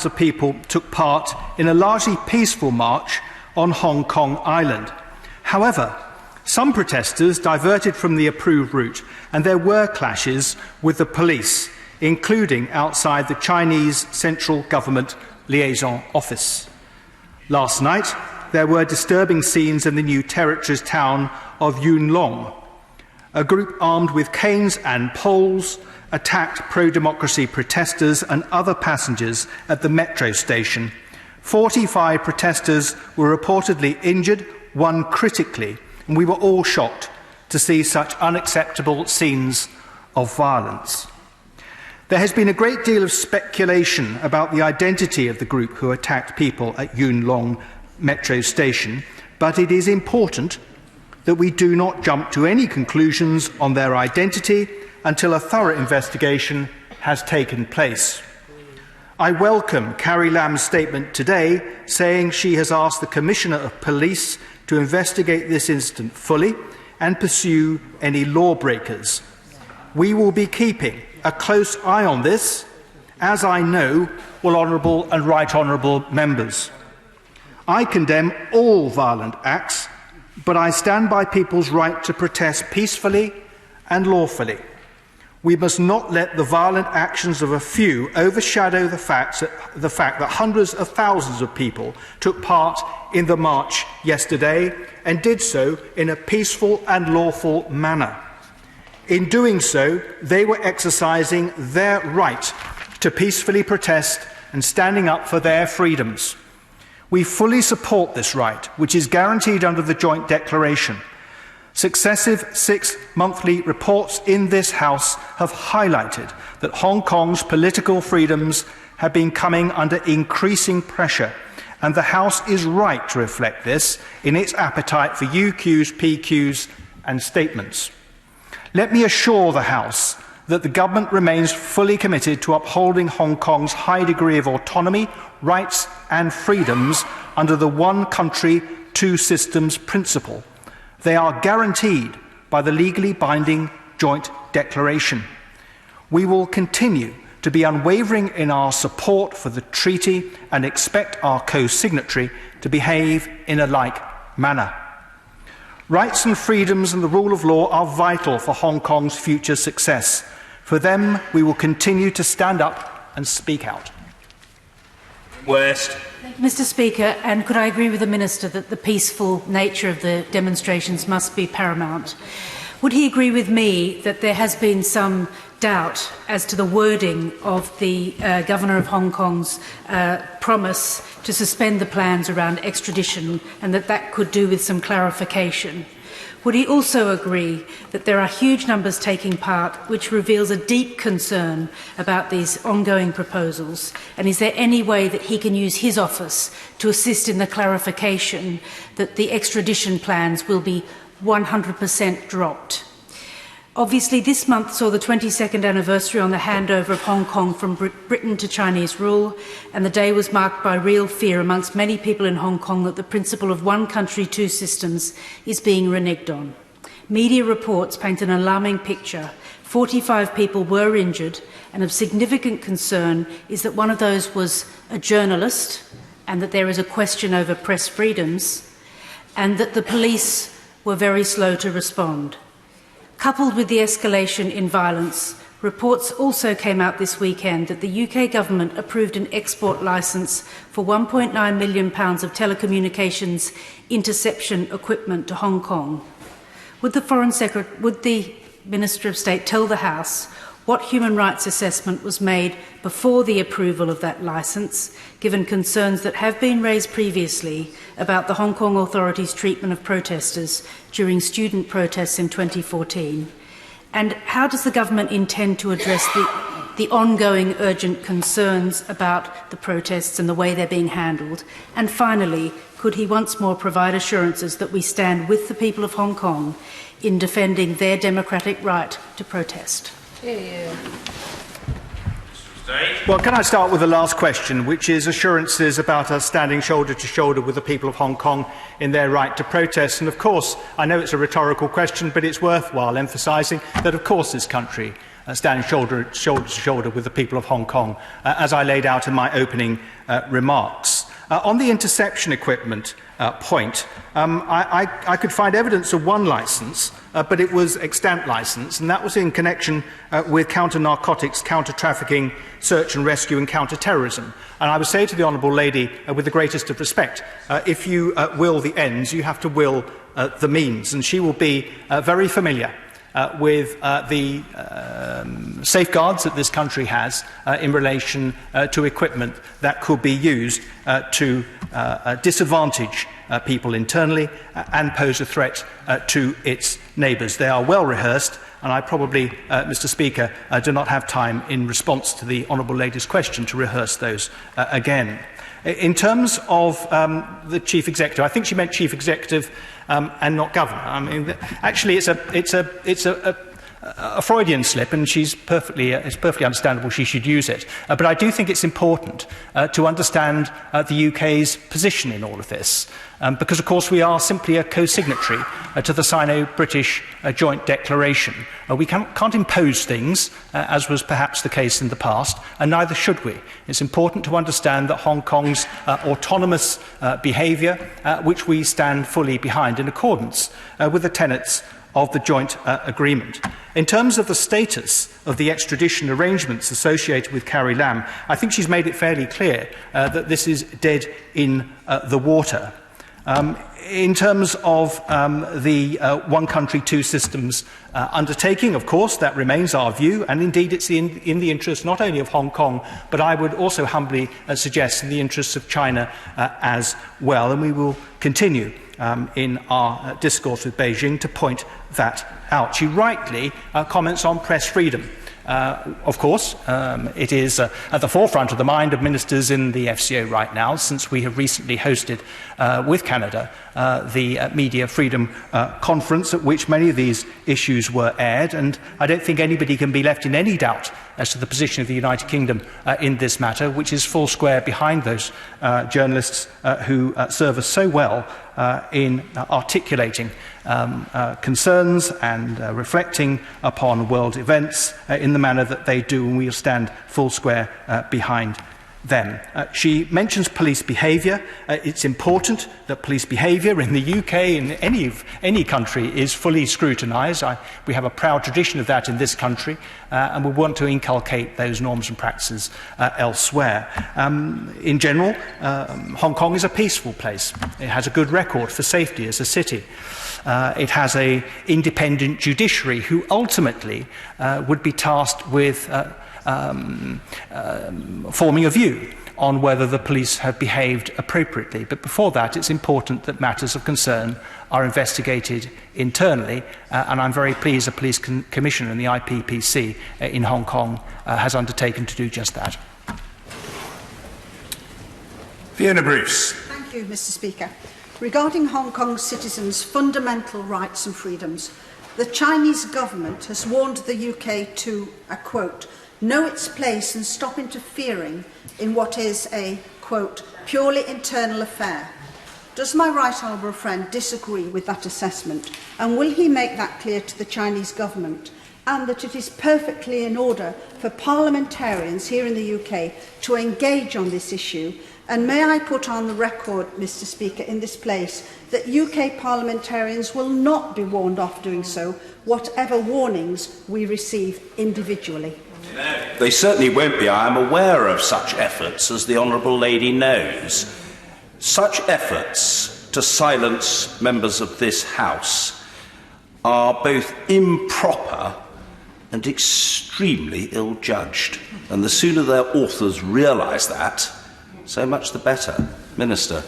thousands of people took part in a largely peaceful march on Hong Kong Island. However, some protesters diverted from the approved route, and there were clashes with the police, including outside the Chinese Central Government Liaison Office. Last night, there were disturbing scenes in the New Territories town of Yuen Long. A group armed with canes and poles attacked pro-democracy protesters and other passengers at the metro station. 45 protesters were reportedly injured, one critically, and we were all shocked to see such unacceptable scenes of violence. There has been a great deal of speculation about the identity of the group who attacked people at Yuen Long metro station, but it is important that we do not jump to any conclusions on their identity until a thorough investigation has taken place. I welcome Carrie Lam's statement today saying she has asked the Commissioner of Police to investigate this incident fully and pursue any lawbreakers. We will be keeping a close eye on this, as I know will honourable and right honourable members. I condemn all violent acts, but I stand by people's right to protest peacefully and lawfully. We must not let the violent actions of a few overshadow the fact that hundreds of thousands of people took part in the march yesterday and did so in a peaceful and lawful manner. In doing so, they were exercising their right to peacefully protest and standing up for their freedoms. We fully support this right, which is guaranteed under the Joint Declaration. Successive 6-monthly reports in this House have highlighted that Hong Kong's political freedoms have been coming under increasing pressure, and the House is right to reflect this in its appetite for UQs, PQs and statements. Let me assure the House that the Government remains fully committed to upholding Hong Kong's high degree of autonomy, rights and freedoms under the one country, two systems principle. They are guaranteed by the legally binding Joint Declaration. We will continue to be unwavering in our support for the treaty and expect our co-signatory to behave in a like manner. Rights and freedoms and the rule of law are vital for Hong Kong's future success. For them, we will continue to stand up and speak out. West. Mr. Speaker, and could I agree with the Minister that the peaceful nature of the demonstrations must be paramount? Would he agree with me that there has been some doubt as to the wording of the Governor of Hong Kong's promise to suspend the plans around extradition, and that could do with some clarification? Would he also agree that there are huge numbers taking part, which reveals a deep concern about these ongoing proposals? And is there any way that he can use his office to assist in the clarification that the extradition plans will be 100% dropped? Obviously, this month saw the 22nd anniversary on the handover of Hong Kong from Britain to Chinese rule, and the day was marked by real fear amongst many people in Hong Kong that the principle of one country, two systems is being reneged on. Media reports paint an alarming picture. 45 people were injured, and of significant concern is that one of those was a journalist, and that there is a question over press freedoms, and that the police were very slow to respond. Coupled with the escalation in violence, reports also came out this weekend that the UK government approved an export licence for £1.9 million of telecommunications interception equipment to Hong Kong. Would the Minister of State tell the House what human rights assessment was made before the approval of that licence, given concerns that have been raised previously about the Hong Kong authorities' treatment of protesters during student protests in 2014? And how does the government intend to address the ongoing urgent concerns about the protests and the way they're being handled? And finally, could he once more provide assurances that we stand with the people of Hong Kong in defending their democratic right to protest? Well, can I start with the last question, which is assurances about us standing shoulder to shoulder with the people of Hong Kong in their right to protest. And of course, I know it's a rhetorical question, but it's worthwhile emphasising that of course this country stand shoulder to shoulder with the people of Hong Kong, as I laid out in my opening remarks. On the interception equipment point, I could find evidence of one licence, but it was extant licence, and that was in connection with counter-narcotics, counter-trafficking, search and rescue and counter-terrorism. And I would say to the Honourable Lady, with the greatest of respect, if you will the ends, you have to will the means, and she will be very familiar with the safeguards that this country has in relation to equipment that could be used to disadvantage people internally and pose a threat to its neighbours. They are well rehearsed, and I probably, Mr. Speaker, do not have time in response to the Honourable Lady's question to rehearse those again. In terms of the Chief Executive, I think she meant Chief Executive and not Governor. I mean, actually, it's a Freudian slip, and it's perfectly understandable she should use it. But I do think it's important to understand the UK's position in all of this, because, of course, we are simply a co-signatory to the Sino-British Joint Declaration. We can't impose things, as was perhaps the case in the past, and neither should we. It's important to understand that Hong Kong's autonomous behaviour, which we stand fully behind in accordance with the tenets of the joint agreement. In terms of the status of the extradition arrangements associated with Carrie Lam, I think she's made it fairly clear that this is dead in the water. In terms of the one country, two systems undertaking, of course, that remains our view, and indeed it's in the interest not only of Hong Kong, but I would also humbly suggest in the interests of China as well, and we will continue in our discourse with Beijing to point that out. She rightly comments on press freedom. Of course, it is at the forefront of the mind of ministers in the FCO right now, since we have recently hosted with Canada the Media Freedom Conference, at which many of these issues were aired, and I don't think anybody can be left in any doubt as to the position of the United Kingdom in this matter, which is full square behind those journalists who serve us so well in articulating concerns and reflecting upon world events in the manner that they do, and we'll stand full square behind them. She mentions police behaviour. It's important that police behaviour in the UK, in any country, is fully scrutinised. We have a proud tradition of that in this country, and we want to inculcate those norms and practices elsewhere. In general, Hong Kong is a peaceful place. It has a good record for safety as a city. It has an independent judiciary who ultimately would be tasked with forming a view on whether the police have behaved appropriately. But before that, it's important that matters of concern are investigated internally, and I'm very pleased the Police Commissioner and the IPPC in Hong Kong has undertaken to do just that. Fiona Bruce. Thank you, Mr. Speaker. Regarding Hong Kong citizens' fundamental rights and freedoms, the Chinese government has warned the UK to, I quote, know its place and stop interfering in what is a, quote, purely internal affair. Does my right honourable friend disagree with that assessment, and will he make that clear to the Chinese government, and that it is perfectly in order for parliamentarians here in the UK to engage on this issue? And may I put on the record, Mr. Speaker, in this place, that UK parliamentarians will not be warned off doing so, whatever warnings we receive individually. They certainly won't be. I am aware of such efforts, as the Honourable Lady knows. Such efforts to silence members of this House are both improper and extremely ill-judged. And the sooner their authors realise that, so much the better. Minister.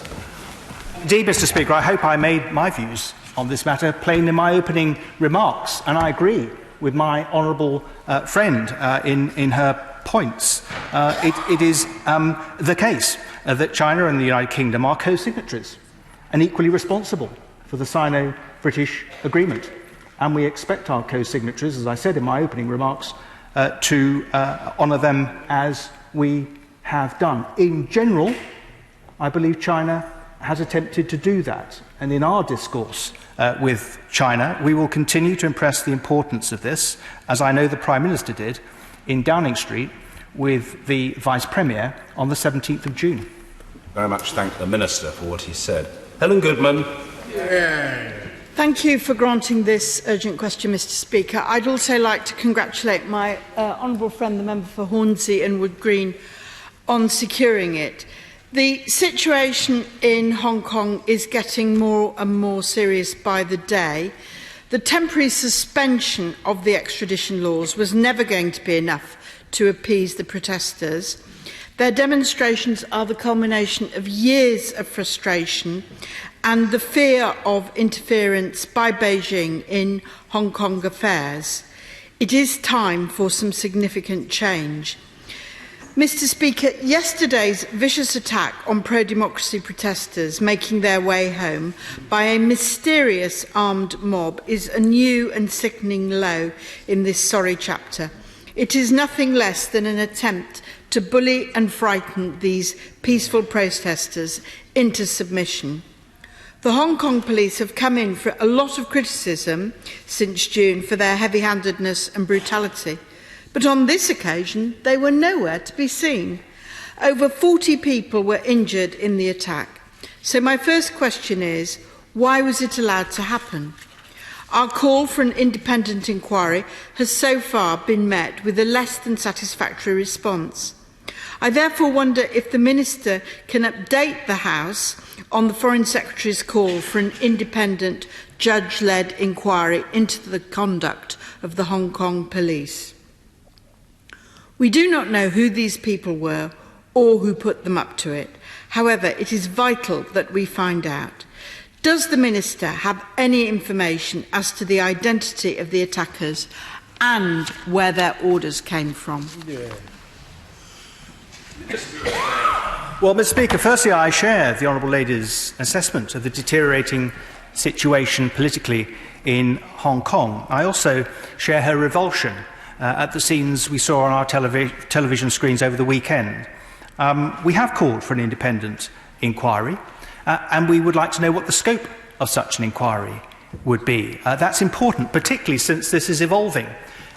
Indeed, Mr. Speaker, I hope I made my views on this matter plain in my opening remarks, and I agree with my honourable friend in her points. It is the case that China and the United Kingdom are co-signatories and equally responsible for the Sino-British Agreement. And we expect our co-signatories, as I said in my opening remarks, to honour them as we have done. In general, I believe China has attempted to do that. And in our discourse with China, we will continue to impress the importance of this, as I know the Prime Minister did in Downing Street with the Vice Premier on the 17th of June. Very much thank the Minister for what he said. Helen Goodman. Thank you for granting this urgent question, Mr. Speaker. I'd also like to congratulate my honourable friend, the member for Hornsey and Wood Green, on securing it. The situation in Hong Kong is getting more and more serious by the day. The temporary suspension of the extradition laws was never going to be enough to appease the protesters. Their demonstrations are the culmination of years of frustration and the fear of interference by Beijing in Hong Kong affairs. It is time for some significant change. Mr. Speaker, yesterday's vicious attack on pro-democracy protesters making their way home by a mysterious armed mob is a new and sickening low in this sorry chapter. It is nothing less than an attempt to bully and frighten these peaceful protesters into submission. The Hong Kong police have come in for a lot of criticism since June for their heavy-handedness and brutality. But on this occasion, they were nowhere to be seen. Over 40 people were injured in the attack. So my first question is, why was it allowed to happen? Our call for an independent inquiry has so far been met with a less than satisfactory response. I therefore wonder if the Minister can update the House on the Foreign Secretary's call for an independent, judge-led inquiry into the conduct of the Hong Kong police. We do not know who these people were or who put them up to it. However, it is vital that we find out. Does the Minister have any information as to the identity of the attackers and where their orders came from? Well, Mr. Speaker, firstly, I share the Honourable Lady's assessment of the deteriorating situation politically in Hong Kong. I also share her revulsion at the scenes we saw on our television screens over the weekend. We have called for an independent inquiry, and we would like to know what the scope of such an inquiry would be. That's important, particularly since this is evolving.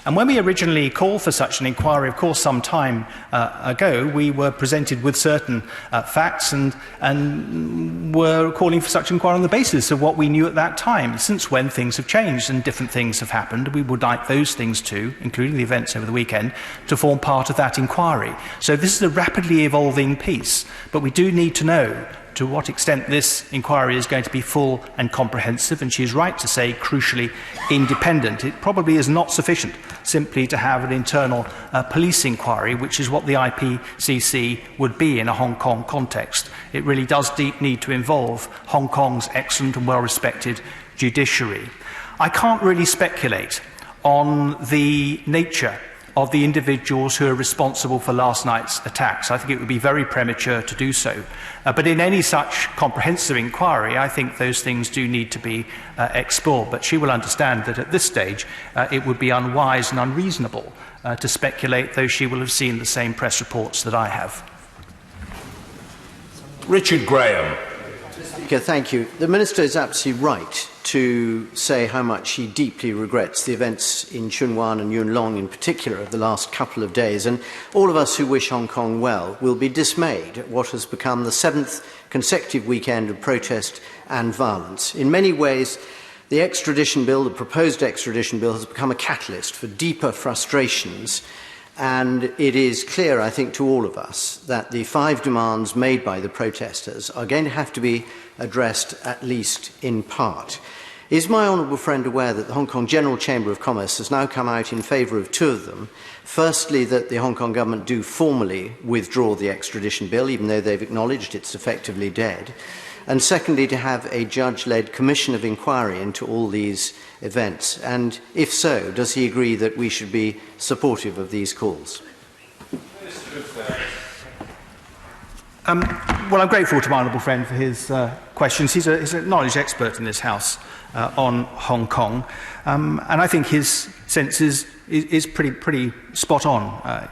And when we originally called for such an inquiry, of course, some time ago, we were presented with certain facts and were calling for such an inquiry on the basis of what we knew at that time. Since when things have changed and different things have happened, we would like those things too, including the events over the weekend, to form part of that inquiry. So this is a rapidly evolving piece, but we do need to know to what extent this inquiry is going to be full and comprehensive, and she's right to say, crucially, independent. It probably is not sufficient simply to have an internal police inquiry, which is what the IPCC would be in a Hong Kong context. It really does need to involve Hong Kong's excellent and well-respected judiciary. I can't really speculate on the nature of the individuals who are responsible for last night's attacks. I think it would be very premature to do so. But in any such comprehensive inquiry, I think those things do need to be explored. But she will understand that at this stage, it would be unwise and unreasonable to speculate, though she will have seen the same press reports that I have. Richard Graham. Speaker, thank you. The Minister is absolutely right to say how much he deeply regrets the events in Chun Wan and Yuen Long in particular of the last couple of days, and all of us who wish Hong Kong well will be dismayed at what has become the 7th consecutive weekend of protest and violence. In many ways, the extradition bill, the proposed extradition bill, has become a catalyst for deeper frustrations, and it is clear, I think, to all of us that the 5 demands made by the protesters are going to have to be addressed at least in part. Is my honourable friend aware that the Hong Kong General Chamber of Commerce has now come out in favour of 2 of them? Firstly, that the Hong Kong government do formally withdraw the extradition bill, even though they've acknowledged it's effectively dead. And secondly, to have a judge-led commission of inquiry into all these events. And if so, does he agree that we should be supportive of these calls? Well, I'm grateful to my honourable friend for his questions. He's an acknowledged expert in this House on Hong Kong, and I think his sense is pretty spot on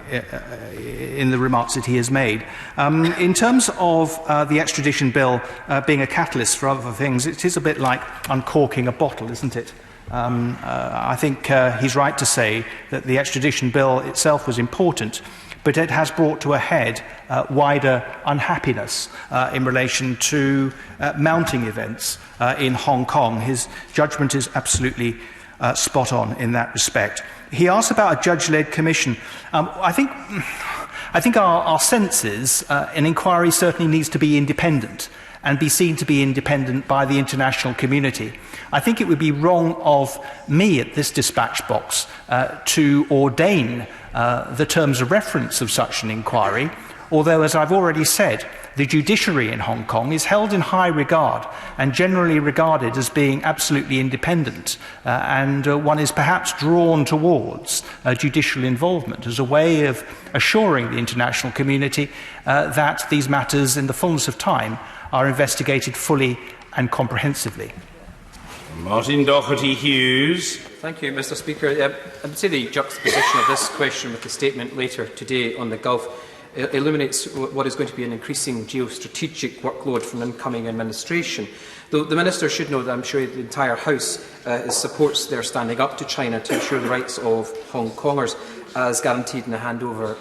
in the remarks that he has made. In terms of the extradition bill being a catalyst for other things, it is a bit like uncorking a bottle, isn't it? I think he's right to say that the extradition bill itself was important, but it has brought to a head wider unhappiness in relation to mounting events in Hong Kong. His judgment is absolutely spot on in that respect. He asked about a judge-led commission. I think our sense is an inquiry certainly needs to be independent and be seen to be independent by the international community. I think it would be wrong of me at this dispatch box to ordain the terms of reference of such an inquiry, although, as I've already said, the judiciary in Hong Kong is held in high regard and generally regarded as being absolutely independent, and one is perhaps drawn towards judicial involvement as a way of assuring the international community that these matters, in the fullness of time, are investigated fully and comprehensively. Martin Doherty-Hughes. Thank you, Mr. Speaker. I would say the juxtaposition of this question with the statement later today on the Gulf illuminates what is going to be an increasing geostrategic workload from an incoming administration. Though the Minister should know that I'm sure the entire House supports their standing up to China to ensure the rights of Hong Kongers as guaranteed in the handover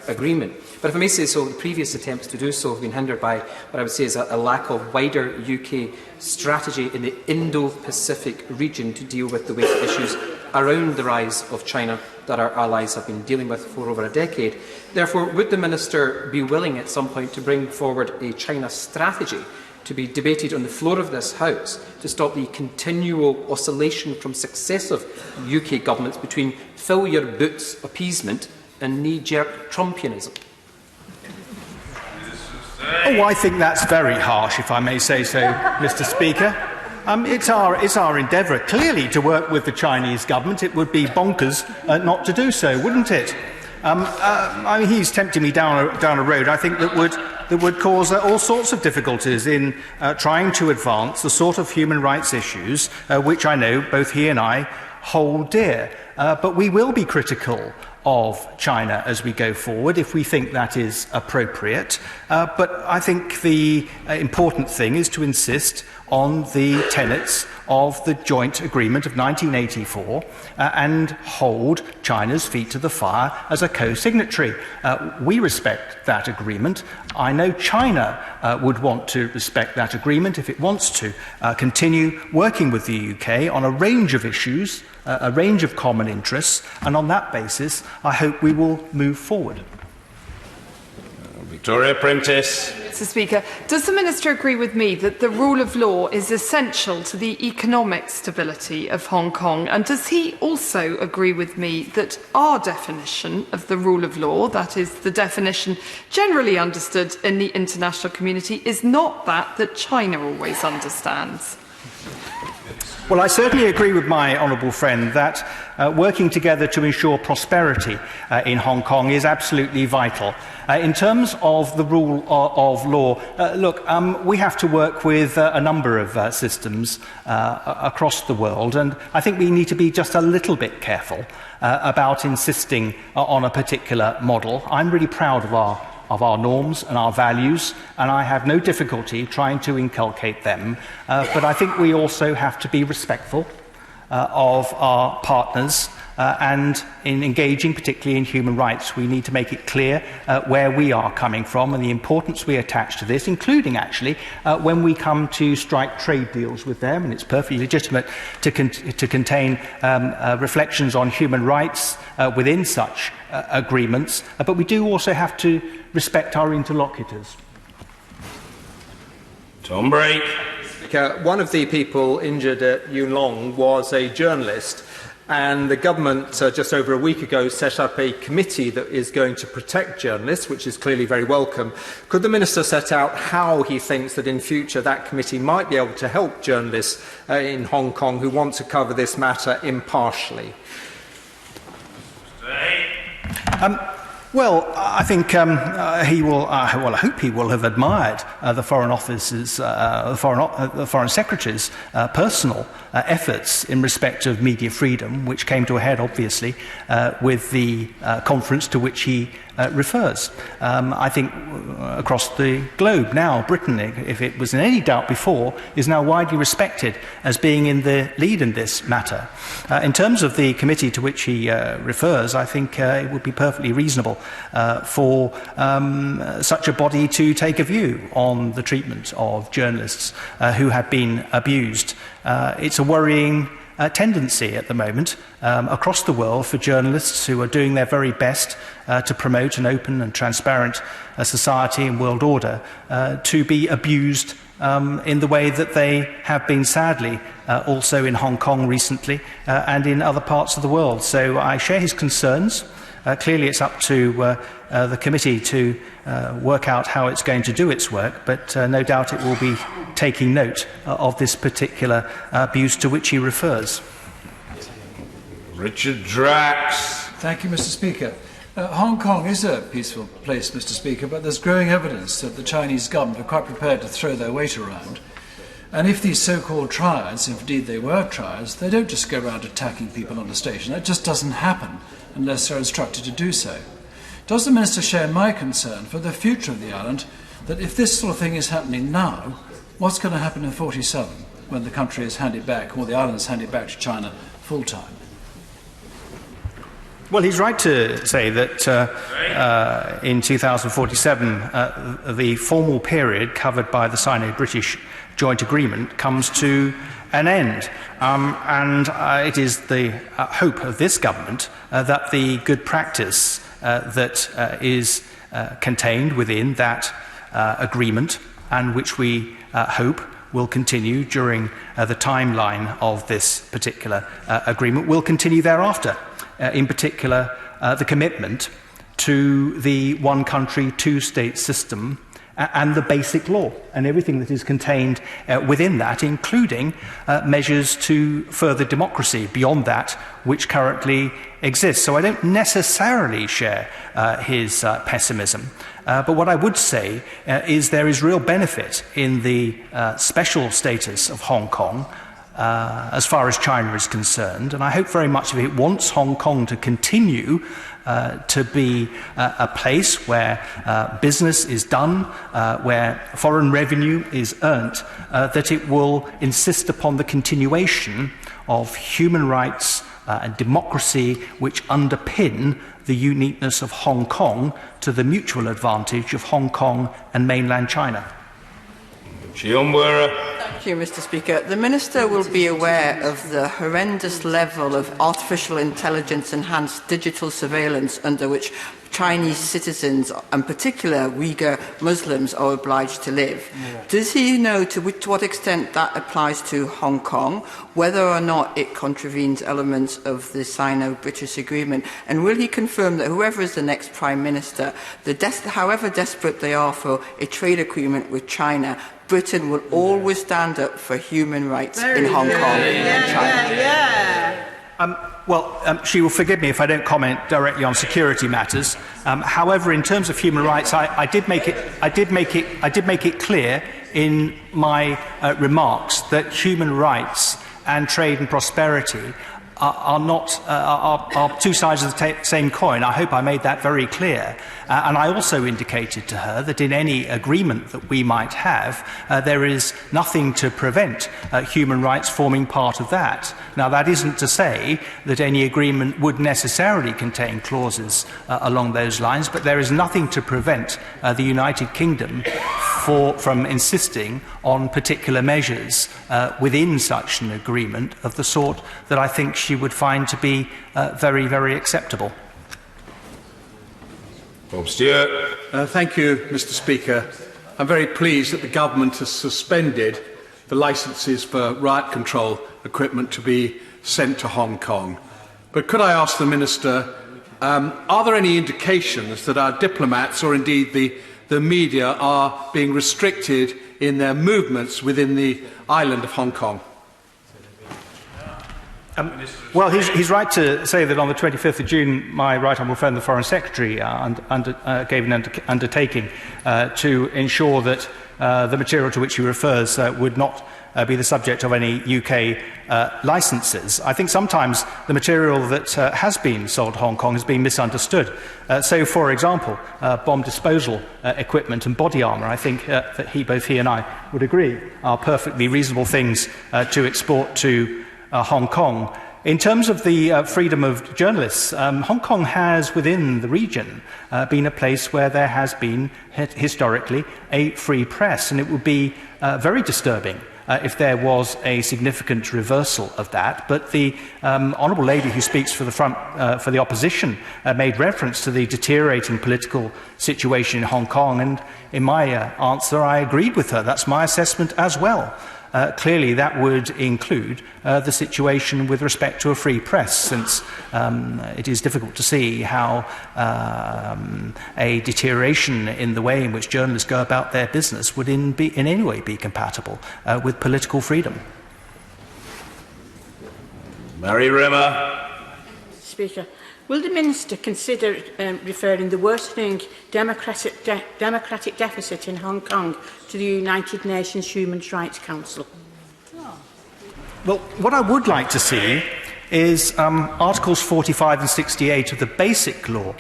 agreement. But if I may say so, the previous attempts to do so have been hindered by what I would say is a lack of wider UK strategy in the Indo-Pacific region to deal with the weighted issues around the rise of China that our allies have been dealing with for over a decade. Therefore, would the Minister be willing at some point to bring forward a China strategy to be debated on the floor of this House to stop the continual oscillation from successive UK governments between fill your boots appeasement and knee-jerk Trumpianism? Oh, I think that's very harsh, if I may say so, Mr. Speaker. It's our endeavour, clearly, to work with the Chinese government. It would be bonkers not to do so, wouldn't it? I mean, he's tempting me down a road, I think, that would cause all sorts of difficulties in trying to advance the sort of human rights issues which I know both he and I hold dear. But we will be critical of China as we go forward if we think that is appropriate. But I think the important thing is to insist on the tenets of the joint agreement of 1984 and hold China's feet to the fire as a co-signatory. We respect that agreement. I know China would want to respect that agreement if it wants to continue working with the UK on a range of issues, a range of common interests, and on that basis I hope we will move forward. Victoria Prentice. Mr. Speaker, does the Minister agree with me that the rule of law is essential to the economic stability of Hong Kong? And does he also agree with me that our definition of the rule of law, that is the definition generally understood in the international community, is not that China always understands? Well, I certainly agree with my honourable friend that working together to ensure prosperity in Hong Kong is absolutely vital. In terms of the rule of law, look, we have to work with a number of systems across the world, and I think we need to be just a little bit careful about insisting on a particular model. I'm really proud of our norms and our values, and I have no difficulty trying to inculcate them. But I think we also have to be respectful of our partners, and in engaging, particularly in human rights, we need to make it clear where we are coming from and the importance we attach to this, including, actually, when we come to strike trade deals with them, and it's perfectly legitimate to contain reflections on human rights within such agreements, but we do also have to respect our interlocutors. Tom Brake. One of the people injured at Yuen Long was a journalist, and the government just over a week ago set up a committee that is going to protect journalists, which is clearly very welcome. Could the Minister set out how he thinks that in future that committee might be able to help journalists in Hong Kong who want to cover this matter impartially? Well, I think he will. Well, I hope he will have admired the Foreign Office's, the Foreign Secretary's personal efforts in respect of media freedom, which came to a head, obviously, with the conference to which he refers. I think across the globe now, Britain, if it was in any doubt before, is now widely respected as being in the lead in this matter. In terms of the committee to which he refers, I think it would be perfectly reasonable for such a body to take a view on the treatment of journalists who have been abused. It's a worrying tendency at the moment across the world for journalists who are doing their very best to promote an open and transparent society and world order to be abused in the way that they have been, sadly, also in Hong Kong recently and in other parts of the world. So I share his concerns. Clearly it's up to the committee to work out how it's going to do its work, but no doubt it will be taking note of this particular abuse to which he refers. Richard Drax. Thank you, Mr. Speaker. Hong Kong is a peaceful place, Mr. Speaker, but there's growing evidence that the Chinese government are quite prepared to throw their weight around. And if these so-called triads, if indeed they were triads, they don't just go around attacking people on the station. That just doesn't happen unless they're instructed to do so. Does the Minister share my concern for the future of the island, that if this sort of thing is happening now, what's going to happen in 47 when the country is handed back, or the island is handed back to China full-time? Well, he's right to say that in 2047, the formal period covered by the Sino-British joint agreement comes to an end. And it is the hope of this government that the good practice that is contained within that agreement, and which we hope will continue during the timeline of this particular agreement, will continue thereafter. In particular, the commitment to the one country, two state system and the basic law and everything that is contained within that, including measures to further democracy beyond that which currently exists. So I don't necessarily share his pessimism. But what I would say is there is real benefit in the special status of Hong Kong as far as China is concerned, and I hope very much if it wants Hong Kong to continue to be a place where business is done, where foreign revenue is earned, that it will insist upon the continuation of human rights and democracy which underpin the uniqueness of Hong Kong to the mutual advantage of Hong Kong and mainland China. Thank you, Mr. Speaker. The Minister will be aware of the horrendous level of artificial intelligence-enhanced digital surveillance under which Chinese citizens, and particular Uyghur Muslims, are obliged to live. Does he know to what extent that applies to Hong Kong, whether or not it contravenes elements of the Sino-British agreement, and will he confirm that whoever is the next Prime Minister, however desperate they are for a trade agreement with China, Britain will always stand up for human rights in Hong Kong and China? She will forgive me if I don't comment directly on security matters. However, in terms of human rights, I did make it clear in my remarks that human rights and trade and prosperity are two sides of the same coin. I hope I made that very clear. And I also indicated to her that in any agreement that we might have, there is nothing to prevent human rights forming part of that. Now, that isn't to say that any agreement would necessarily contain clauses along those lines, but there is nothing to prevent the United Kingdom from insisting on particular measures within such an agreement of the sort that I think she would find to be very, very acceptable. Bob Stewart. Thank you, Mr. Speaker. I'm very pleased that the government has suspended the licences for riot control equipment to be sent to Hong Kong. But could I ask the Minister, are there any indications that our diplomats, or indeed the media, are being restricted in their movements within the island of Hong Kong? Well, he's right to say that on the 25th of June, my right honourable friend, the Foreign Secretary, gave an undertaking to ensure that the material to which he refers would not be the subject of any UK licences. I think sometimes the material that has been sold to Hong Kong has been misunderstood. So, for example, bomb disposal equipment and body armour, I think that both he and I would agree are perfectly reasonable things to export to Hong Kong. In terms of the freedom of journalists, Hong Kong has, within the region, been a place where there has been, historically, a free press, and it would be very disturbing if there was a significant reversal of that. But the honourable lady who speaks for the opposition made reference to the deteriorating political situation in Hong Kong, and in my answer I agreed with her. That's my assessment as well. Clearly that would include the situation with respect to a free press, since it is difficult to see how a deterioration in the way in which journalists go about their business would in any way be compatible with political freedom. Mary Rimmer. Speaker, will the Minister consider referring the worsening democratic deficit in Hong Kong to the United Nations Human Rights Council? Well, what I would like to see is Articles 45 and 68 of the Basic Law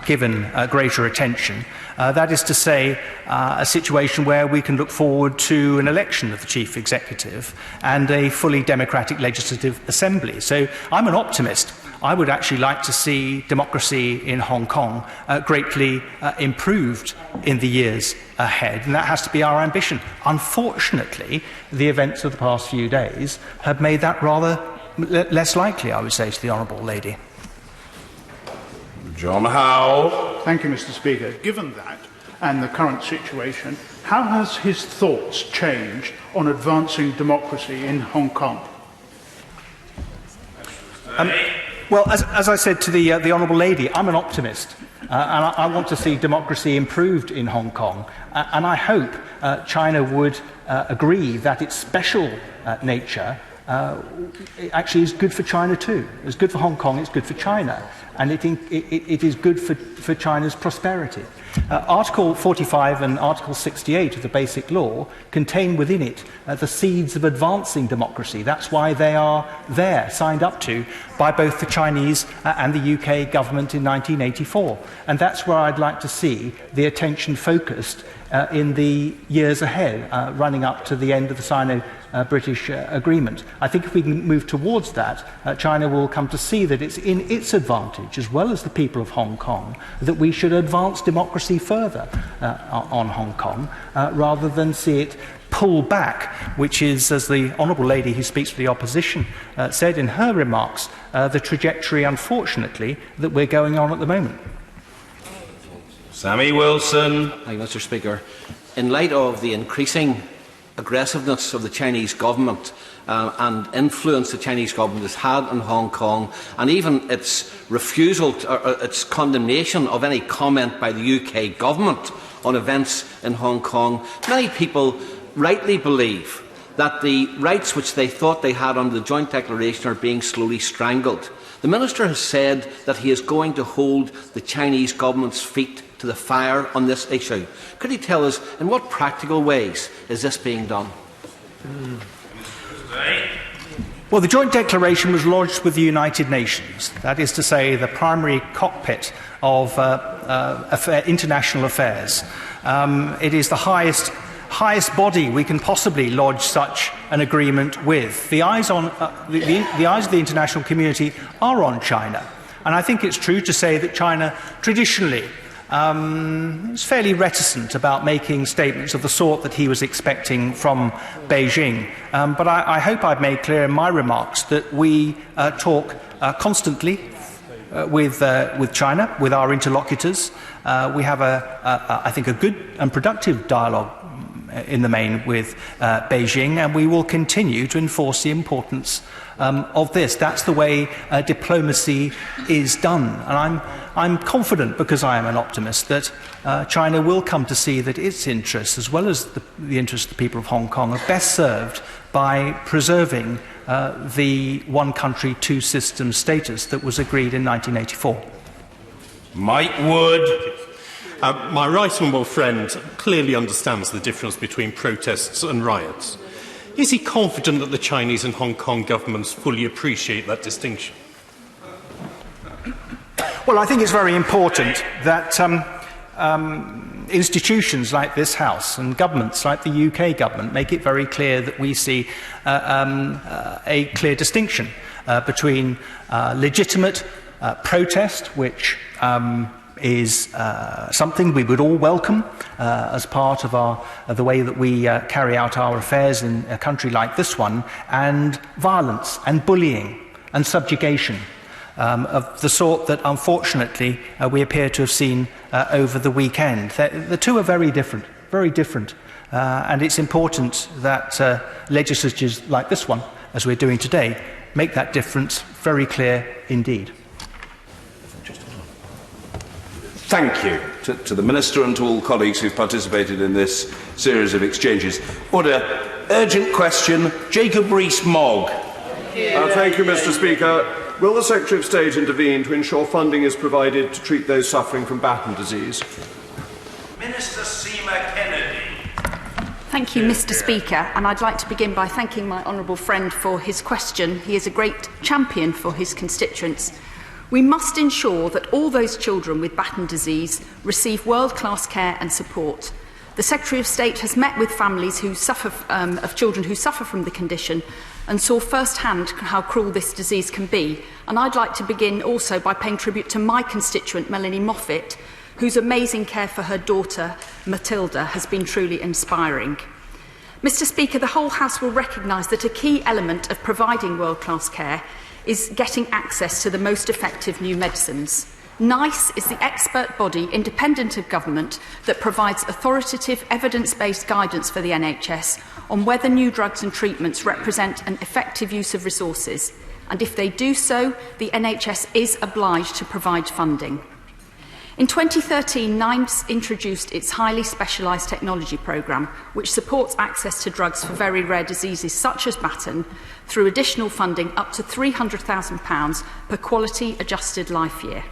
given greater attention. That is to say, a situation where we can look forward to an election of the Chief Executive and a fully democratic Legislative Assembly. So I'm an optimist. I would actually like to see democracy in Hong Kong greatly improved in the years ahead, and that has to be our ambition. Unfortunately, the events of the past few days have made that rather less likely, I would say to the honourable lady. John Howe. Thank you, Mr. Speaker. Given that and the current situation, how has his thoughts changed on advancing democracy in Hong Kong? Well, as I said to the honourable lady, I'm an optimist, and I want to see democracy improved in Hong Kong, and I hope China would agree that its special nature actually is good for China too. It's good for Hong Kong, it's good for China, and it is good for China's prosperity. Article 45 and Article 68 of the Basic Law contain within it the seeds of advancing democracy. That's why they are there, signed up to by both the Chinese and the UK government in 1984. And that's where I'd like to see the attention focused in the years ahead, running up to the end of the Sino-British agreement. I think if we can move towards that, China will come to see that it's in its advantage, as well as the people of Hong Kong, that we should advance democracy further on Hong Kong, rather than see it pull back, which is, as the honourable lady who speaks for the opposition said in her remarks, the trajectory, unfortunately, that we're going on at the moment. Sammy Wilson. Thank you, Mr. Speaker. In light of the increasing aggressiveness of the Chinese government and influence the Chinese government has had on Hong Kong, and even its refusal or its condemnation of any comment by the UK government on events in Hong Kong, many people rightly believe that the rights which they thought they had under the Joint Declaration are being slowly strangled. The Minister has said that he is going to hold the Chinese government's feet to the fire on this issue. Could he tell us in what practical ways is this being done? Well, the Joint Declaration was lodged with the United Nations. That is to say, the primary cockpit of international affairs. It is the highest body we can possibly lodge such an agreement with. The eyes of the international community are on China. And I think it's true to say that China traditionally is fairly reticent about making statements of the sort that he was expecting from Beijing. But I hope I've made clear in my remarks that we talk constantly with China, with our interlocutors. We have, I think, a good and productive dialogue in the main with Beijing, and we will continue to enforce the importance of this. That's the way diplomacy is done. And I'm confident, because I am an optimist, that China will come to see that its interests, as well as the interests of the people of Hong Kong, are best served by preserving the one country, two systems status that was agreed in 1984. Mike Wood. My right honourable friend clearly understands the difference between protests and riots. Is he confident that the Chinese and Hong Kong governments fully appreciate that distinction? Well, I think it's very important that institutions like this House and governments like the UK government make it very clear that we see a clear distinction between legitimate protest, which is something we would all welcome as part of the way that we carry out our affairs in a country like this one, and violence and bullying and subjugation of the sort that, unfortunately, we appear to have seen over the weekend. The two are very different, and it's important that legislatures like this one, as we're doing today, make that difference very clear indeed. Thank you to the Minister and to all colleagues who've participated in this series of exchanges. Order. Urgent question. Jacob Rees-Mogg. Thank you, Mr. Speaker. Will the Secretary of State intervene to ensure funding is provided to treat those suffering from Batten disease? Minister Seema Kennedy. Thank you, Mr. Speaker, and I'd like to begin by thanking my honourable friend for his question. He is a great champion for his constituents. We must ensure that all those children with Batten disease receive world-class care and support. The Secretary of State has met with families who suffer, of children who suffer from the condition, and saw firsthand how cruel this disease can be. And I'd like to begin also by paying tribute to my constituent, Melanie Moffat, whose amazing care for her daughter, Matilda, has been truly inspiring. Mr. Speaker, the whole House will recognise that a key element of providing world-class care is getting access to the most effective new medicines. NICE is the expert body, independent of government, that provides authoritative, evidence-based guidance for the NHS on whether new drugs and treatments represent an effective use of resources. And if they do so, the NHS is obliged to provide funding. In 2013, NICE introduced its highly specialised technology programme, which supports access to drugs for very rare diseases such as Batten, through additional funding up to £300,000 per quality adjusted life year.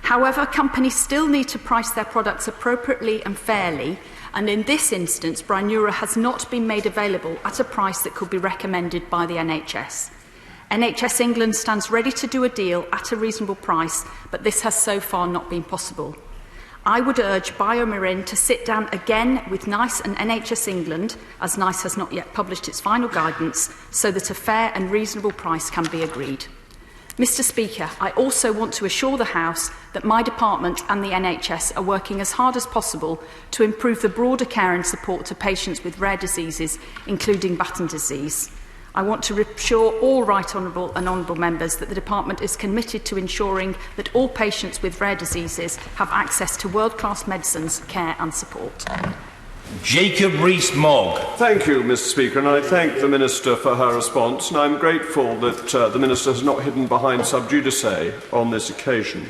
However, companies still need to price their products appropriately and fairly, and in this instance, Brineura has not been made available at a price that could be recommended by the NHS. NHS England stands ready to do a deal at a reasonable price, but this has so far not been possible. I would urge Biomarin to sit down again with NICE and NHS England, as NICE has not yet published its final guidance, so that a fair and reasonable price can be agreed. Mr. Speaker, I also want to assure the House that my department and the NHS are working as hard as possible to improve the broader care and support to patients with rare diseases, including Batten disease. I want to reassure all right honourable and honourable members that the Department is committed to ensuring that all patients with rare diseases have access to world-class medicines, care and support. Jacob Rees-Mogg. Thank you, Mr. Speaker, and I thank the Minister for her response, and I'm grateful that the Minister has not hidden behind sub judice on this occasion.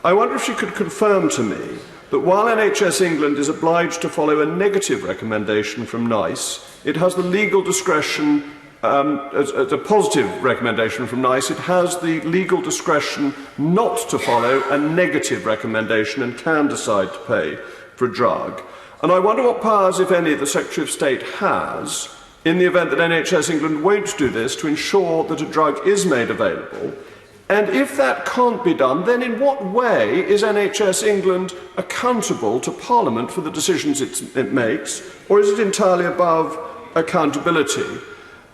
I wonder if she could confirm to me that while NHS England is obliged to follow a negative recommendation from NICE, it has the legal discretion, as a positive recommendation from NICE, it has the legal discretion not to follow a negative recommendation and can decide to pay for a drug. And I wonder what powers, if any, the Secretary of State has in the event that NHS England won't do this to ensure that a drug is made available. And if that can't be done, then in what way is NHS England accountable to Parliament for the decisions it makes, or is it entirely above accountability?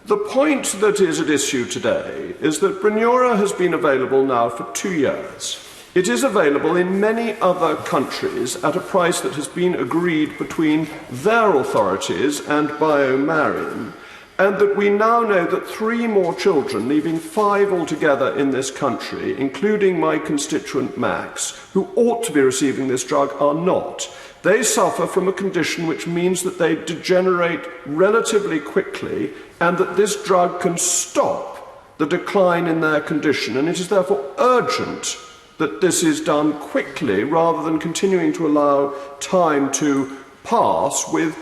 The point that is at issue today is that Brineura has been available now for 2 years. It is available in many other countries at a price that has been agreed between their authorities and Biomarin, and that we now know that 3 more children, leaving 5 altogether in this country, including my constituent Max, who ought to be receiving this drug, are not. They suffer from a condition which means that they degenerate relatively quickly and that this drug can stop the decline in their condition. And it is therefore urgent that this is done quickly rather than continuing to allow time to pass with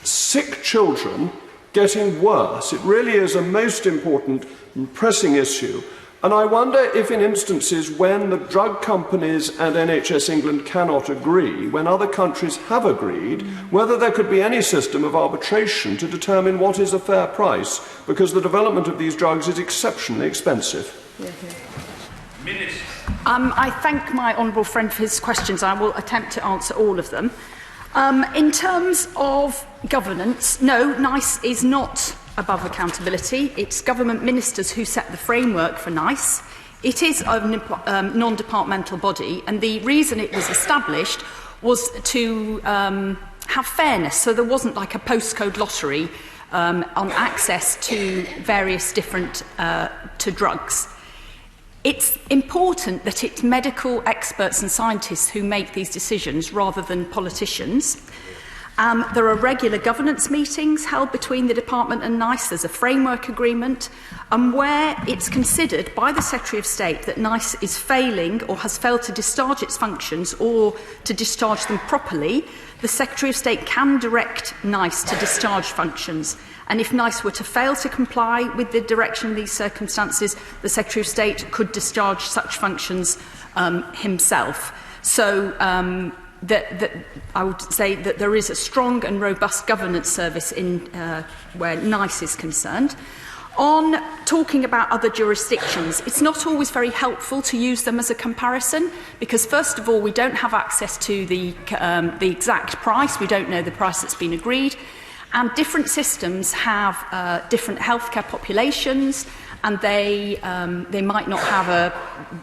sick children getting worse. It really is a most important and pressing issue. And I wonder if in instances when the drug companies and NHS England cannot agree, when other countries have agreed, whether there could be any system of arbitration to determine what is a fair price, because the development of these drugs is exceptionally expensive. I thank my honourable friend for his questions. I will attempt to answer all of them. In terms of governance, no, NICE is not above accountability. It's government ministers who set the framework for NICE. It is a non-departmental body, and the reason it was established was to have fairness, so there wasn't like a postcode lottery on access to various different to drugs. It's important that it's medical experts and scientists who make these decisions rather than politicians. There are regular governance meetings held between the Department and NICE. There's a framework agreement, and where it's considered by the Secretary of State that NICE is failing or has failed to discharge its functions or to discharge them properly, the Secretary of State can direct NICE to discharge functions. And if NICE were to fail to comply with the direction in these circumstances, the Secretary of State could discharge such functions himself. So I would say that there is a strong and robust governance service in where NICE is concerned. On talking about other jurisdictions, it's not always very helpful to use them as a comparison because, first of all, we don't have access to the exact price. We don't know the price that's been agreed. And different systems have different healthcare populations, and they might not have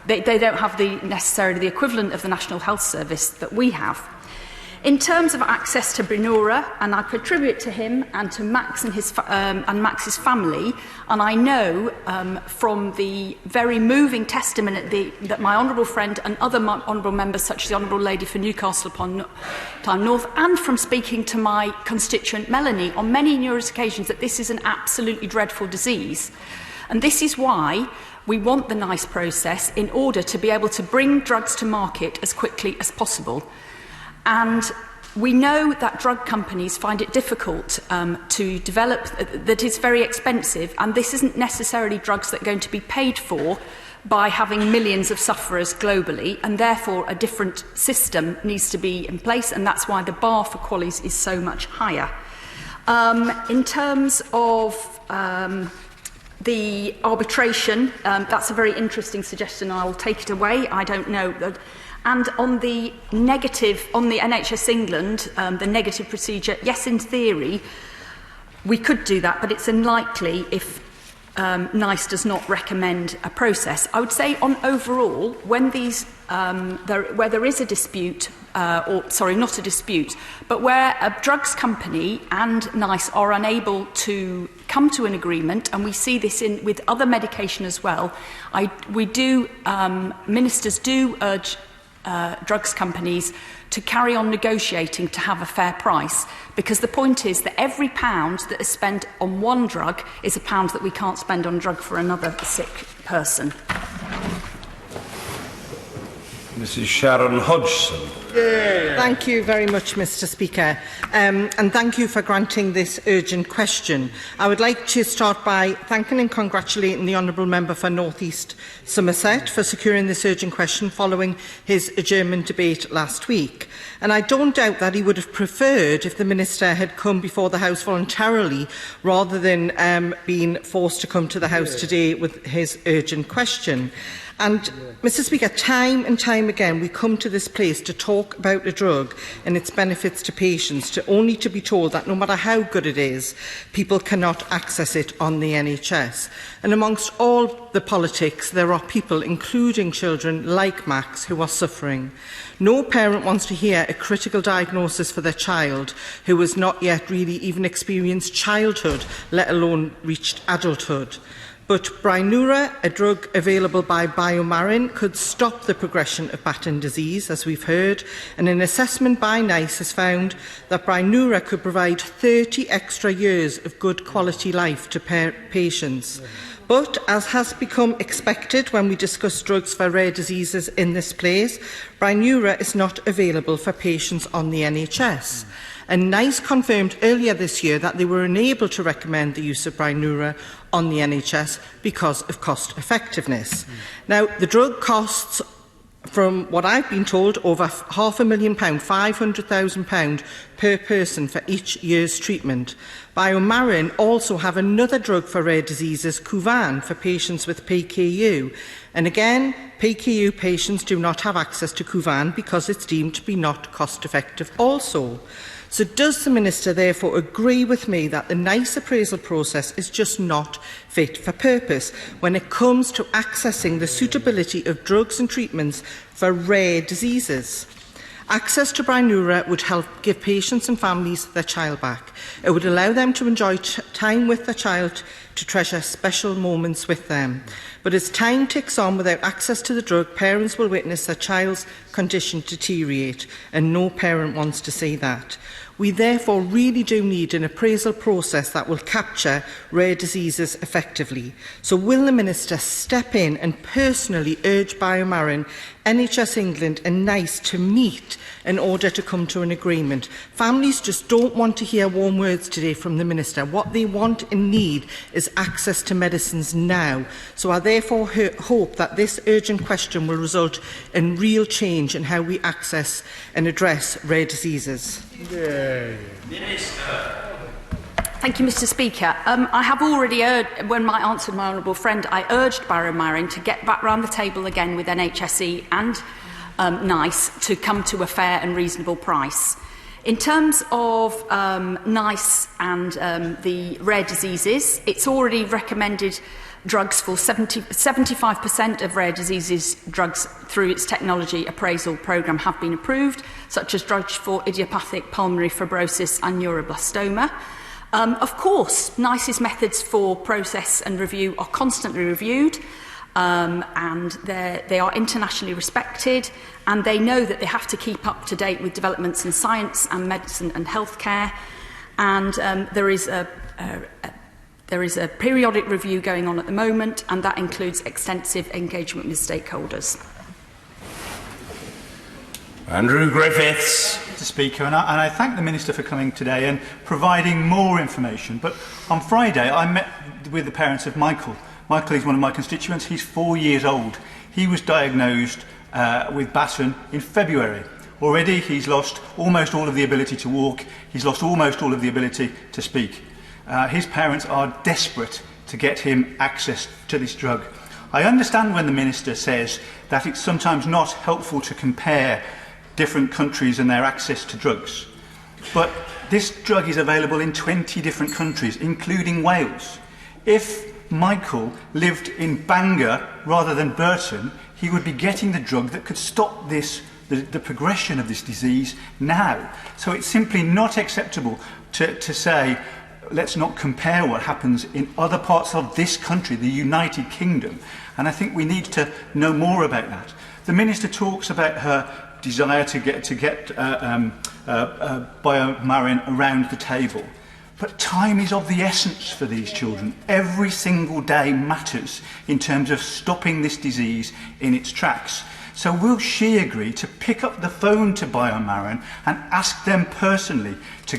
they don't have necessarily the equivalent of the National Health Service that we have. In terms of access to Brinura, and I contribute to him and to Max and Max's family, and I know from the very moving testimony that my honourable friend and other honourable members, such as the Honourable Lady for Newcastle upon Tyne North, and from speaking to my constituent Melanie on many numerous occasions, that this is an absolutely dreadful disease. And this is why we want the NICE process in order to be able to bring drugs to market as quickly as possible. And we know that drug companies find it difficult to develop, that it's very expensive, and this isn't necessarily drugs that are going to be paid for by having millions of sufferers globally, and therefore a different system needs to be in place, and that's why the bar for QALYs is so much higher. In terms of the arbitration, that's a very interesting suggestion. I'll take it away. I don't know. And on the NHS England, the negative procedure, yes, in theory, we could do that, but it's unlikely if NICE does not recommend a process. I would say on overall, when these, where there is a dispute, not a dispute, but where a drugs company and NICE are unable to come to an agreement, and we see this with other medication as well, ministers do urge drugs companies to carry on negotiating to have a fair price, because the point is that every pound that is spent on one drug is a pound that we can't spend on drug for another sick person. Mrs. Sharon Hodgson. Thank you very much, Mr. Speaker, and thank you for granting this urgent question. I would like to start by thanking and congratulating the Honourable Member for North East Somerset for securing this urgent question following his adjournment debate last week. And I don't doubt that he would have preferred if the Minister had come before the House voluntarily rather than being forced to come to the House today with his urgent question. And, Mr. Speaker, time and time again we come to this place to talk about a drug and its benefits to patients, only to be told that no matter how good it is, people cannot access it on the NHS. And amongst all the politics, there are people, including children like Max, who are suffering. No parent wants to hear a critical diagnosis for their child who has not yet really even experienced childhood, let alone reached adulthood. But Brineura, a drug available by Biomarin, could stop the progression of Batten disease, as we've heard, and an assessment by NICE has found that Brineura could provide 30 extra years of good quality life to patients. But, as has become expected when we discuss drugs for rare diseases in this place, Brineura is not available for patients on the NHS. And NICE confirmed earlier this year that they were unable to recommend the use of Brineura on the NHS because of cost effectiveness. Now, the drug costs, from what I've been told, over £500,000, £500,000 per person for each year's treatment. Biomarin also have another drug for rare diseases, Kuvan, for patients with PKU. And again, PKU patients do not have access to Kuvan because it's deemed to be not cost effective also. So does the Minister therefore agree with me that the NICE appraisal process is just not fit for purpose when it comes to accessing the suitability of drugs and treatments for rare diseases? Access to Brineura would help give patients and families their child back. It would allow them to enjoy time with their child, to treasure special moments with them. But as time ticks on without access to the drug, parents will witness their child's condition deteriorate, and no parent wants to see that. We therefore really do need an appraisal process that will capture rare diseases effectively. So will the Minister step in and personally urge Biomarin, NHS England and NICE to meet in order to come to an agreement? Families just don't want to hear warm words today from the Minister. What they want and need is access to medicines now. So I therefore hope that this urgent question will result in real change in how we access and address rare diseases. Thank you, Mr. Speaker. I have already when I answered my honourable friend, I urged Biomarin to get back round the table again with NHSE and NICE to come to a fair and reasonable price. In terms of NICE and the rare diseases, it's already recommended drugs for 75% of rare diseases drugs through its technology appraisal programme have been approved, such as drugs for idiopathic pulmonary fibrosis and neuroblastoma. Of course, NICE's methods for process and review are constantly reviewed, and they are internationally respected, and they know that they have to keep up to date with developments in science and medicine and healthcare, and there is a periodic review going on at the moment, and that includes extensive engagement with stakeholders. Andrew Griffiths. Mr. Speaker, and I thank the Minister for coming today and providing more information. But on Friday, I met with the parents of Michael. Michael is one of my constituents. He's 4 years old. He was diagnosed with Batten in February. Already, he's lost almost all of the ability to walk. He's lost almost all of the ability to speak. His parents are desperate to get him access to this drug. I understand when the Minister says that it's sometimes not helpful to compare different countries and their access to drugs. But this drug is available in 20 different countries, including Wales. If Michael lived in Bangor rather than Burton, he would be getting the drug that could stop the progression of this disease now. So it's simply not acceptable to say, let's not compare what happens in other parts of this country, the United Kingdom. And I think we need to know more about that. The Minister talks about her desire to get Biomarin around the table. But time is of the essence for these children. Every single day matters in terms of stopping this disease in its tracks. So will she agree to pick up the phone to Biomarin and ask them personally to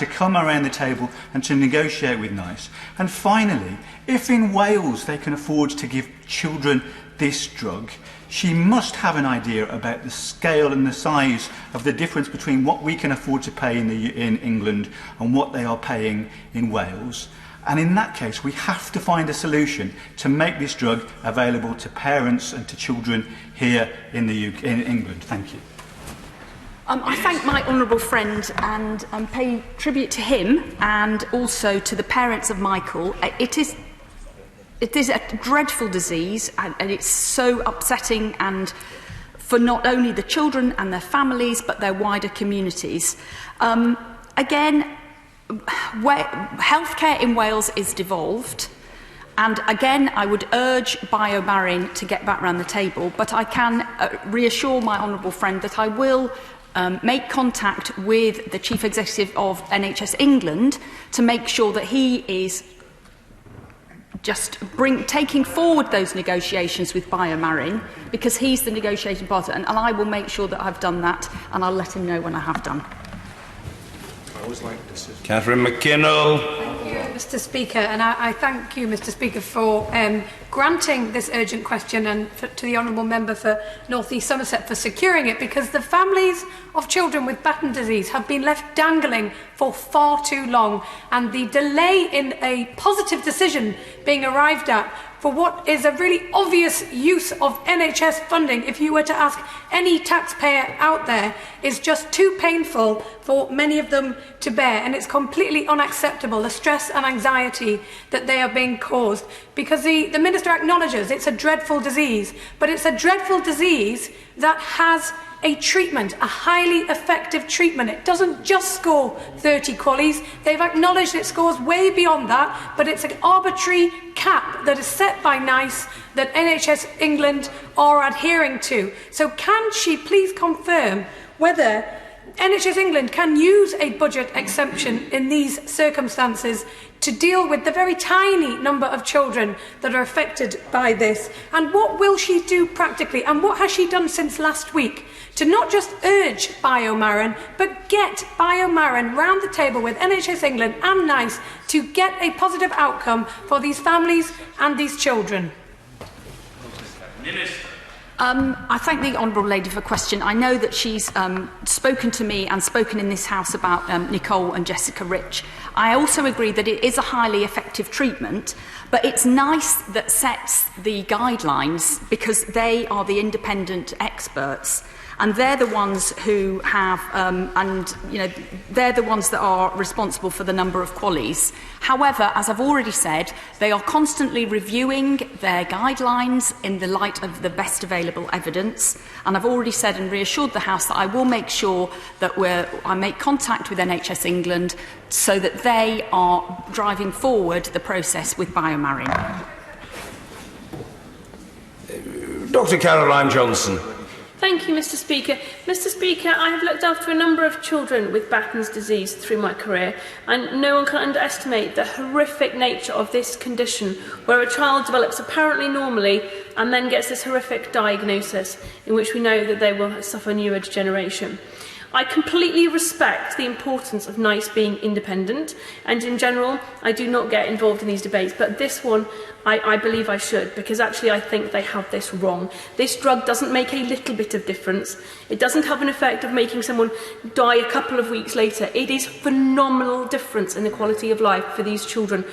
come around the table and to negotiate with NICE? And finally, if in Wales they can afford to give children this drug, she must have an idea about the scale and the size of the difference between what we can afford to pay in England and what they are paying in Wales. And in that case, we have to find a solution to make this drug available to parents and to children here in England. Thank you. I thank my honourable friend and pay tribute to him and also to the parents of Michael. It is a dreadful disease, and it's so upsetting, and for not only the children and their families, but their wider communities. Again, healthcare in Wales is devolved, And again, I would urge BioMarin to get back round the table, but I can reassure my honourable friend that I will make contact with the Chief Executive of NHS England to make sure that he is just taking forward those negotiations with BioMarin, because he's the negotiating party, and I will make sure that I've done that, and I'll let him know when I have done. Catherine McKinnell. Thank you, Mr. Speaker, and I thank you, Mr. Speaker, for granting this urgent question, and to the honourable member for North East Somerset for securing it, because the families of children with Batten disease have been left dangling for far too long, and the delay in a positive decision being arrived at for what is a really obvious use of NHS funding, if you were to ask any taxpayer out there, is just too painful for many of them to bear, and it's completely unacceptable, the stress and anxiety that they are being caused, because the Minister acknowledges it's a dreadful disease, but it's a dreadful disease that has a treatment, a highly effective treatment. It doesn't just score 30 qualies. They've acknowledged it scores way beyond that, but it's an arbitrary cap that is set by NICE that NHS England are adhering to. So can she please confirm whether NHS England can use a budget exemption in these circumstances to deal with the very tiny number of children that are affected by this? And what will she do practically? And what has she done since last week to not just urge BioMarin, but get BioMarin round the table with NHS England and NICE to get a positive outcome for these families and these children? I thank the Honourable Lady for the question. I know that she's spoken to me and spoken in this House about Nicole and Jessica Rich. I also agree that it is a highly effective treatment, but it's NICE that sets the guidelines, because they are the independent experts. And they're the ones who have, they're the ones that are responsible for the number of qualies. However, as I've already said, they are constantly reviewing their guidelines in the light of the best available evidence. And I've already said and reassured the House that I will make sure that I make contact with NHS England so that they are driving forward the process with BioMarin. Dr. Caroline Johnson. Thank you, Mr. Speaker. Mr. Speaker, I have looked after a number of children with Batten's disease through my career, and no one can underestimate the horrific nature of this condition, where a child develops apparently normally and then gets this horrific diagnosis, in which we know that they will suffer neurodegeneration. I completely respect the importance of NICE being independent, and in general, I do not get involved in these debates, but this one, I believe I should, because actually I think they have this wrong. This drug doesn't make a little bit of difference. It doesn't have an effect of making someone die a couple of weeks later. It is phenomenal difference in the quality of life for these children.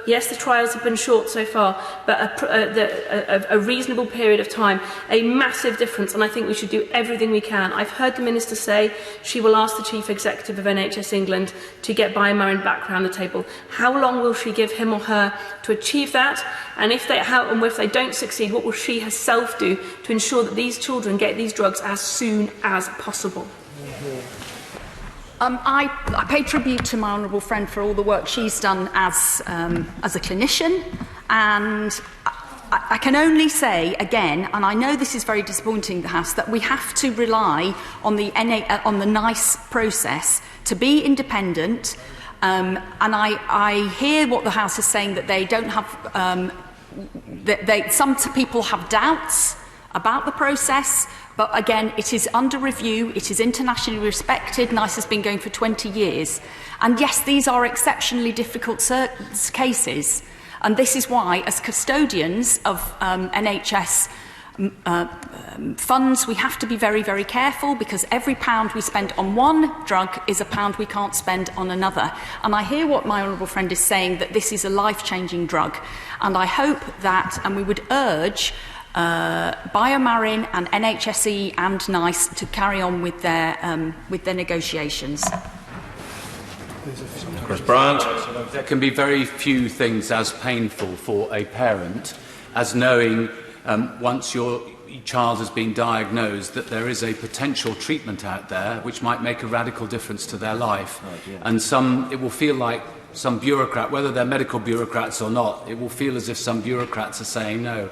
Yes, the trials have been short so far, but a reasonable period of time, a massive difference, and I think we should do everything we can. I've heard the Minister say she will ask the Chief Executive of NHS England to get BioMarin back round the table. How long will she give him or her to achieve that? And if they don't succeed, what will she herself do to ensure that these children get these drugs as soon as possible? I pay tribute to my honourable friend for all the work she's done as a clinician, and I can only say again, and I know this is very disappointing, the House, that we have to rely on the NICE process to be independent. And I hear what the House is saying, that they don't have, some people have doubts about the process, but again, it is under review, it is internationally respected, NICE has been going for 20 years. And yes, these are exceptionally difficult cases, and this is why, as custodians of NHS funds, we have to be very, very careful, because every pound we spend on one drug is a pound we can't spend on another. And I hear what my honourable friend is saying, that this is a life-changing drug. And I hope that, and we would urge BioMarin and NHSE and NICE to carry on with their negotiations. Chris Bryant. There can be very few things as painful for a parent as knowing once your child has been diagnosed that there is a potential treatment out there which might make a radical difference to their life. And it will feel like some bureaucrat, whether they're medical bureaucrats or not, it will feel as if some bureaucrats are saying no.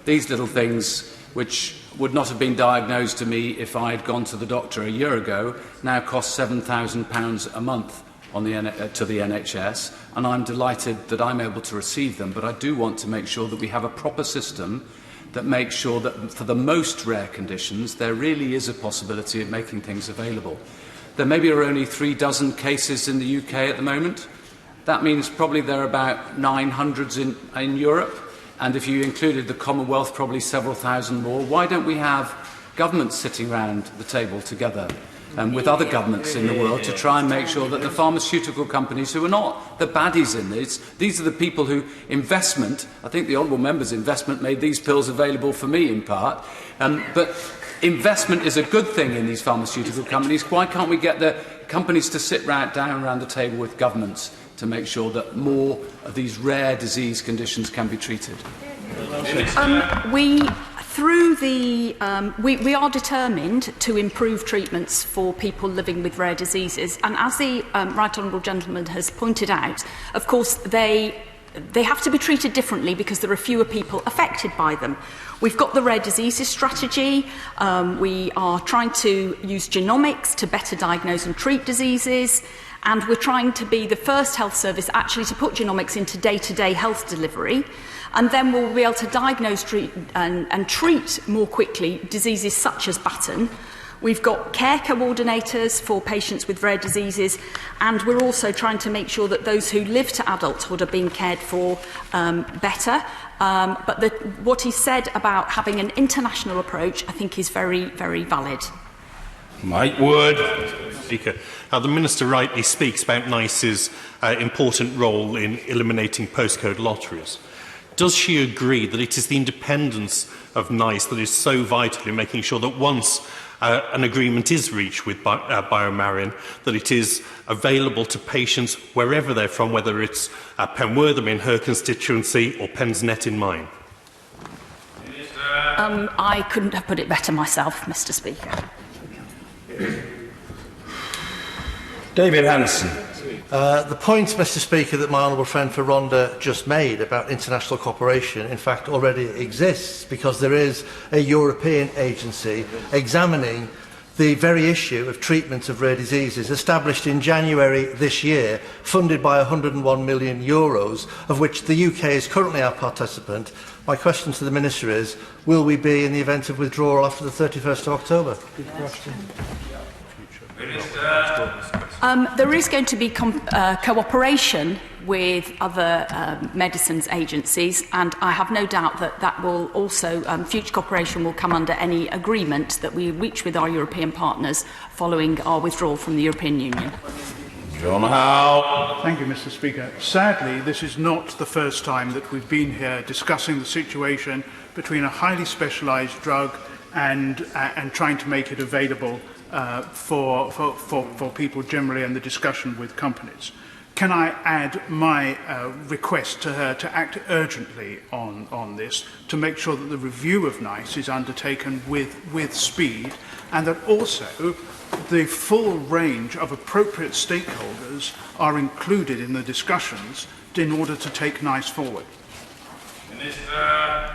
These little things, which would not have been diagnosed to me if I had gone to the doctor a year ago, now cost £7,000 a month on to the NHS, and I'm delighted that I'm able to receive them. But I do want to make sure that we have a proper system that makes sure that for the most rare conditions, there really is a possibility of making things available. There maybe are only 36 cases in the UK at the moment. That means probably there are about 900 in Europe. And if you included the Commonwealth, probably several thousand more. Why don't we have governments sitting around the table together with other governments in the world to try and make sure that the pharmaceutical companies, who are not the baddies in this, these are the people who investment, I think the Honourable Member's investment made these pills available for me in part, but investment is a good thing in these pharmaceutical companies. Why can't we get the companies to sit down around the table with governments to make sure that more of these rare disease conditions can be treated? We are determined to improve treatments for people living with rare diseases, and as the Right Honourable Gentleman has pointed out, of course they have to be treated differently because there are fewer people affected by them. We've got the rare diseases strategy. We are trying to use genomics to better diagnose and treat diseases. And we're trying to be the first health service actually to put genomics into day-to-day health delivery. And then we'll be able to diagnose and treat more quickly diseases such as Batten. We've got care coordinators for patients with rare diseases, and we're also trying to make sure that those who live to adulthood are being cared for better. But what he said about having an international approach, I think, is very, very valid. Mike Wood. Speaker, the Minister rightly speaks about NICE's important role in eliminating postcode lotteries. Does she agree that it is the independence of NICE that is so vital in making sure that once an agreement is reached with Biomarin, that it is available to patients wherever they're from, whether it's Penwortham in her constituency or Pensnet in mine? I couldn't have put it better myself, Mr. Speaker. David Hanson. The point, Mr. Speaker, that my honourable friend for Rhondda just made about international cooperation, in fact, already exists, because there is a European agency examining the very issue of treatment of rare diseases, established in January this year, funded by €101 million, of which the UK is currently our participant. My question to the Minister is, will we be in the event of withdrawal after the 31st of October? Good question. There is going to be cooperation with other medicines agencies, and I have no doubt that that will also, future cooperation will come under any agreement that we reach with our European partners following our withdrawal from the European Union. John Howe. Thank you, Mr. Speaker. Sadly, this is not the first time that we've been here discussing the situation between a highly specialised drug and trying to make it available for people generally, and the discussion with companies. Can I add my request to her to act urgently on this, to make sure that the review of NICE is undertaken with speed, and that also the full range of appropriate stakeholders are included in the discussions in order to take NICE forward? Minister.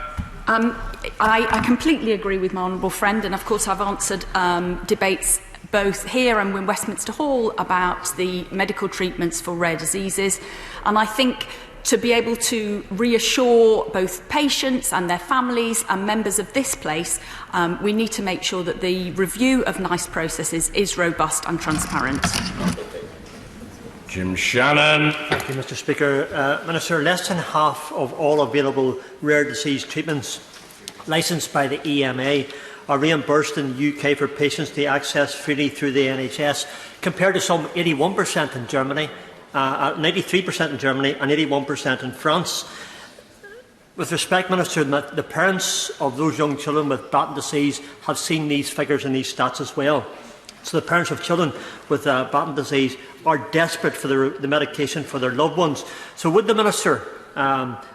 I completely agree with my honourable friend, and of course I've answered debates both here and in Westminster Hall about the medical treatments for rare diseases, and I think to be able to reassure both patients and their families and members of this place, we need to make sure that the review of NICE processes is robust and transparent. Jim Shannon. Thank you, Mr. Speaker. Minister, less than half of all available rare disease treatments licensed by the EMA are reimbursed in the UK for patients to access freely through the NHS, compared to some 81% in Germany, 93% in Germany and 81% in France. With respect, Minister, the parents of those young children with Batten disease have seen these figures and these stats as well. So the parents of children with Batten disease are desperate for the medication for their loved ones. So would the Minister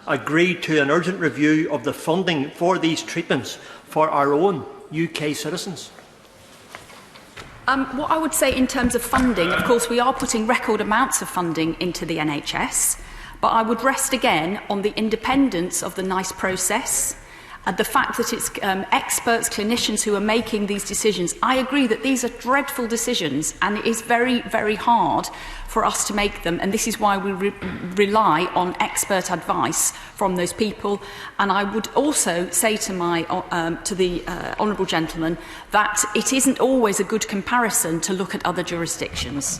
agree to an urgent review of the funding for these treatments for our own UK citizens? What I would say in terms of funding, of course, we are putting record amounts of funding into the NHS, but I would rest again on the independence of the NICE process, the fact that it's experts, clinicians who are making these decisions. I agree that these are dreadful decisions, and it is very, very hard for us to make them, and this is why we rely on expert advice from those people. And I would also say to the honourable gentleman that it isn't always a good comparison to look at other jurisdictions.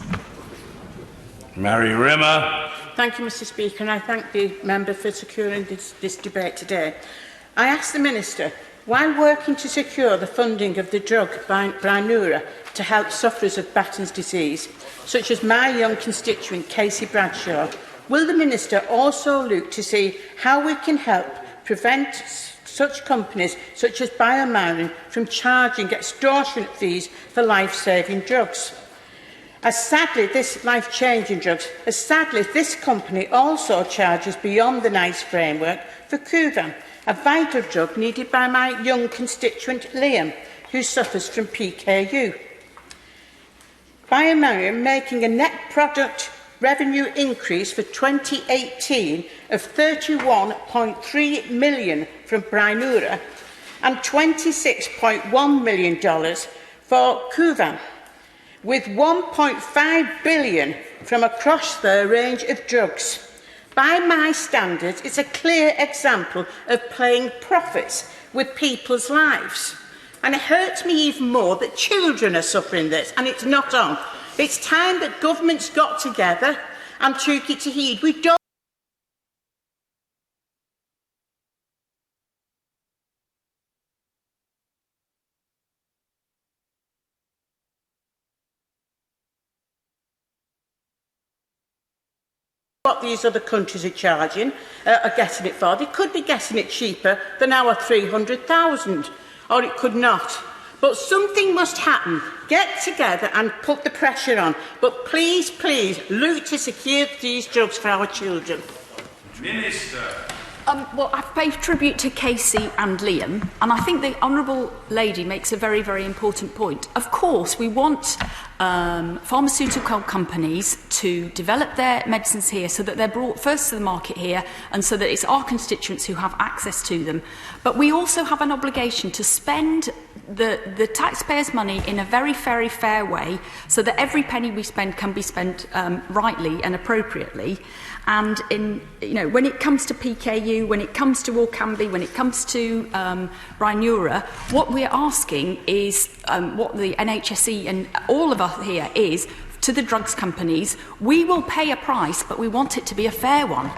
Mary Rimmer. Thank you, Mr. Speaker, and I thank the member for securing this debate today. I ask the Minister, while working to secure the funding of the drug Brineura to help sufferers of Batten's disease, such as my young constituent Casey Bradshaw, will the Minister also look to see how we can help prevent such companies such as Biomarin from charging extortionate fees for life-saving drugs? As sadly, this life-changing drugs, as sadly, this company also charges beyond the NICE framework for Kuvan, a vital drug needed by my young constituent Liam, who suffers from PKU. Biomarin making a net product revenue increase for 2018 of $31.3 million from Brineura and $26.1 million for Kuvan, with $1.5 billion from across their range of drugs. By my standards, it's a clear example of playing profits with people's lives. And it hurts me even more that children are suffering this, and it's not on. It's time that governments got together and took it to heed. We don't what these other countries are charging, are getting it for. They could be getting it cheaper than our 300,000, or it could not. But something must happen. Get together and put the pressure on. But please, please, look to secure these drugs for our children. Minister. Well, I've paid tribute to Casey and Liam, and I think the honourable lady makes a very, very important point. Of course, we want pharmaceutical companies to develop their medicines here so that they're brought first to the market here and so that it's our constituents who have access to them. But we also have an obligation to spend the taxpayers' money in a very, very fair way so that every penny we spend can be spent rightly and appropriately. And when it comes to PKU, when it comes to Orkambi, when it comes to Brineura, what we're asking is what the NHSE and all of us here is to the drugs companies. We will pay a price, but we want it to be a fair one.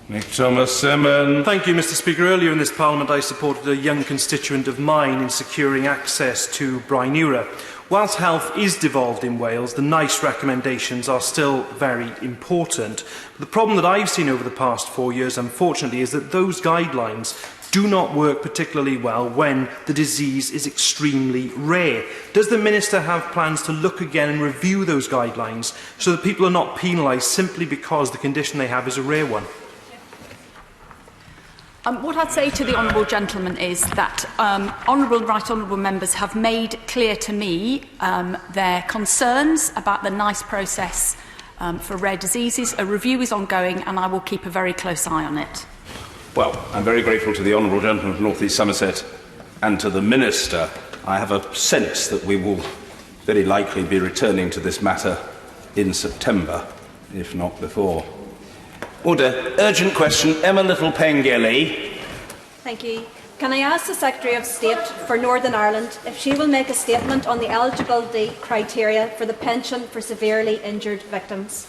Nick Thomas Simmons. Thank you, Mr. Speaker. Earlier in this Parliament, I supported a young constituent of mine in securing access to Brineura. Whilst health is devolved in Wales, the NICE recommendations are still very important. The problem that I've seen over the past 4 years, unfortunately, is that those guidelines do not work particularly well when the disease is extremely rare. Does the Minister have plans to look again and review those guidelines so that people are not penalised simply because the condition they have is a rare one? What I'd say to the honourable gentleman is that honourable members have made clear to me their concerns about the NICE process for rare diseases. A review is ongoing and I will keep a very close eye on it. Well, I'm very grateful to the honourable gentleman from North East Somerset and to the Minister. I have a sense that we will very likely be returning to this matter in September, if not before. Order. Urgent question. Emma Little-Pengelly. Thank you. Can I ask the Secretary of State for Northern Ireland if she will make a statement on the eligibility criteria for the pension for severely injured victims?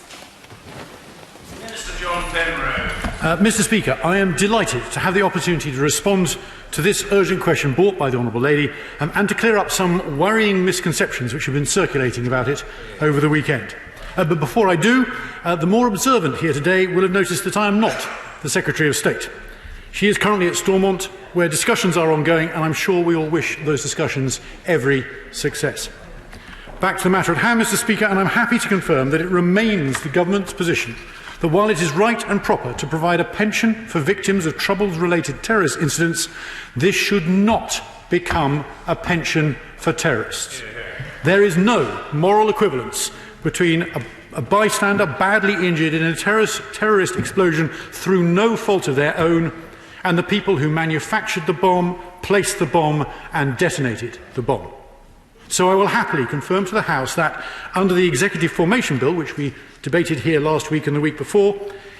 Minister John Penrose. Mr. Speaker, I am delighted to have the opportunity to respond to this urgent question brought by the Honourable Lady and to clear up some worrying misconceptions which have been circulating about it over the weekend. But before I do, the more observant here today will have noticed that I am not the Secretary of State. She is currently at Stormont, where discussions are ongoing, and I'm sure we all wish those discussions every success. Back to the matter at hand, Mr. Speaker, and I'm happy to confirm that it remains the Government's position that while it is right and proper to provide a pension for victims of troubles-related terrorist incidents, this should not become a pension for terrorists. There is no moral equivalence between a bystander badly injured in a terrorist explosion through no fault of their own and the people who manufactured the bomb, placed the bomb and detonated the bomb. So I will happily confirm to the House that under the Executive Formation Bill, which we debated here last week and the week before,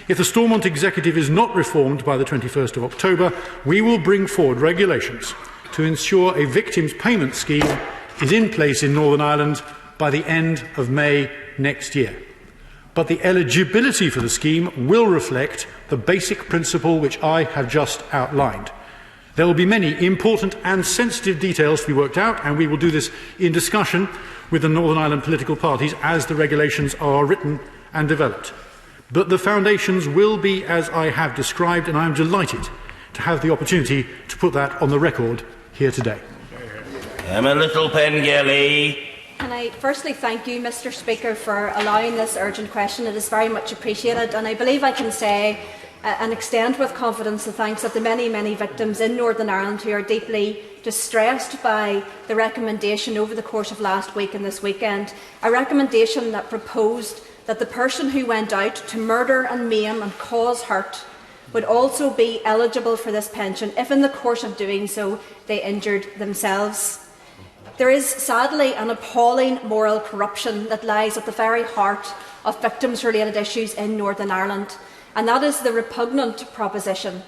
if the Stormont Executive is not reformed by the 21st of October, we will bring forward regulations to ensure a victims' payment scheme is in place in Northern Ireland by the end of May next year. But the eligibility for the scheme will reflect the basic principle which I have just outlined. There will be many important and sensitive details to be worked out, and we will do this in discussion with the Northern Ireland political parties as the regulations are written and developed. But the foundations will be as I have described, and I am delighted to have the opportunity to put that on the record here today. Emma Little Pengelly. Can I firstly thank you, Mr. Speaker, for allowing this urgent question. It is very much appreciated, and I believe I can say and extend with confidence the thanks of the many, many victims in Northern Ireland who are deeply distressed by the recommendation over the course of last week and this weekend, a recommendation that proposed that the person who went out to murder and maim and cause hurt would also be eligible for this pension if in the course of doing so they injured themselves. There is sadly an appalling moral corruption that lies at the very heart of victims-related issues in Northern Ireland, and that is the repugnant proposition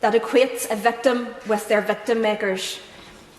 that equates a victim with their victim makers.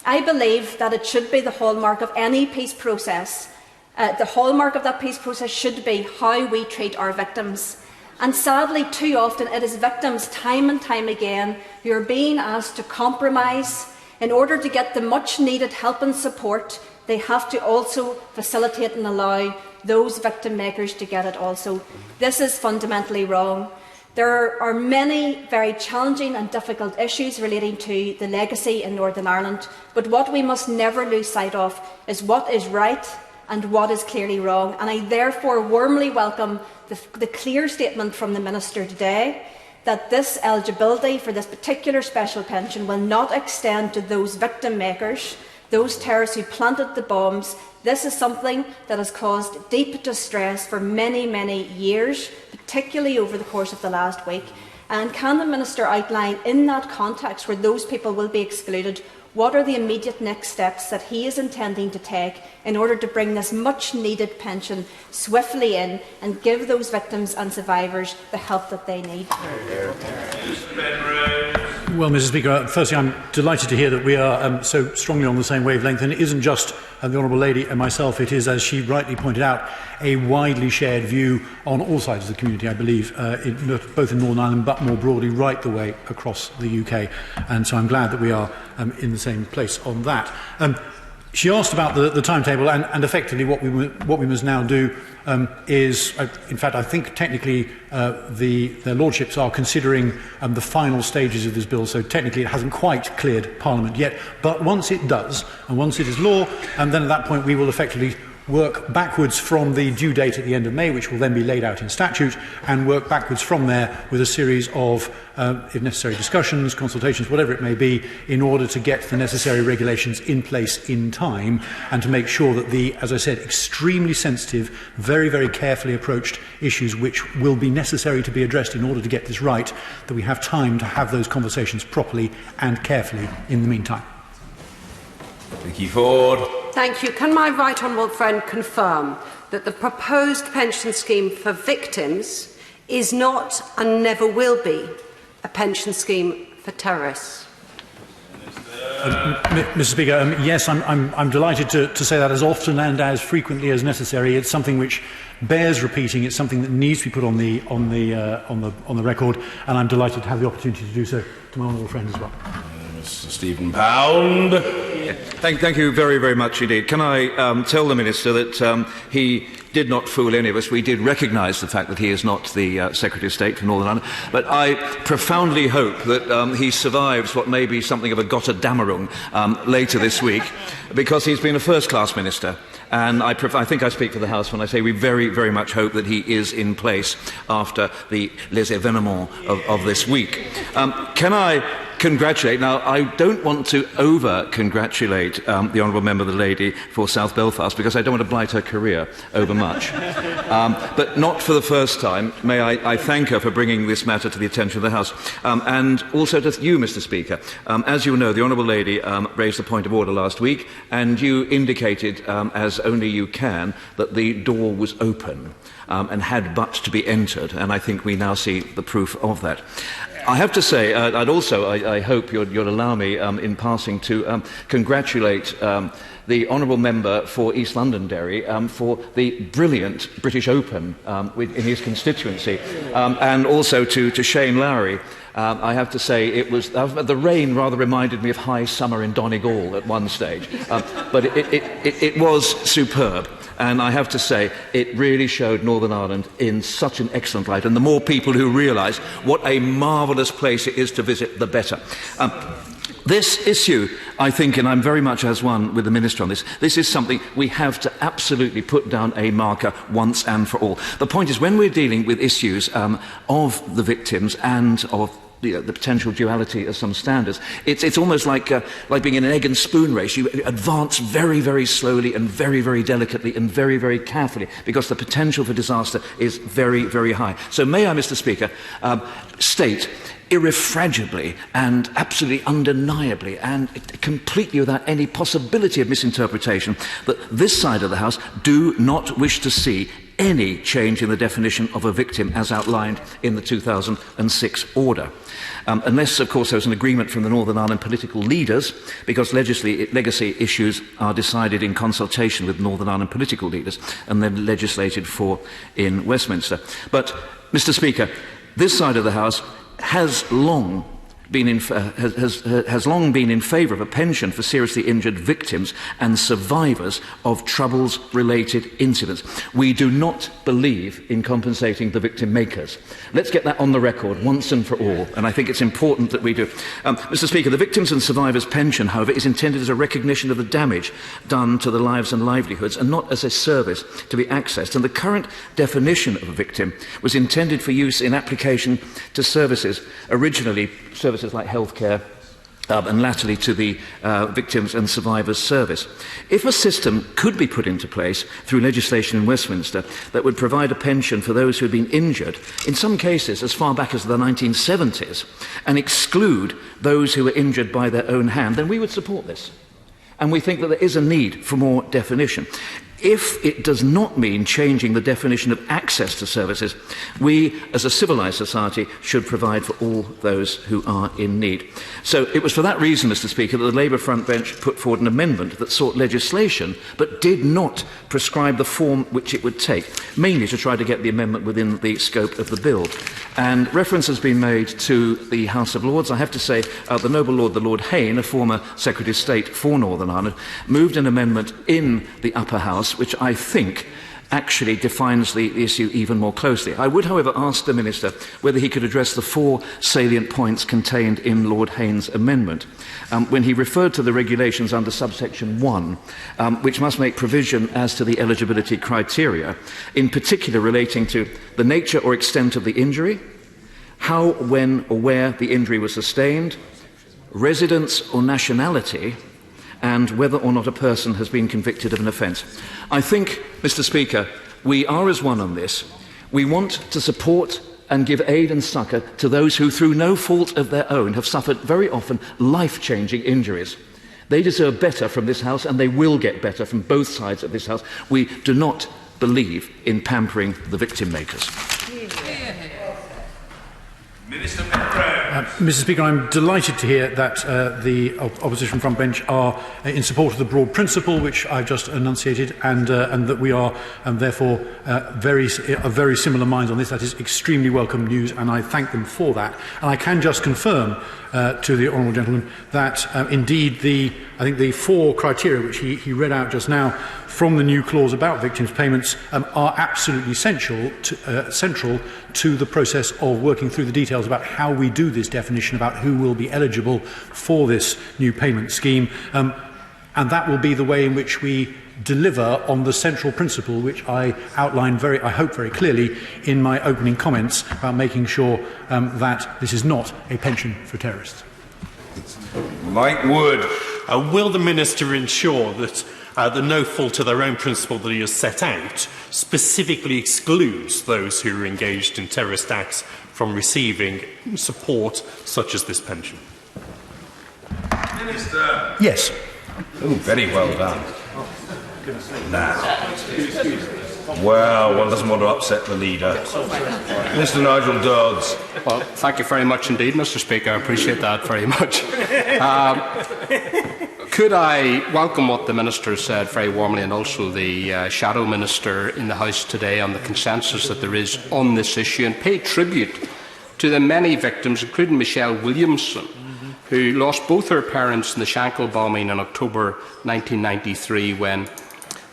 I believe that it should be the hallmark of any peace process. The hallmark of that peace process should be how we treat our victims. And sadly, too often, it is victims time and time again who are being asked to compromise. In order to get the much-needed help and support, they have to also facilitate and allow those victim makers to get it also. This is fundamentally wrong. There are many very challenging and difficult issues relating to the legacy in Northern Ireland, but what we must never lose sight of is what is right and what is clearly wrong. And I therefore warmly welcome the clear statement from the Minister today that this eligibility for this particular special pension will not extend to those victim makers, those terrorists who planted the bombs. This is something that has caused deep distress for many, many years, particularly over the course of the last week. And can the Minister outline, in that context where those people will be excluded, what are the immediate next steps that he is intending to take in order to bring this much-needed pension swiftly in and give those victims and survivors the help that they need? Well, Mr. Speaker, firstly, I'm delighted to hear that we are so strongly on the same wavelength, and it isn't just the Honourable Lady and myself. It is, as she rightly pointed out, a widely shared view on all sides of the community, I believe, both in Northern Ireland but more broadly right the way across the UK. And so I'm glad that we are in the same place on that. She asked about the timetable, and effectively what we must now do is, in fact, I think technically their lordships are considering the final stages of this bill, so technically it hasn't quite cleared Parliament yet. But once it does, and once it is law, and then at that point we will effectively work backwards from the due date at the end of May, which will then be laid out in statute, and work backwards from there with a series of, if necessary, discussions, consultations, whatever it may be, in order to get the necessary regulations in place in time and to make sure that the, as I said, extremely sensitive, very, very carefully approached issues which will be necessary to be addressed in order to get this right, that we have time to have those conversations properly and carefully in the meantime. Vicky Ford. Thank you. Can my right honourable friend confirm that the proposed pension scheme for victims is not and never will be a pension scheme for terrorists? Mr. Speaker, yes, I'm delighted to say that as often and as frequently as necessary. It's something which bears repeating. It's something that needs to be put on the record, and I'm delighted to have the opportunity to do so to my honourable friend as well. Mr. Stephen Pound. Thank you very, very much indeed. Can I tell the Minister that he did not fool any of us. We did recognise the fact that he is not the Secretary of State for Northern Ireland, but I profoundly hope that he survives what may be something of a Gotterdammerung later this week, because he's been a first-class minister. And I think I speak for the House when I say we very, very much hope that he is in place after the les événements of this week. Can I congratulate? Now, I don't want to over-congratulate the Honourable Member, the lady for South Belfast, because I don't want to blight her career overmuch. But not for the first time, may I thank her for bringing this matter to the attention of the House. And also to you, Mr. Speaker. As you know, the Honourable lady raised a point of order last week, and you indicated, as only you can, that the door was open and had but to be entered, and I think we now see the proof of that. I have to say, I hope you'll allow me, in passing, to congratulate the Honourable Member for East Londonderry for the brilliant British Open in his constituency, and also to Shane Lowry. I have to say, the rain rather reminded me of high summer in Donegal at one stage, but it was superb. And I have to say, it really showed Northern Ireland in such an excellent light. And the more people who realise what a marvellous place it is to visit, the better. This issue, I think, and I'm very much as one with the Minister on this, this is something we have to absolutely put down a marker once and for all. The point is, when we're dealing with issues of the victims and of the potential duality of some standards, it's almost like being in an egg and spoon race. You advance very, very slowly and very, very delicately and very, very carefully, because the potential for disaster is very, very high. So may I, Mr. Speaker, state irrefragably and absolutely undeniably and completely without any possibility of misinterpretation that this side of the House do not wish to see any change in the definition of a victim as outlined in the 2006 order. Unless, of course, there was an agreement from the Northern Ireland political leaders, because legacy issues are decided in consultation with Northern Ireland political leaders and then legislated for in Westminster. But, Mr. Speaker, this side of the House has long been in favour of a pension for seriously injured victims and survivors of troubles-related incidents. We do not believe in compensating the victim makers. Let's get that on the record once and for all, and I think it's important that we do. Mr. Speaker, the Victims and Survivors Pension, however, is intended as a recognition of the damage done to the lives and livelihoods, and not as a service to be accessed. And the current definition of a victim was intended for use in application to services, originally services like healthcare, and latterly to the Victims and Survivors Service. If a system could be put into place through legislation in Westminster that would provide a pension for those who had been injured, in some cases as far back as the 1970s, and exclude those who were injured by their own hand, then we would support this. And we think that there is a need for more definition. If it does not mean changing the definition of access to services, we, as a civilised society, should provide for all those who are in need. So it was for that reason, Mr. Speaker, that the Labour front bench put forward an amendment that sought legislation but did not prescribe the form which it would take, mainly to try to get the amendment within the scope of the bill. And reference has been made to the House of Lords. I have to say, the noble Lord, the Lord Hayne, a former Secretary of State for Northern Ireland, moved an amendment in the Upper House which I think actually defines the issue even more closely. I would, however, ask the Minister whether he could address the 4 salient points contained in Lord Hayne's amendment. When he referred to the regulations under subsection 1, which must make provision as to the eligibility criteria, in particular relating to the nature or extent of the injury, how, when or where the injury was sustained, residence or nationality, and whether or not a person has been convicted of an offence. I think, Mr. Speaker, we are as one on this. We want to support and give aid and succour to those who, through no fault of their own, have suffered very often life-changing injuries. They deserve better from this House, and they will get better from both sides of this House. We do not believe in pampering the victim makers. Minister Penrose. Mr. Speaker, I'm delighted to hear that the opposition front bench are in support of the broad principle which I've just enunciated, and that we are therefore of very similar minds on this. That is extremely welcome news, and I thank them for that. And I can just confirm to the honourable gentleman that indeed I think the 4 criteria which he read out just now from the new clause about victims' payments are absolutely central to the process of working through the details about how we do this definition about who will be eligible for this new payment scheme. And that will be the way in which we deliver on the central principle which I outlined I hope very clearly in my opening comments about making sure that this is not a pension for terrorists. Mike Wood. Will the Minister ensure that the no fault to their own principle that he has set out specifically excludes those who are engaged in terrorist acts from receiving support such as this pension? Minister. Yes. Oh, very well done. Now. Well, one doesn't want to upset the leader. Mr. Nigel Dodds. Well, thank you very much indeed, Mr. Speaker. I appreciate that very much. Could I welcome what the Minister said very warmly, and also the Shadow Minister in the House today on the consensus that there is on this issue, and pay tribute to the many victims, including Michelle Williamson, who lost both her parents in the Shankill bombing in October 1993 when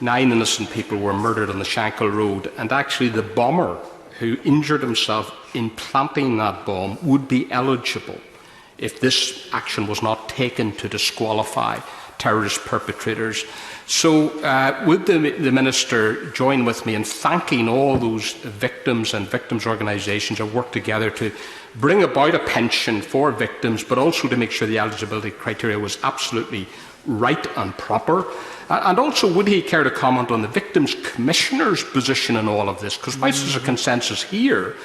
9 innocent people were murdered on the Shankill Road, and actually the bomber who injured himself in planting that bomb would be eligible if this action was not taken to disqualify terrorist perpetrators. So would the Minister join with me in thanking all those victims and victims' organisations who worked together to bring about a pension for victims, but also to make sure the eligibility criteria was absolutely right and proper? And also, would he care to comment on the Victims Commissioner's position in all of this? Because whilst there's a consensus here,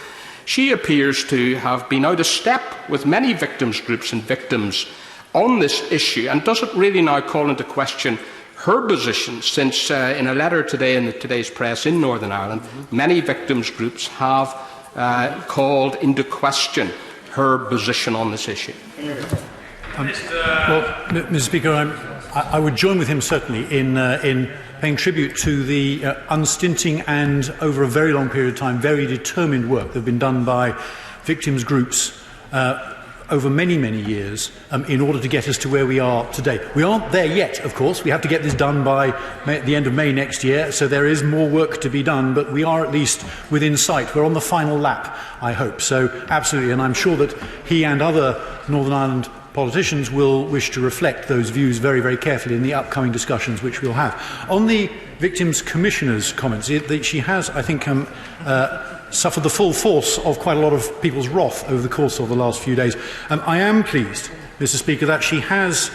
she appears to have been out of step with many victims groups and victims on this issue, and does it really now call into question her position, since in a letter today in today's press in Northern Ireland, many victims groups have called into question her position on this issue? Well, Mr. Speaker, I would join with him certainly in paying tribute to the unstinting and, over a very long period of time, very determined work that has been done by victims groups over many, many years in order to get us to where we are today. We aren't there yet, of course. We have to get this done by the end of May next year, so there is more work to be done, but we are at least within sight. We're on the final lap, I hope. So, absolutely, and I'm sure that he and other Northern Ireland politicians will wish to reflect those views very, very carefully in the upcoming discussions which we'll have. On the Victims Commissioner's comments, she has, I think, suffered the full force of quite a lot of people's wrath over the course of the last few days. I am pleased, Mr. Speaker, that she has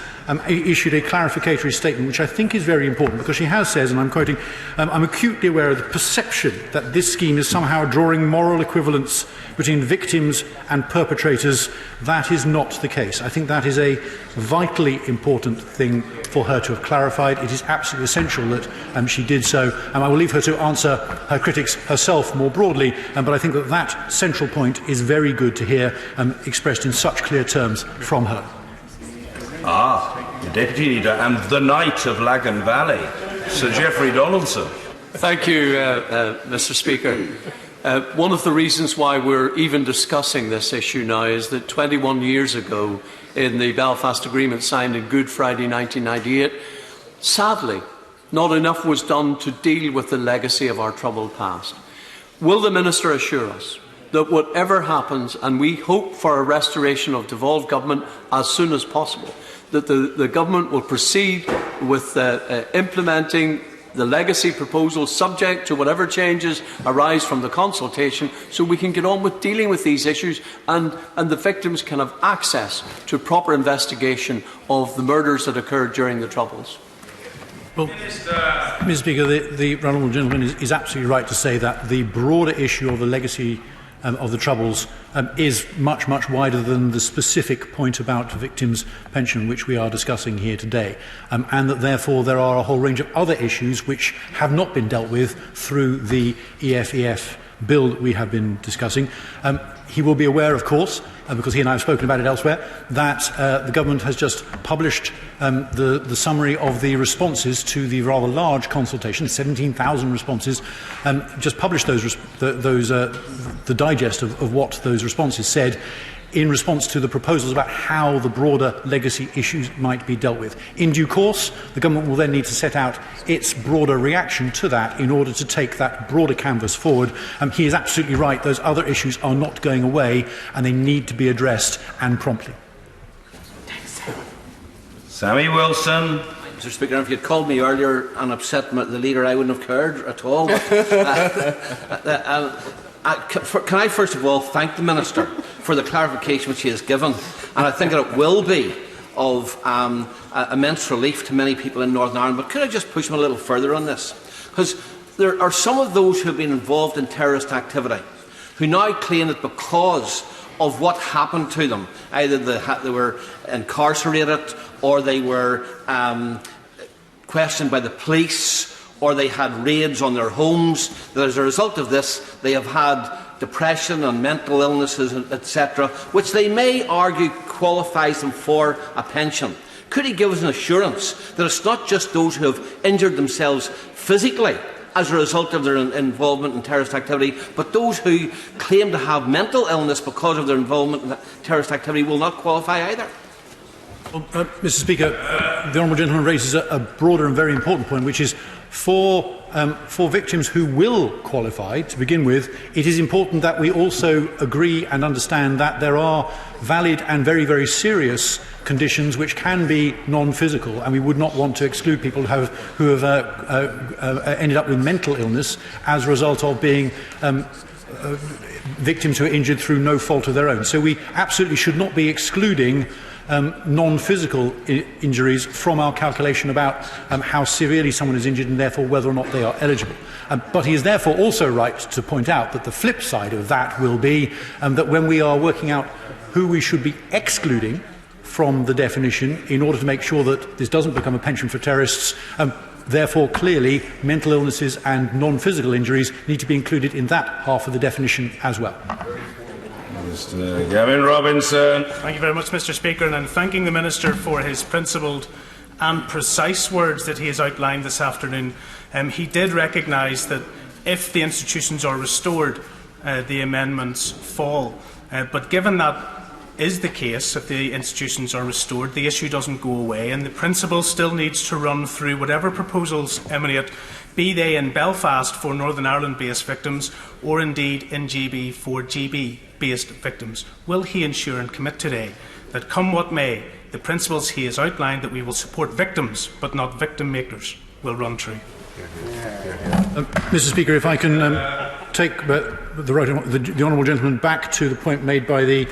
issued a clarificatory statement, which I think is very important, because she has said, and I'm quoting, I'm acutely aware of the perception that this scheme is somehow drawing moral equivalence between victims and perpetrators. That is not the case. I think that is a vitally important thing for her to have clarified. It is absolutely essential that she did so. I will leave her to answer her critics herself more broadly, but I think that that central point is very good to hear expressed in such clear terms from her. The Deputy Leader and the Knight of Lagan Valley, Sir Geoffrey Donaldson. Thank you, Mr. Speaker. One of the reasons why we're even discussing this issue now is that 21 years ago, in the Belfast Agreement signed in Good Friday 1998, sadly, not enough was done to deal with the legacy of our troubled past. Will the Minister assure us that whatever happens, and we hope for a restoration of devolved government as soon as possible, that the government will proceed with implementing the legacy proposal subject to whatever changes arise from the consultation, so we can get on with dealing with these issues and the victims can have access to proper investigation of the murders that occurred during the Troubles? Well, Mr. Speaker, the honourable gentleman is absolutely right to say that the broader issue of the legacy of the Troubles is much, much wider than the specific point about victims' pension which we are discussing here today, and that therefore there are a whole range of other issues which have not been dealt with through the EFEF bill that we have been discussing. He will be aware, of course, because he and I have spoken about it elsewhere, that the government has just published the summary of the responses to the rather large consultation, 17,000 responses, just published the digest of what those responses said in response to the proposals about how the broader legacy issues might be dealt with. In due course, the government will then need to set out its broader reaction to that in order to take that broader canvas forward. He is absolutely right, those other issues are not going away and they need to be addressed, and promptly. Sammy Wilson. Mr. Speaker, if you'd called me earlier and upset the leader, I wouldn't have cared at all. Can I first of all thank the Minister for the clarification which he has given, and I think that it will be of immense relief to many people in Northern Ireland. But could I just push him a little further on this? Because there are some of those who have been involved in terrorist activity who now claim that because of what happened to them, either they were incarcerated or they were questioned by the police, or they had raids on their homes, that as a result of this they have had depression and mental illnesses, etc., which they may argue qualifies them for a pension. Could he give us an assurance that it's not just those who have injured themselves physically as a result of their involvement in terrorist activity, but those who claim to have mental illness because of their involvement in terrorist activity will not qualify either? Well, Mr. Speaker, the honourable gentleman raises a broader and very important point, which is for victims who will qualify, to begin with, it is important that we also agree and understand that there are valid and very, very serious conditions which can be non-physical, and we would not want to exclude people who have ended up with mental illness as a result of being victims who are injured through no fault of their own. So we absolutely should not be excluding non-physical injuries from our calculation about how severely someone is injured and therefore whether or not they are eligible. But he is therefore also right to point out that the flip side of that will be that when we are working out who we should be excluding from the definition in order to make sure that this doesn't become a pension for terrorists, therefore clearly mental illnesses and non-physical injuries need to be included in that half of the definition as well. Mr. Gavin Robinson. Thank you very much, Mr. Speaker, and I'm thanking the Minister for his principled and precise words that he has outlined this afternoon. He did recognise that if the institutions are restored, the amendments fall. But given that is the case, if the institutions are restored, the issue doesn't go away, and the principle still needs to run through whatever proposals emanate, be they in Belfast for Northern Ireland-based victims or indeed in GB for GB-based victims. Will he ensure and commit today that, come what may, the principles he has outlined, that we will support victims but not victim makers, will run true? Mr. Speaker, if I can take the honourable gentleman back to the point made by the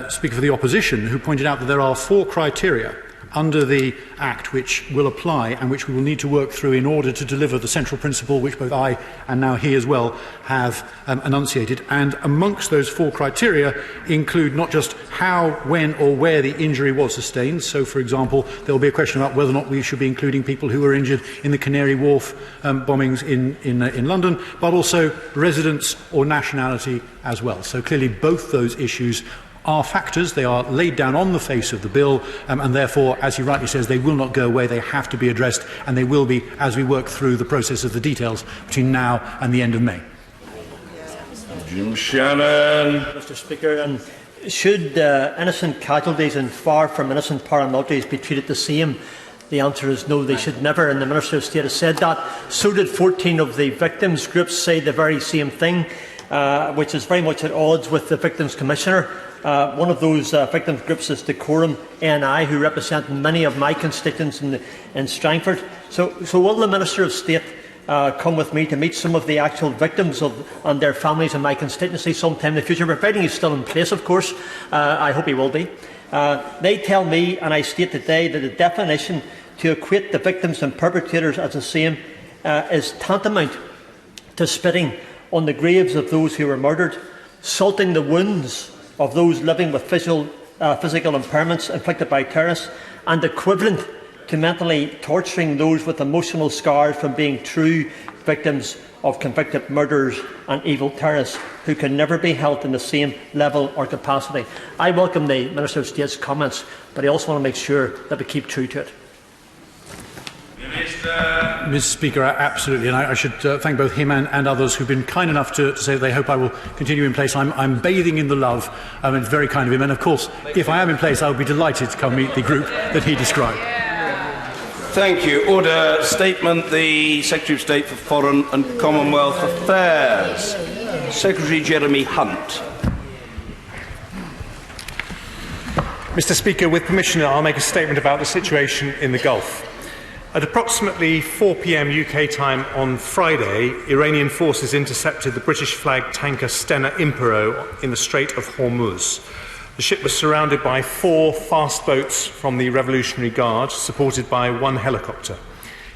Speaker for the Opposition, who pointed out that there are 4 criteria under the Act which will apply and which we will need to work through in order to deliver the central principle which both I and now he as well have enunciated. And amongst those 4 criteria include not just how, when or where the injury was sustained. So, for example, there will be a question about whether or not we should be including people who were injured in the Canary Wharf bombings in London, but also residence or nationality as well. So clearly both those issues are factors. They are laid down on the face of the bill, and therefore, as he rightly says, they will not go away. They have to be addressed, and they will be as we work through the process of the details between now and the end of May. Jim Shannon. Mr. Speaker, and should innocent casualties and far from innocent paramilitaries be treated the same? The answer is no, they should never, and the Minister of State has said that. So did 14 of the victims' groups say the very same thing, which is very much at odds with the Victims Commissioner. One of those victims groups is Decorum NI, who represent many of my constituents in Strangford. So will the Minister of State come with me to meet some of the actual victims and their families in my constituency sometime in the future, providing he's still in place, of course? I hope he will be. They tell me, and I state today, that the definition to equate the victims and perpetrators as the same is tantamount to spitting on the graves of those who were murdered, salting the wounds of those living with physical impairments inflicted by terrorists, and equivalent to mentally torturing those with emotional scars from being true victims of convicted murderers and evil terrorists who can never be held in the same level or capacity. I welcome the Minister of State's comments, but I also want to make sure that we keep true to it. Mr. Speaker, absolutely, and I should thank both him and others who've been kind enough to say they hope I will continue in place. I'm bathing in the love, and it's very kind of him. And of course, if I am in place, I'll be delighted to come meet the group that he described. Thank you. Order statement. The Secretary of State for Foreign and Commonwealth Affairs, Secretary Jeremy Hunt. Mr. Speaker, with permission, I'll make a statement about the situation in the Gulf. At approximately 4 p.m. UK time on Friday, Iranian forces intercepted the British flagged tanker Stena Impero in the Strait of Hormuz. The ship was surrounded by 4 fast boats from the Revolutionary Guard, supported by 1 helicopter.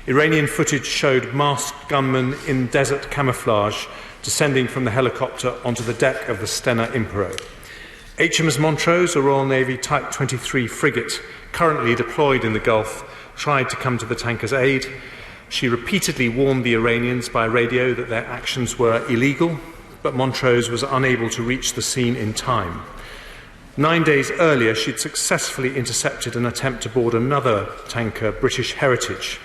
Iranian footage showed masked gunmen in desert camouflage descending from the helicopter onto the deck of the Stena Impero. HMS Montrose, a Royal Navy Type 23 frigate currently deployed in the Gulf, tried to come to the tanker's aid. She repeatedly warned the Iranians by radio that their actions were illegal, but Montrose was unable to reach the scene in time. 9 days earlier, she'd successfully intercepted an attempt to board another tanker, British Heritage.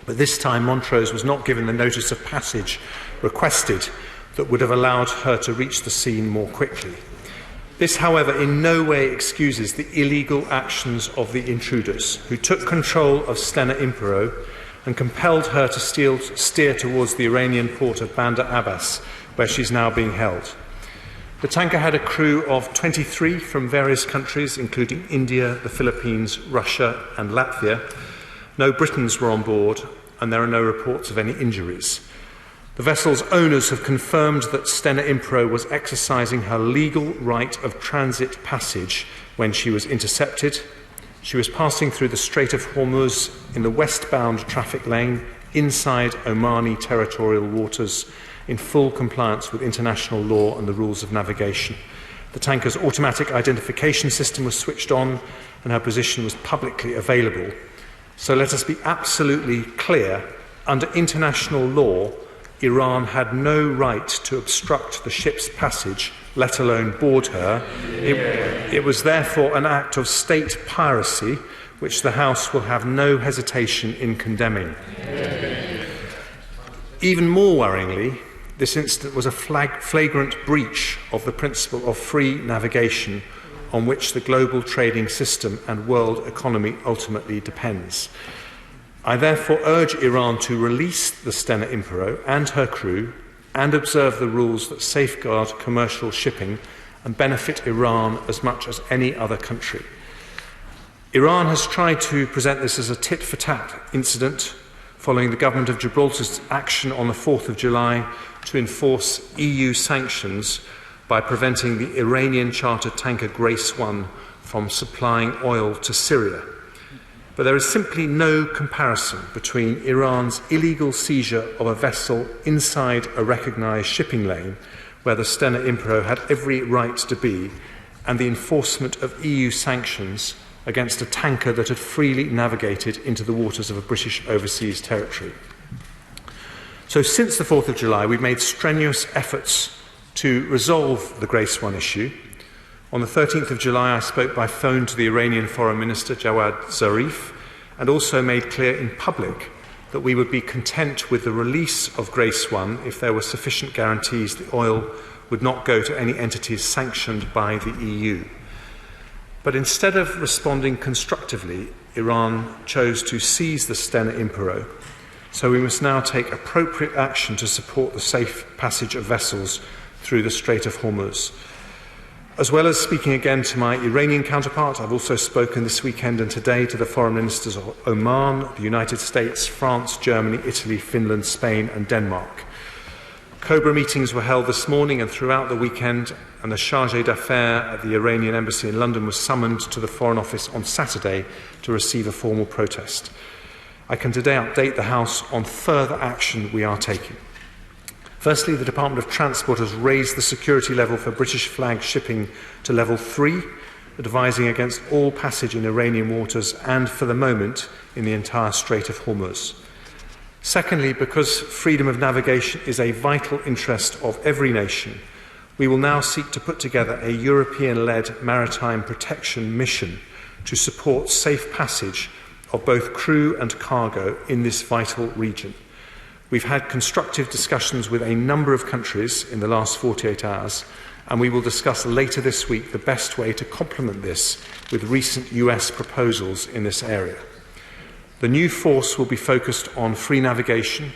But this time, Montrose was not given the notice of passage requested that would have allowed her to reach the scene more quickly. This, however, in no way excuses the illegal actions of the intruders, who took control of Stena Impero and compelled her to steer towards the Iranian port of Bandar Abbas, where she's now being held. The tanker had a crew of 23 from various countries, including India, the Philippines, Russia and Latvia. No Britons were on board, and there are no reports of any injuries. The vessel's owners have confirmed that Stena Impero was exercising her legal right of transit passage when she was intercepted. She was passing through the Strait of Hormuz in the westbound traffic lane inside Omani territorial waters in full compliance with international law and the rules of navigation. The tanker's automatic identification system was switched on and her position was publicly available. So let us be absolutely clear, under international law, Iran had no right to obstruct the ship's passage, let alone board her. It was therefore an act of state piracy, which the House will have no hesitation in condemning. Even more worryingly, this incident was a flagrant breach of the principle of free navigation on which the global trading system and world economy ultimately depends. I therefore urge Iran to release the Stena Impero and her crew and observe the rules that safeguard commercial shipping and benefit Iran as much as any other country. Iran has tried to present this as a tit-for-tat incident following the government of Gibraltar's action on the 4th of July to enforce EU sanctions by preventing the Iranian chartered tanker Grace 1 from supplying oil to Syria. But there is simply no comparison between Iran's illegal seizure of a vessel inside a recognised shipping lane, where the Stena Impero had every right to be, and the enforcement of EU sanctions against a tanker that had freely navigated into the waters of a British overseas territory. So since the 4th of July, we've made strenuous efforts to resolve the Grace 1 issue. On the 13th of July, I spoke by phone to the Iranian Foreign Minister, Jawad Zarif, and also made clear in public that we would be content with the release of Grace 1 if there were sufficient guarantees the oil would not go to any entities sanctioned by the EU. But instead of responding constructively, Iran chose to seize the Stena Impero. So we must now take appropriate action to support the safe passage of vessels through the Strait of Hormuz. As well as speaking again to my Iranian counterpart, I've also spoken this weekend and today to the foreign ministers of Oman, the United States, France, Germany, Italy, Finland, Spain and Denmark. COBRA meetings were held this morning and throughout the weekend, and the chargé d'affaires at the Iranian embassy in London was summoned to the Foreign Office on Saturday to receive a formal protest. I can today update the House on further action we are taking. Firstly, the Department of Transport has raised the security level for British flag shipping to level 3, advising against all passage in Iranian waters and, for the moment, in the entire Strait of Hormuz. Secondly, because freedom of navigation is a vital interest of every nation, we will now seek to put together a European-led maritime protection mission to support safe passage of both crew and cargo in this vital region. We've had constructive discussions with a number of countries in the last 48 hours, and we will discuss later this week the best way to complement this with recent US proposals in this area. The new force will be focused on free navigation,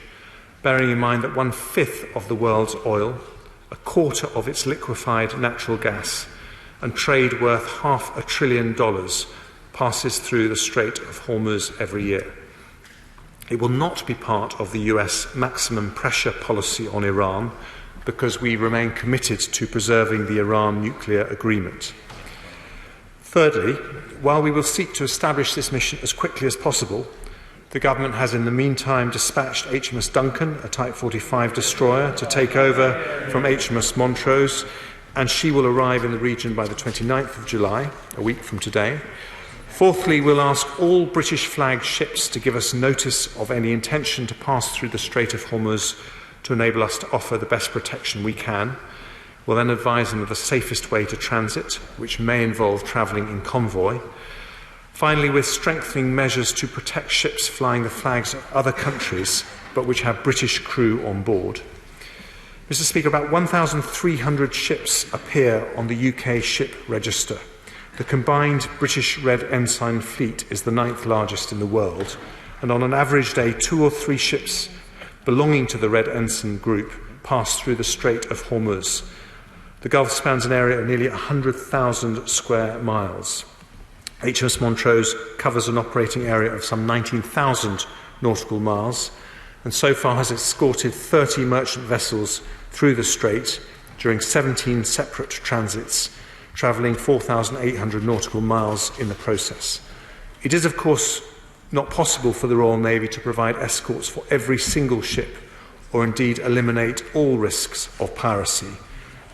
bearing in mind that 1/5 of the world's oil, 1/4 of its liquefied natural gas, and trade worth $500 billion passes through the Strait of Hormuz every year. It will not be part of the US maximum pressure policy on Iran because we remain committed to preserving the Iran nuclear agreement. Thirdly, while we will seek to establish this mission as quickly as possible, the government has in the meantime dispatched HMS Duncan, a Type 45 destroyer, to take over from HMS Montrose, and she will arrive in the region by the 29th of July, a week from today. Fourthly, we'll ask all British-flagged ships to give us notice of any intention to pass through the Strait of Hormuz to enable us to offer the best protection we can. We'll then advise them of the safest way to transit, which may involve travelling in convoy. Finally, we're strengthening measures to protect ships flying the flags of other countries, but which have British crew on board. Mr. Speaker, about 1,300 ships appear on the UK ship register. The combined British Red Ensign fleet is the 9th largest in the world, and on an average day, 2 or 3 ships belonging to the Red Ensign group pass through the Strait of Hormuz. The Gulf spans an area of nearly 100,000 square miles. HMS Montrose covers an operating area of some 19,000 nautical miles, and so far has escorted 30 merchant vessels through the strait during 17 separate transits, travelling 4,800 nautical miles in the process. It is, of course, not possible for the Royal Navy to provide escorts for every single ship, or indeed eliminate all risks of piracy.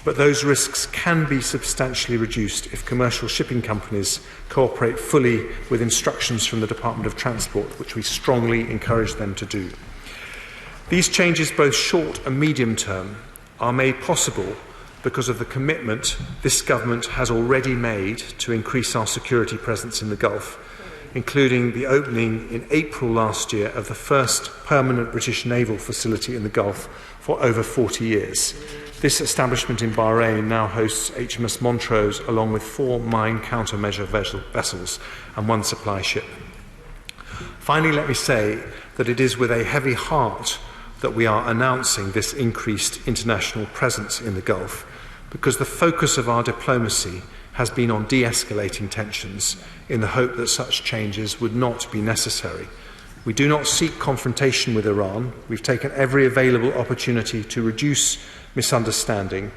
But those risks can be substantially reduced if commercial shipping companies cooperate fully with instructions from the Department of Transport, which we strongly encourage them to do. These changes, both short and medium term, are made possible because of the commitment this government has already made to increase our security presence in the Gulf, including the opening in April last year of the first permanent British naval facility in the Gulf for over 40 years. This establishment in Bahrain now hosts HMS Montrose along with 4 mine countermeasure vessels and 1 supply ship. Finally, let me say that it is with a heavy heart that we are announcing this increased international presence in the Gulf, because the focus of our diplomacy has been on de-escalating tensions in the hope that such changes would not be necessary. We do not seek confrontation with Iran. We've taken every available opportunity to reduce misunderstanding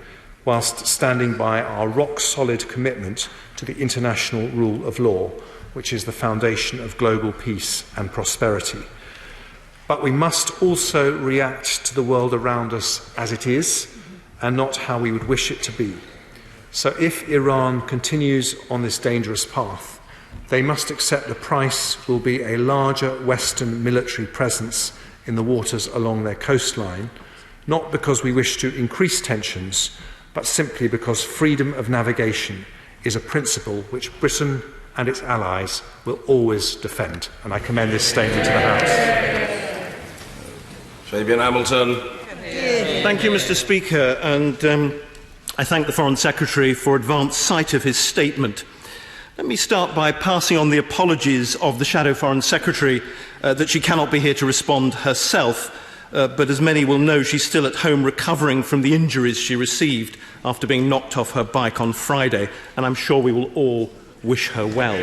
whilst standing by our rock-solid commitment to the international rule of law, which is the foundation of global peace and prosperity. But we must also react to the world around us as it is and not how we would wish it to be. So if Iran continues on this dangerous path, they must accept the price will be a larger Western military presence in the waters along their coastline, not because we wish to increase tensions, but simply because freedom of navigation is a principle which Britain and its allies will always defend. And I commend this statement to the House. Fabian Hamilton. Thank you, Mr. Speaker, and I thank the Foreign Secretary for advance sight of his statement. Let me start by passing on the apologies of the Shadow Foreign Secretary that she cannot be here to respond herself, but as many will know, she's still at home recovering from the injuries she received after being knocked off her bike on Friday, and I'm sure we will all wish her well.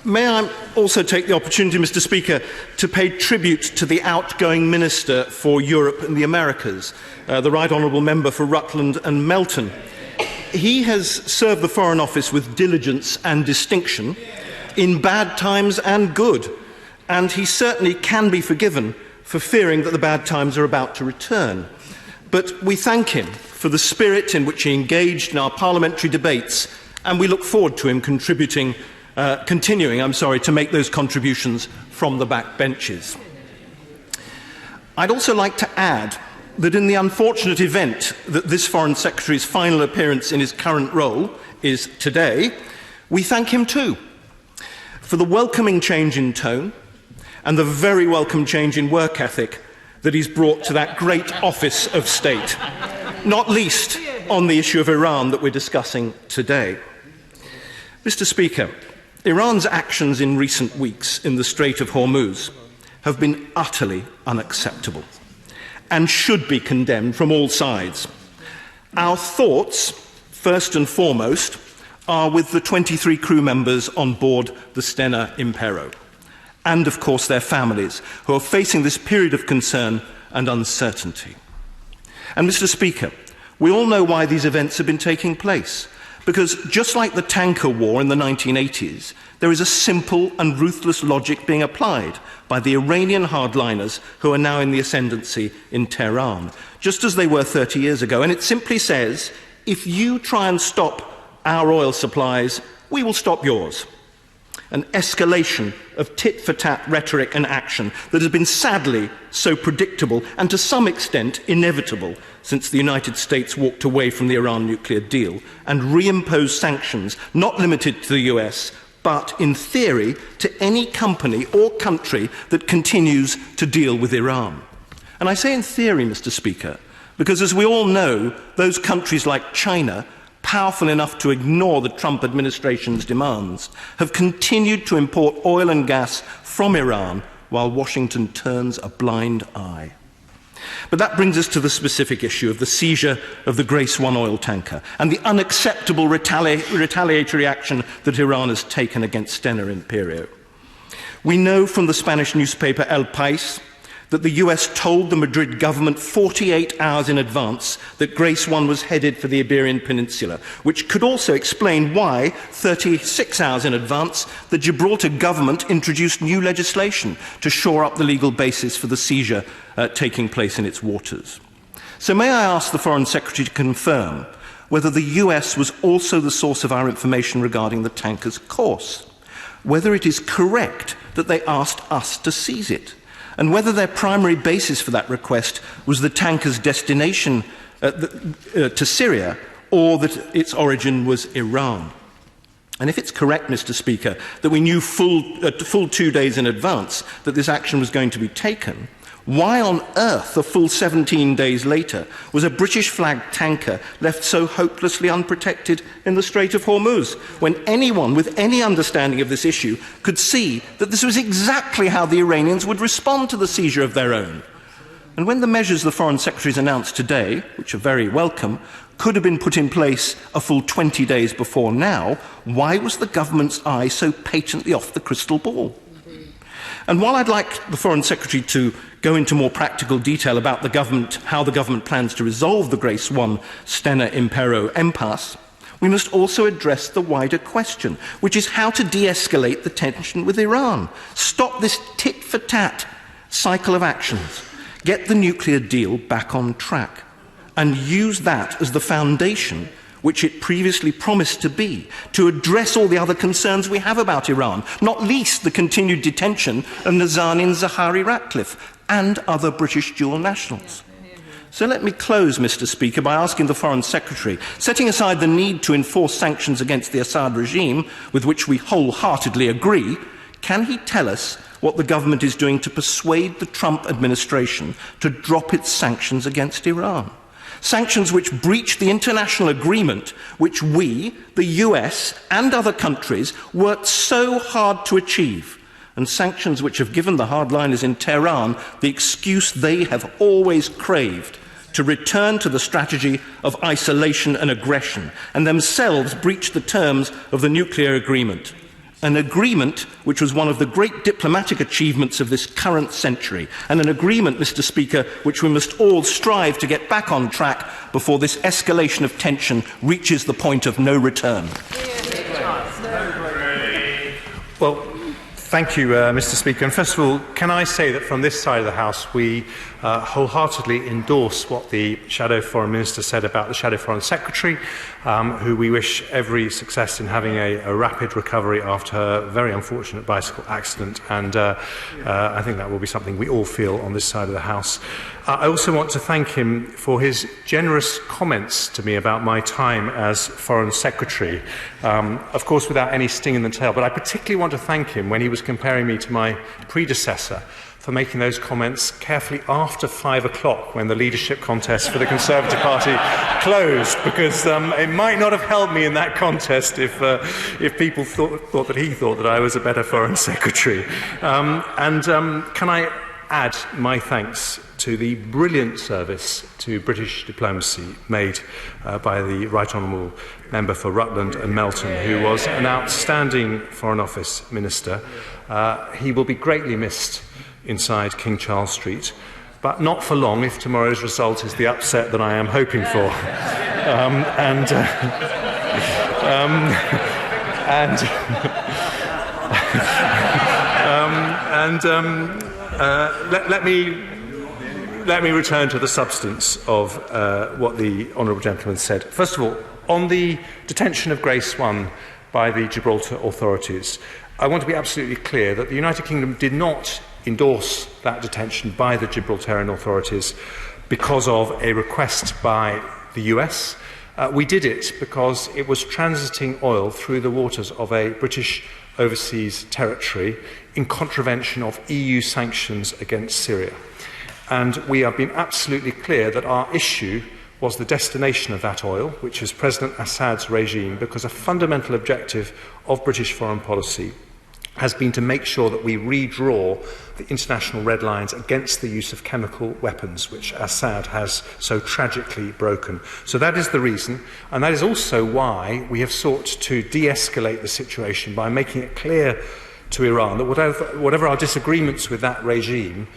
May I also take the opportunity, Mr. Speaker, to pay tribute to the outgoing Minister for Europe and the Americas, the Right Honourable Member for Rutland and Melton. He has served the Foreign Office with diligence and distinction, in bad times and good, and he certainly can be forgiven for fearing that the bad times are about to return. But we thank him for the spirit in which he engaged in our parliamentary debates, and we look forward to him continuing to make those contributions from the back benches. I'd also like to add that in the unfortunate event that this Foreign Secretary's final appearance in his current role is today, we thank him too for the welcoming change in tone and the very welcome change in work ethic that he's brought to that great office of state, not least on the issue of Iran that we're discussing today. Mr. Speaker, Iran's actions in recent weeks in the Strait of Hormuz have been utterly unacceptable and should be condemned from all sides. Our thoughts, first and foremost, are with the 23 crew members on board the Stena Impero, and of course their families, who are facing this period of concern and uncertainty. And Mr. Speaker, we all know why these events have been taking place, because just like the tanker war in the 1980s, there is a simple and ruthless logic being applied by the Iranian hardliners who are now in the ascendancy in Tehran, just as they were 30 years ago. And it simply says, if you try and stop our oil supplies, we will stop yours. An escalation of tit-for-tat rhetoric and action that has been sadly so predictable and to some extent inevitable since the United States walked away from the Iran nuclear deal and reimposed sanctions not limited to the US, but in theory to any company or country that continues to deal with Iran. And I say in theory, Mr. Speaker, because as we all know, those countries like China, powerful enough to ignore the Trump administration's demands, have continued to import oil and gas from Iran while Washington turns a blind eye. But that brings us to the specific issue of the seizure of the Grace 1 oil tanker and the unacceptable retaliatory action that Iran has taken against Stena Impero. We know from the Spanish newspaper El País that the US told the Madrid government 48 hours in advance that Grace 1 was headed for the Iberian Peninsula, which could also explain why, 36 hours in advance, the Gibraltar government introduced new legislation to shore up the legal basis for the seizure taking place in its waters. So may I ask the Foreign Secretary to confirm whether the US was also the source of our information regarding the tanker's course, whether it is correct that they asked us to seize it, and whether their primary basis for that request was the tanker's destination to Syria, or that its origin was Iran. And if it's correct, Mr. Speaker, that we knew full 2 days in advance that this action was going to be taken, why on earth, a full 17 days later, was a British-flagged tanker left so hopelessly unprotected in the Strait of Hormuz, when anyone with any understanding of this issue could see that this was exactly how the Iranians would respond to the seizure of their own? And when the measures the Foreign Secretary's announced today, which are very welcome, could have been put in place a full 20 days before now, why was the government's eye so patently off the crystal ball? And while I'd like the Foreign Secretary to go into more practical detail about how the government plans to resolve the Grace 1 Stena Impero impasse, we must also address the wider question, which is how to de-escalate the tension with Iran. Stop this tit-for-tat cycle of actions. Get the nuclear deal back on track and use that as the foundation which it previously promised to be, to address all the other concerns we have about Iran, not least the continued detention of Nazanin Zahawi Ratcliffe and other British dual nationals. So let me close, Mr. Speaker, by asking the Foreign Secretary, setting aside the need to enforce sanctions against the Assad regime, with which we wholeheartedly agree, can he tell us what the government is doing to persuade the Trump administration to drop its sanctions against Iran? Sanctions which breach the international agreement which we, the US, and other countries worked so hard to achieve, and sanctions which have given the hardliners in Tehran the excuse they have always craved to return to the strategy of isolation and aggression, and themselves breach the terms of the nuclear agreement. An agreement which was one of the great diplomatic achievements of this current century, and an agreement, Mr. Speaker, which we must all strive to get back on track before this escalation of tension reaches the point of no return. Well, Thank you, Mr. Speaker. And first of all, can I say that from this side of the House, we wholeheartedly endorse what the Shadow Foreign Minister said about the Shadow Foreign Secretary, who we wish every success in having a rapid recovery after her very unfortunate bicycle accident. And I think that will be something we all feel on this side of the House. I also want to thank him for his generous comments to me about my time as Foreign Secretary, of course without any sting in the tail, but I particularly want to thank him when he was comparing me to my predecessor for making those comments carefully after 5 o'clock when the leadership contest for the Conservative Party closed, because it might not have helped me in that contest if people thought that he thought that I was a better Foreign Secretary. Can I add my thanks to the brilliant service to British diplomacy made by the Right Honourable Member for Rutland and Melton, who was an outstanding Foreign Office Minister. He will be greatly missed inside King Charles Street, but not for long if tomorrow's result is the upset that I am hoping for. Let me return to the substance of what the Honourable Gentleman said. First of all, on the detention of Grace 1 by the Gibraltar authorities, I want to be absolutely clear that the United Kingdom did not endorse that detention by the Gibraltarian authorities because of a request by the US. We did it because it was transiting oil through the waters of a British overseas territory in contravention of EU sanctions against Syria. And we have been absolutely clear that our issue was the destination of that oil, which is President Assad's regime, because a fundamental objective of British foreign policy has been to make sure that we redraw the international red lines against the use of chemical weapons, which Assad has so tragically broken. So that is the reason, and that is also why we have sought to de-escalate the situation by making it clear to Iran that whatever our disagreements with that regime,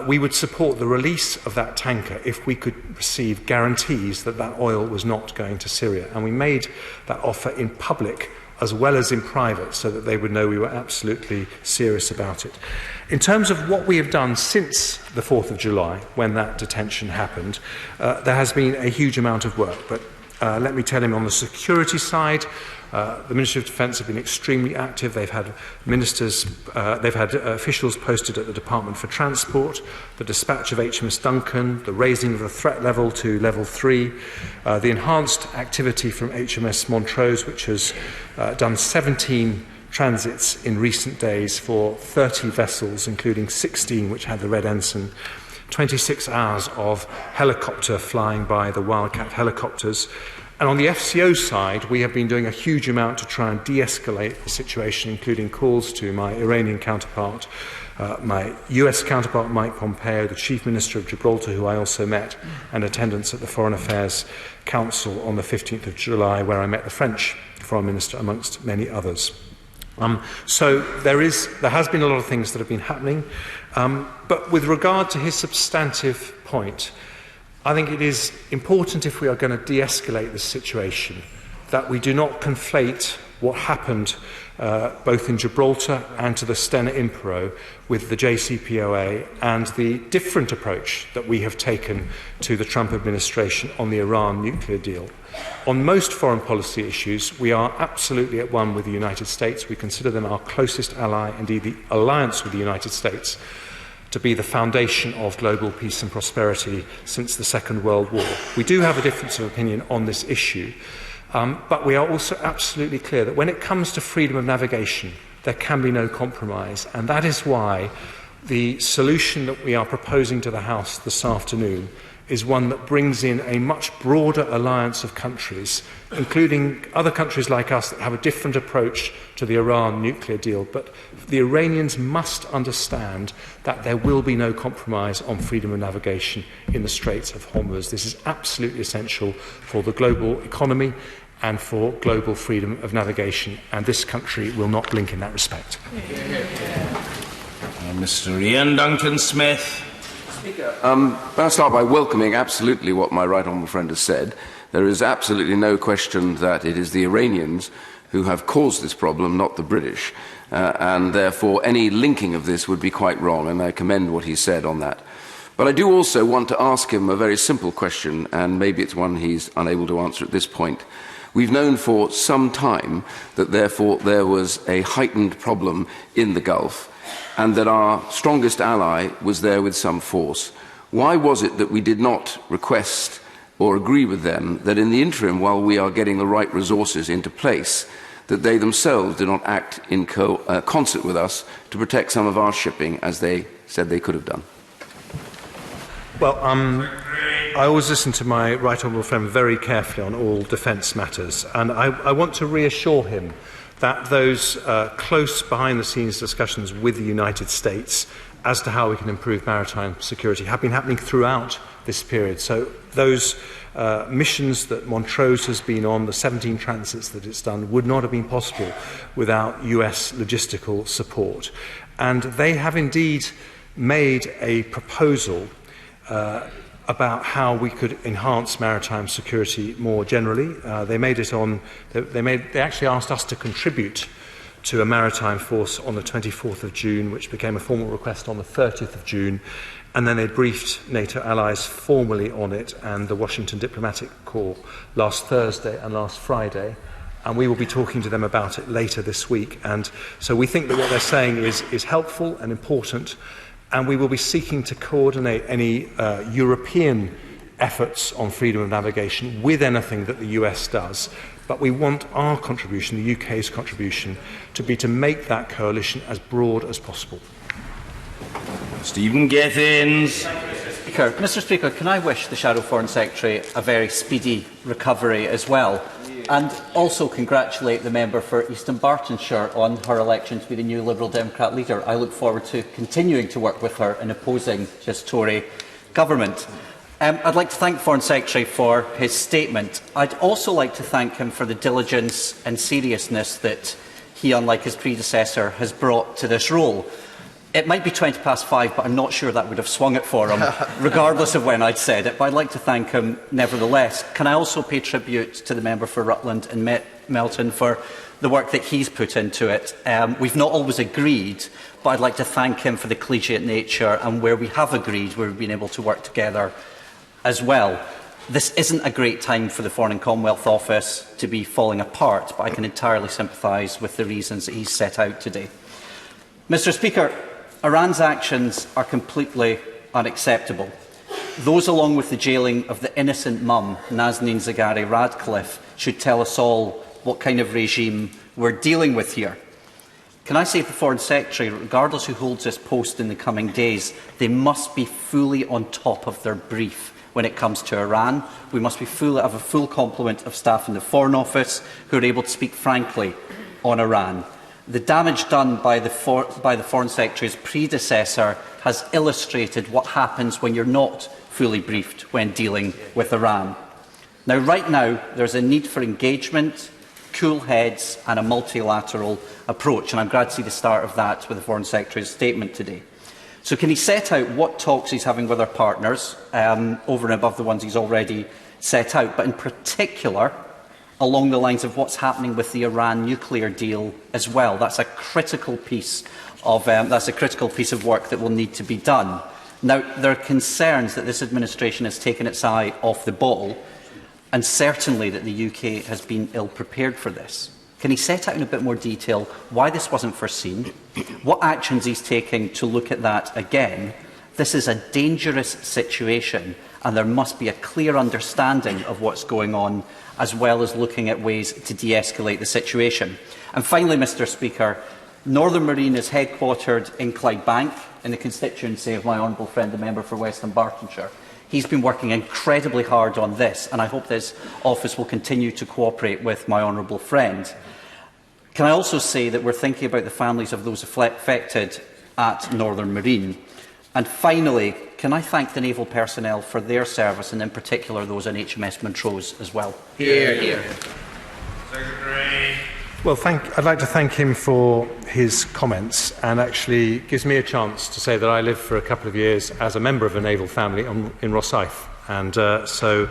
we would support the release of that tanker if we could receive guarantees that that oil was not going to Syria. And we made that offer in public as well as in private, so that they would know we were absolutely serious about it. In terms of what we have done since the 4th of July, when that detention happened, there has been a huge amount of work. But let me tell him, on the security side, the Ministry of Defence have been extremely active. They've had officials posted at the Department for Transport, the dispatch of HMS Duncan, the raising of the threat level to level 3, the enhanced activity from HMS Montrose, which has done 17 transits in recent days for 30 vessels, including 16 which had the red ensign, 26 hours of helicopter flying by the Wildcat helicopters. And on the FCO side, we have been doing a huge amount to try and de-escalate the situation, including calls to my Iranian counterpart, my US counterpart Mike Pompeo, the Chief Minister of Gibraltar, who I also met, and attendance at the Foreign Affairs Council on the 15th of July, where I met the French Foreign Minister, amongst many others. So there has been a lot of things that have been happening. But with regard to his substantive point, I think it is important, if we are going to de-escalate the situation, that we do not conflate what happened both in Gibraltar and to the Stena Impero with the JCPOA and the different approach that we have taken to the Trump administration on the Iran nuclear deal. On most foreign policy issues, we are absolutely at one with the United States. We consider them our closest ally, indeed the alliance with the United States, to be the foundation of global peace and prosperity since the Second World War. We do have a difference of opinion on this issue, but we are also absolutely clear that when it comes to freedom of navigation, there can be no compromise, and that is why the solution that we are proposing to the House this afternoon is one that brings in a much broader alliance of countries, including other countries like us that have a different approach to the Iran nuclear deal. But the Iranians must understand that there will be no compromise on freedom of navigation in the Straits of Hormuz. This is absolutely essential for the global economy and for global freedom of navigation, and this country will not blink in that respect. Mr. Ian Duncan-Smith. Speaker, I'll start by welcoming absolutely what my right honourable friend has said. There is absolutely no question that it is the Iranians who have caused this problem, not the British. And therefore, any linking of this would be quite wrong, and I commend what he said on that. But I do also want to ask him a very simple question, and maybe it's one he's unable to answer at this point. We've known for some time that therefore there was a heightened problem in the Gulf, and that our strongest ally was there with some force. Why was it that we did not request or agree with them that in the interim, while we are getting the right resources into place, that they themselves do not act in concert with us to protect some of our shipping, as they said they could have done? Well, I always listen to my right honourable friend very carefully on all defence matters, and I want to reassure him that those close behind-the-scenes discussions with the United States as to how we can improve maritime security have been happening throughout this period. So those missions that Montrose has been on, the 17 transits that it's done, would not have been possible without US logistical support. And they have indeed made a proposal about how we could enhance maritime security more generally. They actually asked us to contribute to a maritime force on the 24th of June, which became a formal request on the 30th of June, and then they briefed NATO allies formally on it and the Washington Diplomatic Corps last Thursday and last Friday, and we will be talking to them about it later this week. And so we think that what they're saying is helpful and important, and we will be seeking to coordinate any European efforts on freedom of navigation with anything that the US does. But we want our contribution, the UK's contribution, to be to make that coalition as broad as possible. Stephen Gethins. Mr. Speaker, can I wish the Shadow Foreign Secretary a very speedy recovery as well, and also congratulate the member for Easton Bartonshire on her election to be the new Liberal Democrat leader. I look forward to continuing to work with her in opposing this Tory government. I'd like to thank the Foreign Secretary for his statement. I'd also like to thank him for the diligence and seriousness that he, unlike his predecessor, has brought to this role. It might be 5:20, but I'm not sure that would have swung it for him, regardless of when I'd said it. But I'd like to thank him nevertheless. Can I also pay tribute to the member for Rutland and Melton for the work that he's put into it? We've not always agreed, but I'd like to thank him for the collegiate nature, and where we have agreed, we've been able to work together as well. This isn't a great time for the Foreign and Commonwealth Office to be falling apart, but I can entirely sympathise with the reasons that he's set out today. Mr. Speaker, Iran's actions are completely unacceptable. Those, along with the jailing of the innocent mum, Nazanin Zaghari Radcliffe, should tell us all what kind of regime we're dealing with here. Can I say to the Foreign Secretary, regardless who holds this post in the coming days, they must be fully on top of their brief when it comes to Iran. We must have a full complement of staff in the Foreign Office who are able to speak frankly on Iran. The damage done by the Foreign Secretary's predecessor has illustrated what happens when you're not fully briefed when dealing with Iran. Now, right now, there's a need for engagement, cool heads and a multilateral approach, and I'm glad to see the start of that with the Foreign Secretary's statement today. So can he set out what talks he's having with our partners, over and above the ones he's already set out, but in particular along the lines of what's happening with the Iran nuclear deal as well? That's a critical piece of work that will need to be done. Now, there are concerns that this administration has taken its eye off the ball, and certainly that the UK has been ill-prepared for this. Can he set out in a bit more detail why this wasn't foreseen, what actions he's taking to look at that again? This is a dangerous situation, and there must be a clear understanding of what's going on, as well as looking at ways to de-escalate the situation. And finally, Mr. Speaker, Northern Marine is headquartered in Clydebank, in the constituency of my honourable friend, the member for Western Bartonshire. He's been working incredibly hard on this, and I hope this office will continue to cooperate with my honourable friend. Can I also say that we're thinking about the families of those affected at Northern Marine? And finally, can I thank the naval personnel for their service, and in particular those on HMS Montrose as well? Hear, hear. Well, I'd like to thank him for his comments, and actually gives me a chance to say that I lived for a couple of years as a member of a naval family in Rosyth, and so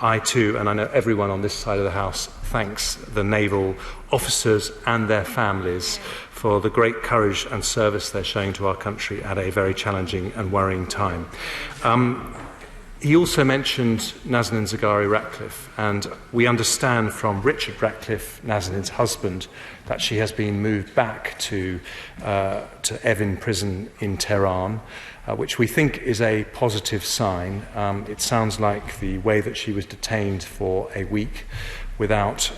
I too, and I know everyone on this side of the House, thanks the naval officers and their families for the great courage and service they're showing to our country at a very challenging and worrying time. He also mentioned Nazanin Zaghari-Ratcliffe, and we understand from Richard Ratcliffe, Nazanin's husband, that she has been moved back to Evin prison in Tehran, which we think is a positive sign. It sounds like the way that she was detained for a week without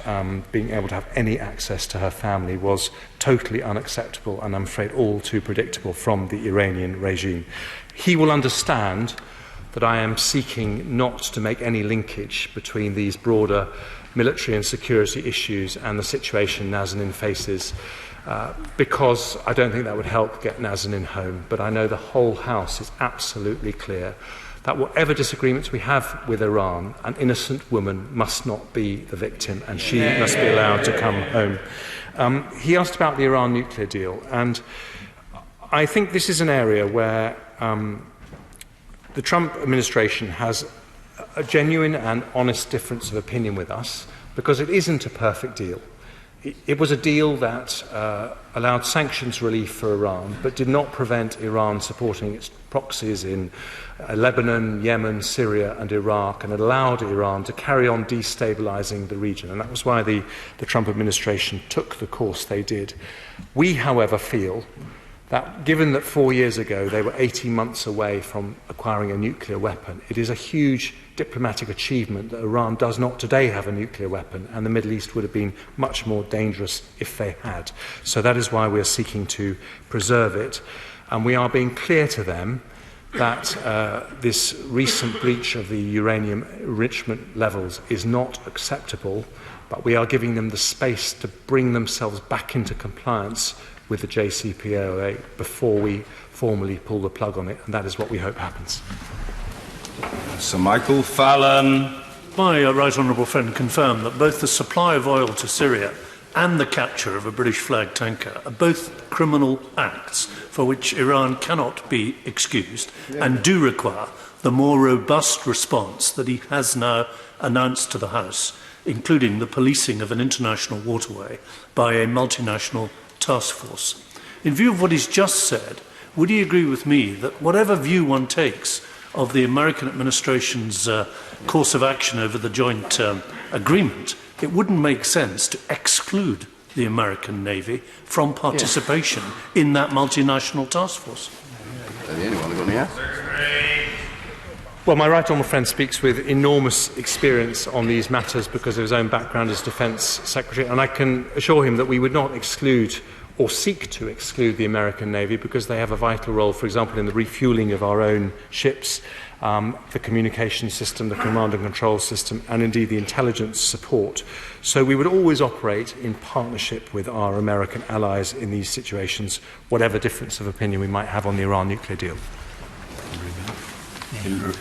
being able to have any access to her family was totally unacceptable, and I'm afraid all too predictable from the Iranian regime. He will understand that I am seeking not to make any linkage between these broader military and security issues and the situation Nazanin faces, because I don't think that would help get Nazanin home. But I know the whole House is absolutely clear that whatever disagreements we have with Iran, an innocent woman must not be the victim, and she must be allowed to come home. He asked about the Iran nuclear deal, and I think this is an area where the Trump administration has a genuine and honest difference of opinion with us, because it isn't a perfect deal. It was a deal that allowed sanctions relief for Iran, but did not prevent Iran supporting its proxies in Lebanon, Yemen, Syria and Iraq, and it allowed Iran to carry on destabilizing the region. And that was why the Trump administration took the course they did. We, however, feel that given that 4 years ago they were 18 months away from acquiring a nuclear weapon, it is a huge diplomatic achievement that Iran does not today have a nuclear weapon, and the Middle East would have been much more dangerous if they had. So that is why we are seeking to preserve it, and we are being clear to them that this recent breach of the uranium enrichment levels is not acceptable, but we are giving them the space to bring themselves back into compliance with the JCPOA before we formally pull the plug on it, and that is what we hope happens. Sir Michael Fallon. My right honourable friend confirmed that both the supply of oil to Syria and the capture of a British flag tanker are both criminal acts for which Iran cannot be excused and do require the more robust response that he has now announced to the House, including the policing of an international waterway by a multinational task force. In view of what he's just said, would he agree with me that whatever view one takes of the American administration's course of action over the joint agreement, it wouldn't make sense to exclude the American Navy from participation in that multinational task force? They're the only one who's got any answer. Well, my right honourable friend speaks with enormous experience on these matters because of his own background as Defence Secretary, and I can assure him that we would not exclude or seek to exclude the American Navy because they have a vital role, for example, in the refuelling of our own ships, the communication system, the command and control system, and indeed the intelligence support. So we would always operate in partnership with our American allies in these situations, whatever difference of opinion we might have on the Iran nuclear deal.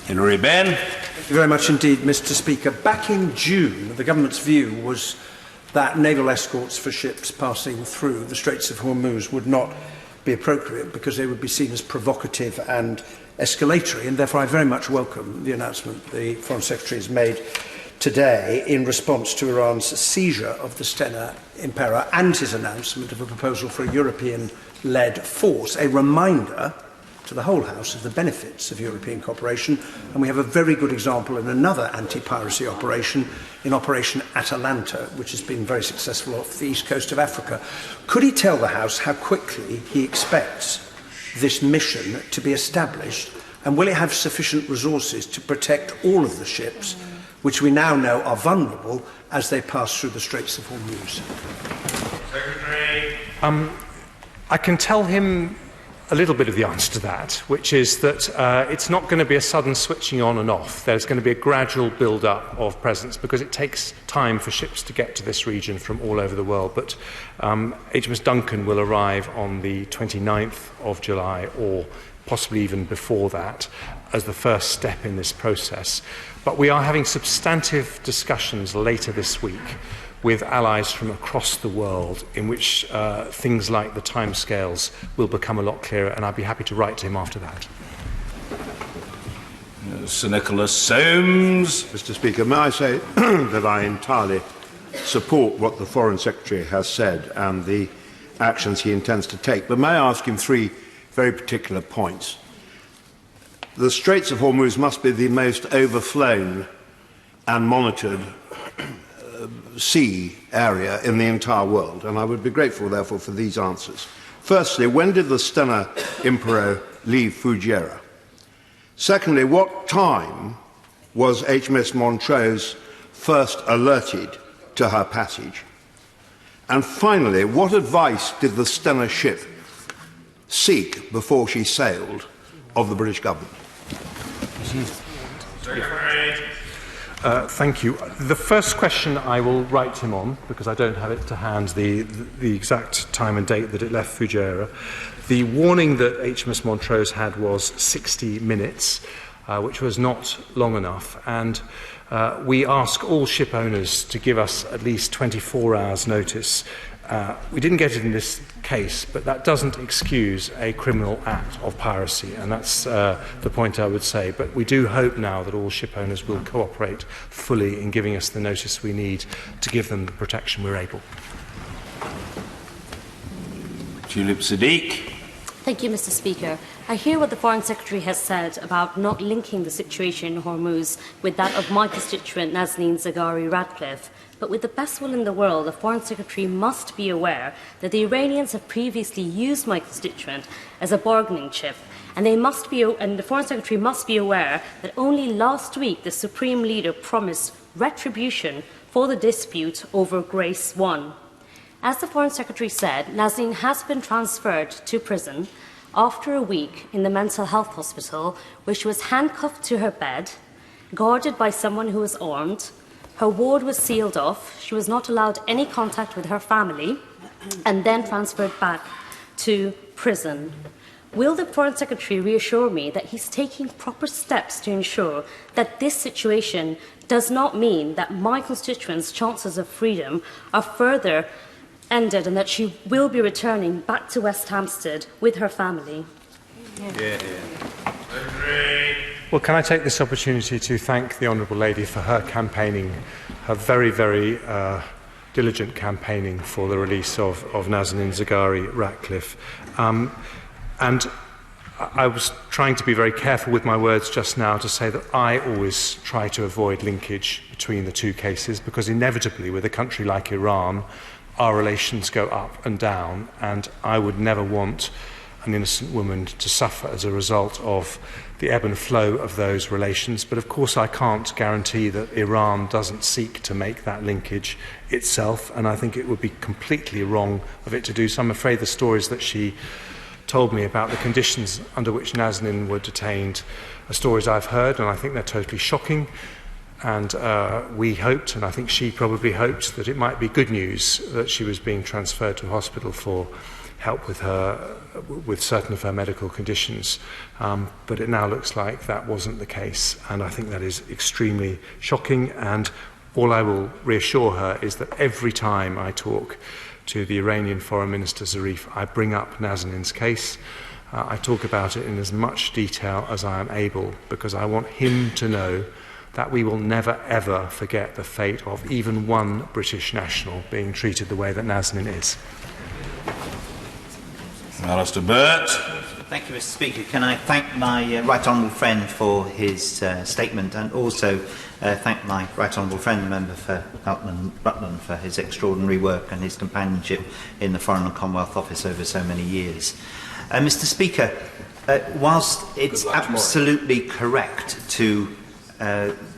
Hilary Benn. Thank you very much indeed, Mr. Speaker. Back in June, the government's view was that naval escorts for ships passing through the Straits of Hormuz would not be appropriate because they would be seen as provocative and escalatory, and therefore I very much welcome the announcement the Foreign Secretary has made today in response to Iran's seizure of the Stena Impero and his announcement of a proposal for a European-led force, a reminder to the whole House of the benefits of European cooperation, and we have a very good example in another anti-piracy operation, in Operation Atalanta, which has been very successful off the east coast of Africa. Could he tell the House how quickly he expects this mission to be established, and will it have sufficient resources to protect all of the ships, which we now know are vulnerable as they pass through the Straits of Hormuz? Secretary. I can tell him a little bit of the answer to that, which is that it's not going to be a sudden switching on and off. There's going to be a gradual build-up of presence because it takes time for ships to get to this region from all over the world. But HMS Duncan will arrive on the 29th of July, or possibly even before that, as the first step in this process. But we are having substantive discussions later this week with allies from across the world in which things like the timescales will become a lot clearer, and I'd be happy to write to him after that. Sir Nicholas Soames. Mr. Speaker, may I say that I entirely support what the Foreign Secretary has said and the actions he intends to take, but may I ask him three very particular points? The Straits of Hormuz must be the most overflown and monitored sea area in the entire world, and I would be grateful, therefore, for these answers. Firstly, when did the Stena Impero leave Fujairah? Secondly, what time was HMS Montrose first alerted to her passage? And finally, what advice did the Stena ship seek before she sailed of the British government? Thank you. The first question I will write him on, because I don't have it to hand, the exact time and date that it left Fujairah. The warning that HMS Montrose had was 60 minutes, which was not long enough, and we ask all ship owners to give us at least 24 hours notice. We didn't get it in this case, but that doesn't excuse a criminal act of piracy, and that's the point I would say. But we do hope now that all ship owners will cooperate fully in giving us the notice we need to give them the protection we're able. Tulip Siddiq. Thank you, Mr. Speaker. I hear what the Foreign Secretary has said about not linking the situation in Hormuz with that of my constituent Nazanin Zaghari-Ratcliffe. But with the best will in the world, the Foreign Secretary must be aware that the Iranians have previously used my constituent as a bargaining chip, and the Foreign Secretary must be aware that only last week the Supreme Leader promised retribution for the dispute over Grace 1. As the Foreign Secretary said, Nazanin has been transferred to prison after a week in the mental health hospital, where she was handcuffed to her bed, guarded by someone who was armed. Her ward was sealed off, she was not allowed any contact with her family, and then transferred back to prison. Will the Foreign Secretary reassure me that he's taking proper steps to ensure that this situation does not mean that my constituent's chances of freedom are further ended, and that she will be returning back to West Hampstead with her family? Well, can I take this opportunity to thank the Honourable Lady for her campaigning, her very, very diligent campaigning for the release of Nazanin Zaghari-Ratcliffe. And I was trying to be very careful with my words just now to say that I always try to avoid linkage between the two cases, because inevitably with a country like Iran, our relations go up and down, and I would never want an innocent woman to suffer as a result of the ebb and flow of those relations. But of course I can't guarantee that Iran doesn't seek to make that linkage itself, and I think it would be completely wrong of it to do so. I'm afraid the stories that she told me about the conditions under which Nazanin were detained are stories I've heard, and I think they're totally shocking. And we hoped, and I think she probably hoped, that it might be good news that she was being transferred to a hospital for help with certain of her medical conditions. But it now looks like that wasn't the case, and I think that is extremely shocking. And all I will reassure her is that every time I talk to the Iranian Foreign Minister Zarif, I bring up Nazanin's case. I talk about it in as much detail as I am able, because I want him to know that we will never ever forget the fate of even one British national being treated the way that Nazanin is. Alistair Burt. Thank you, Mr. Speaker. Can I thank my right honourable friend for his statement, and also thank my right honourable friend, the member for Rutland, for his extraordinary work and his companionship in the Foreign and Commonwealth Office over so many years. Mr. Speaker, whilst it's absolutely correct to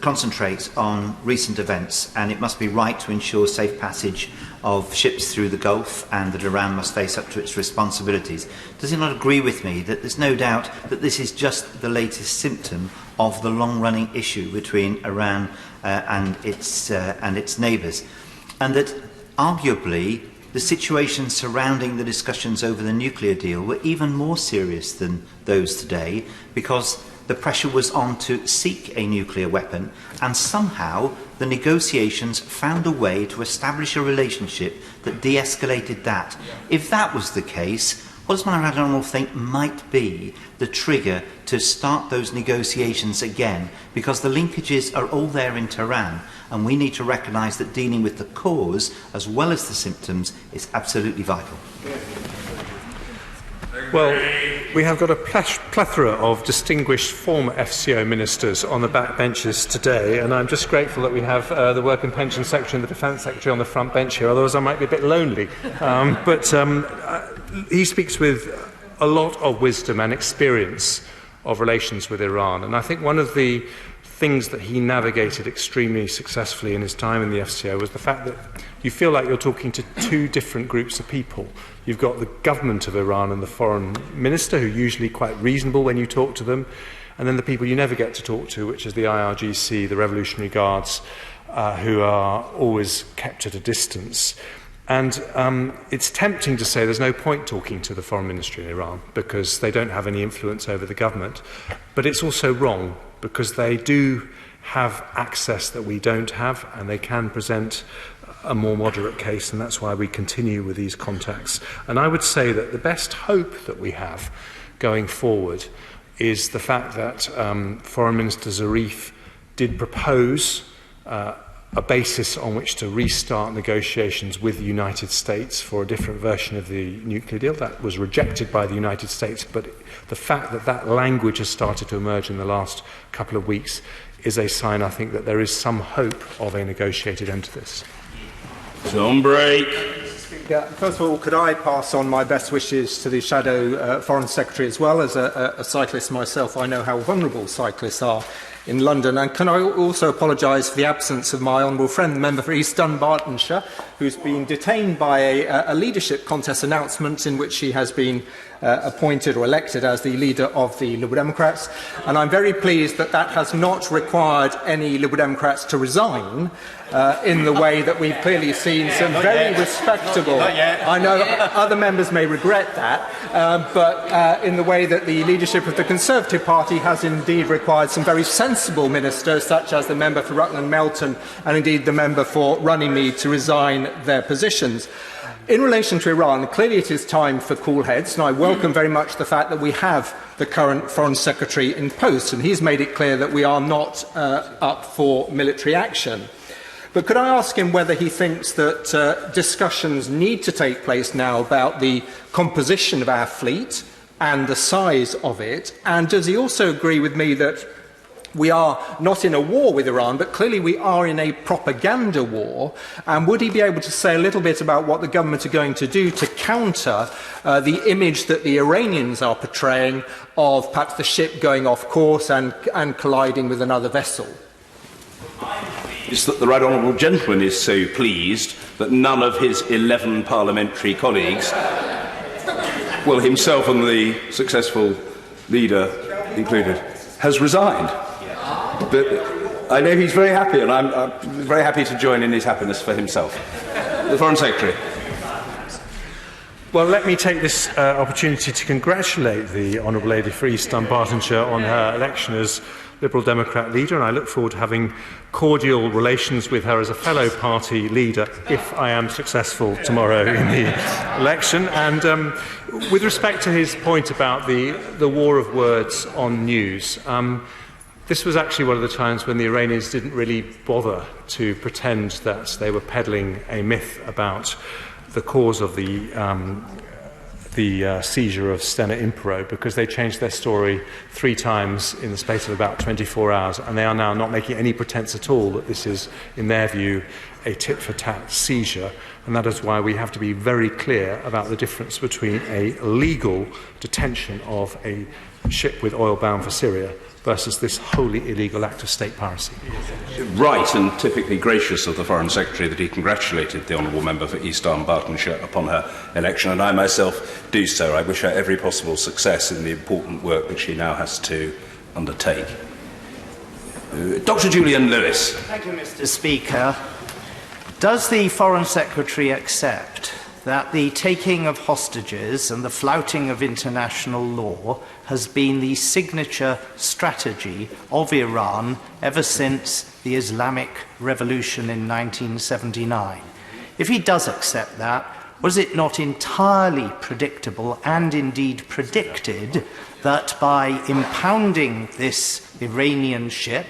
concentrate on recent events, and it must be right to ensure safe passage of ships through the Gulf, and that Iran must face up to its responsibilities, does he not agree with me that there's no doubt that this is just the latest symptom of the long-running issue between Iran and its neighbours, and that arguably the situation surrounding the discussions over the nuclear deal were even more serious than those today, because the pressure was on to seek a nuclear weapon, and somehow the negotiations found a way to establish a relationship that de-escalated that. If that was the case, What does my right honourable think might be the trigger to start those negotiations again? Because the linkages are all there in Tehran, and we need to recognise that dealing with the cause as well as the symptoms is absolutely vital. Well, we have got a plethora of distinguished former FCO ministers on the back benches today, and I'm just grateful that we have the Work and Pension Secretary and the Defence Secretary on the front bench here, otherwise I might be a bit lonely. But he speaks with a lot of wisdom and experience of relations with Iran, and I think one of the things that he navigated extremely successfully in his time in the FCO was the fact that you feel like you're talking to two different groups of people. You've got the government of Iran and the foreign minister, who are usually quite reasonable when you talk to them, and then the people you never get to talk to, which is the IRGC, the Revolutionary Guards, who are always kept at a distance. And it's tempting to say there's no point talking to the foreign ministry in Iran because they don't have any influence over the government. But it's also wrong, because they do have access that we don't have, and they can present a more moderate case, and that's why we continue with these contacts. And I would say that the best hope that we have going forward is the fact that Foreign Minister Zarif did propose a basis on which to restart negotiations with the United States for a different version of the nuclear deal. That was rejected by the United States, but the fact that that language has started to emerge in the last couple of weeks is a sign, I think, that there is some hope of a negotiated end to this. On break. First of all, could I pass on my best wishes to the Shadow Foreign Secretary as well? As a cyclist myself, I know how vulnerable cyclists are in London. And can I also apologise for the absence of my honourable friend, the member for East Dunbartonshire, who's been detained by a leadership contest announcement in which she has been appointed or elected as the leader of the Liberal Democrats. And I'm very pleased that that has not required any Liberal Democrats to resign in the way that we've clearly seen some very respectable... I know other members may regret that, but in the way that the leadership of the Conservative Party has indeed required some very sensible ministers, such as the member for Rutland Melton and indeed the member for Runnymede, to resign their positions. In relation to Iran, clearly it is time for cool heads, and I welcome very much the fact that we have the current Foreign Secretary in post, and he's made it clear that we are not up for military action. But could I ask him whether he thinks that discussions need to take place now about the composition of our fleet and the size of it, and does he also agree with me that we are not in a war with Iran, but clearly we are in a propaganda war? And would he be able to say a little bit about what the government are going to do to counter the image that the Iranians are portraying of perhaps the ship going off course and colliding with another vessel? Is that the right honourable gentleman is so pleased that none of his 11 parliamentary colleagues, well, himself and the successful leader included, has resigned. But I know he's very happy, and I'm very happy to join in his happiness for himself. The Foreign Secretary. Well, let me take this opportunity to congratulate the Honourable Lady for East Dunbartonshire on her election as Liberal Democrat leader, and I look forward to having cordial relations with her as a fellow party leader if I am successful tomorrow in the election. And with respect to his point about the war of words on news, this was actually one of the times when the Iranians didn't really bother to pretend that they were peddling a myth about the cause of the seizure of Stena Impero, because they changed their story 3 times in the space of about 24 hours, and they are now not making any pretense at all that this is, in their view, a tit-for-tat seizure. And that is why we have to be very clear about the difference between a legal detention of a ship with oil bound for Syria versus this wholly illegal act of state piracy. Right, and typically gracious of the Foreign Secretary that he congratulated the honourable member for East Dunbartonshire upon her election, and I myself do so. I wish her every possible success in the important work that she now has to undertake. Dr. Julian Lewis. Thank you, Mr. Speaker. Does the Foreign Secretary accept that the taking of hostages and the flouting of international law has been the signature strategy of Iran ever since the Islamic Revolution in 1979? If he does accept that, Was it not entirely predictable and indeed predicted that by impounding this Iranian ship,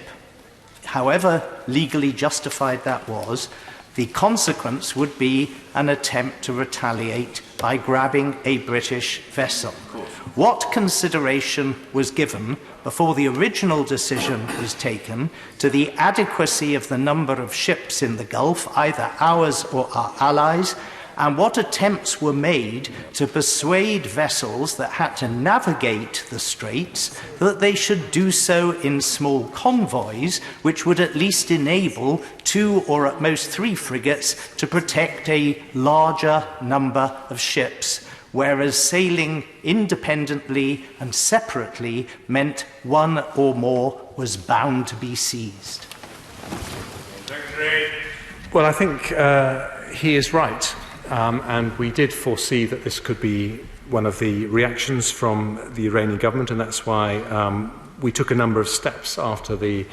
however legally justified that was, the consequence would be an attempt to retaliate by grabbing a British vessel? What consideration was given before the original decision was taken to the adequacy of the number of ships in the Gulf, either ours or our allies, and what attempts were made to persuade vessels that had to navigate the straits that they should do so in small convoys, which would at least enable 2 or at most 3 frigates to protect a larger number of ships, whereas sailing independently and separately meant 1 or more was bound to be seized? Well, I think he is right. And we did foresee that this could be one of the reactions from the Iranian government, and that's why we took a number of steps after the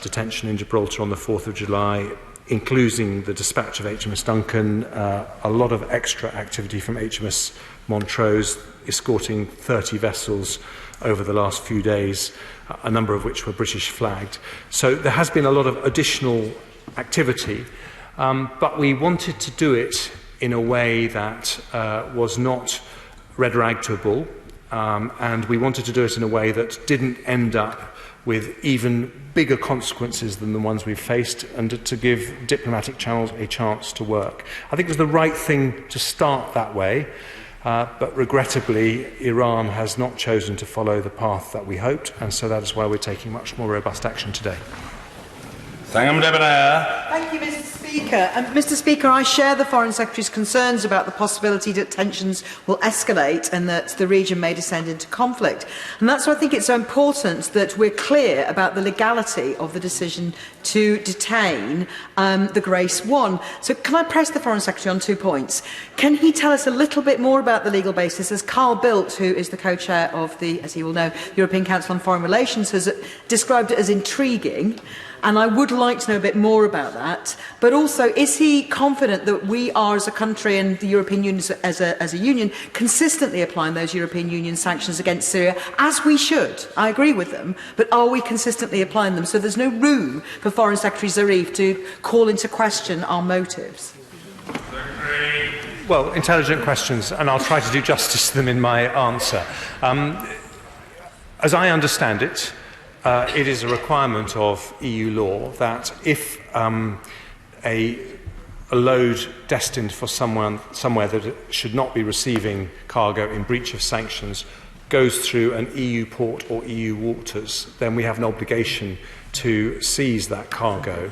detention in Gibraltar on the 4th of July, including the dispatch of HMS Duncan, a lot of extra activity from HMS Montrose, escorting 30 vessels over the last few days, a number of which were British flagged. So there has been a lot of additional activity, but we wanted to do it in a way that was not red rag-able, and we wanted to do it in a way that didn't end up with even bigger consequences than the ones we've faced, and to give diplomatic channels a chance to work. I think it was the right thing to start that way, but regrettably Iran has not chosen to follow the path that we hoped, and so that is why we're taking much more robust action today. Thank you, Mr. Speaker. Mr. Speaker, I share the Foreign Secretary's concerns about the possibility that tensions will escalate and that the region may descend into conflict. And that's why I think it's so important that we're clear about the legality of the decision to detain the Grace 1. So can I press the Foreign Secretary on 2 points? Can he tell us a little bit more about the legal basis, as Carl Bildt, who is the co-chair of the, as he will know, European Council on Foreign Relations, has described it as intriguing? And I would like to know a bit more about that. But also, is he confident that we are, as a country, and the European Union as a union, consistently applying those European Union sanctions against Syria, as we should? I agree with them. But are we consistently applying them? So there's no room for Foreign Secretary Zarif to call into question our motives. Well, intelligent questions, and I'll try to do justice to them in my answer. As I understand it, it is a requirement of EU law that if a load destined for somewhere that it should not be receiving cargo in breach of sanctions goes through an EU port or EU waters, then we have an obligation to seize that cargo,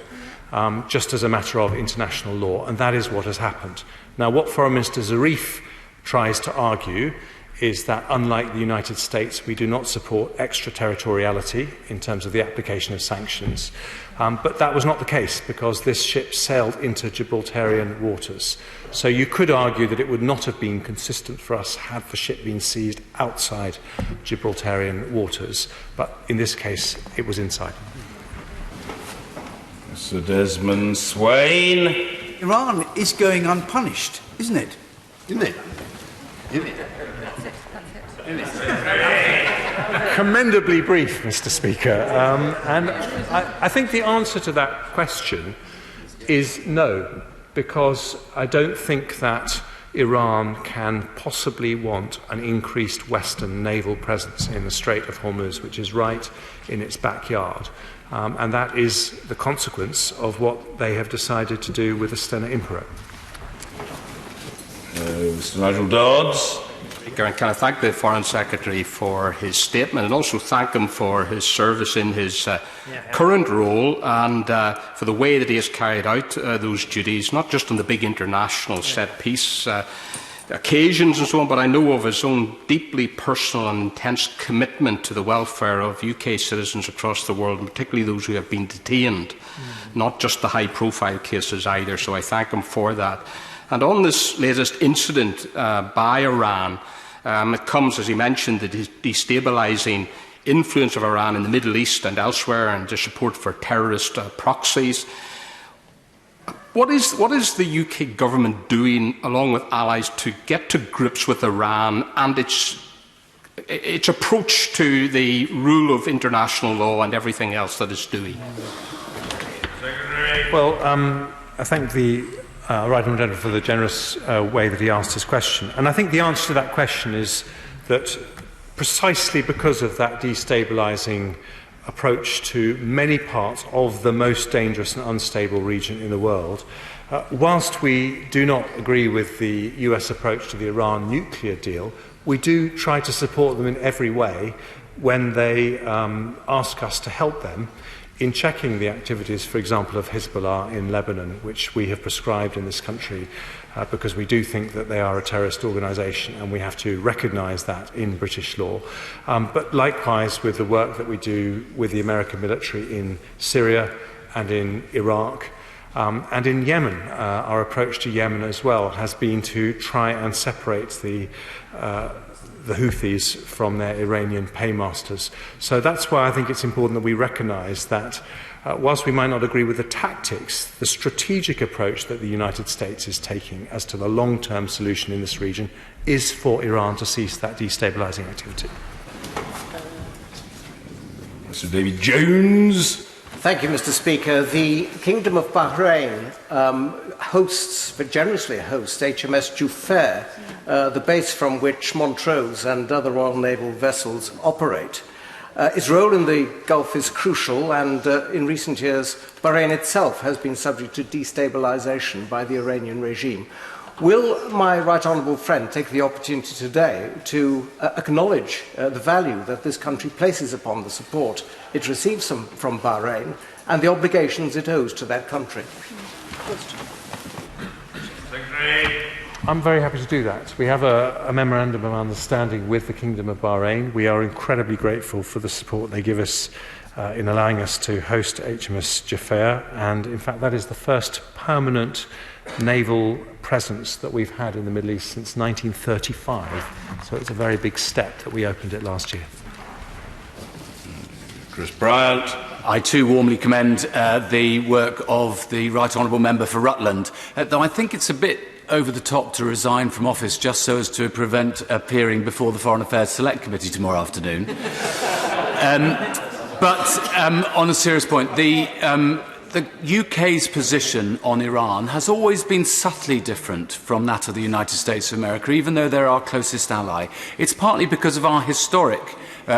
just as a matter of international law, and that is what has happened. Now, what Foreign Minister Zarif tries to argue is that, unlike the United States, we do not support extraterritoriality in terms of the application of sanctions. But that was not the case, because this ship sailed into Gibraltarian waters. So you could argue that it would not have been consistent for us had the ship been seized outside Gibraltarian waters. But in this case, it was inside. Sir Desmond Swain. Iran is going unpunished, isn't it? Isn't it? Isn't it? Commendably brief, Mr. Speaker. And I think the answer to that question is no, because I don't think that Iran can possibly want an increased Western naval presence in the Strait of Hormuz, which is right in its backyard. And that is the consequence of what they have decided to do with the Stena Impero. Mr. Nigel Dodds. And can I thank the Foreign Secretary for his statement, and also thank him for his service in his current role, and for the way that he has carried out those duties, not just on the big international set-piece occasions and so on, but I know of his own deeply personal and intense commitment to the welfare of UK citizens across the world, and particularly those who have been detained, not just the high-profile cases either, so I thank him for that. And on this latest incident by Iran, it comes, as he mentioned, the destabilising influence of Iran in the Middle East and elsewhere, and the support for terrorist proxies. what is the UK government doing, along with allies, to get to grips with Iran and its approach to the rule of international law and everything else that it's doing? Well, I thank the Right Honourable Gentleman for the generous way that he asked his question. And I think the answer to that question is that precisely because of that destabilising approach to many parts of the most dangerous and unstable region in the world, whilst we do not agree with the US approach to the Iran nuclear deal, we do try to support them in every way when they ask us to help them in checking the activities, for example, of Hezbollah in Lebanon, which we have prescribed in this country because we do think that they are a terrorist organisation and we have to recognise that in British law. But likewise with the work that we do with the American military in Syria and in Iraq and in Yemen. Our approach to Yemen as well has been to try and separate the Houthis from their Iranian paymasters. So that's why I think it's important that we recognise that whilst we might not agree with the tactics, the strategic approach that the United States is taking as to the long-term solution in this region is for Iran to cease that destabilising activity. Mr. David Jones. Thank you, Mr. Speaker. The Kingdom of Bahrain hosts, but generously hosts, HMS Jufair, the base from which Montrose and other Royal Naval vessels operate. Its role in the Gulf is crucial, and in recent years, Bahrain itself has been subject to destabilisation by the Iranian regime. Will my right honourable friend take the opportunity today to acknowledge the value that this country places upon the support it receives from Bahrain and the obligations it owes to that country? I'm very happy to do that. We have a memorandum of understanding with the Kingdom of Bahrain. We are incredibly grateful for the support they give us in allowing us to host HMS Jufair, and in fact that is the first permanent naval presence that we've had in the Middle East since 1935. So it's a very big step that we opened it last year. Chris Bryant. I too warmly commend the work of the Right Honourable Member for Rutland, though I think it's a bit over the top to resign from office just so as to prevent appearing before the Foreign Affairs Select Committee tomorrow afternoon. But on a serious point, the UK's position on Iran has always been subtly different from that of the United States of America, even though they're our closest ally. It's partly because of our historic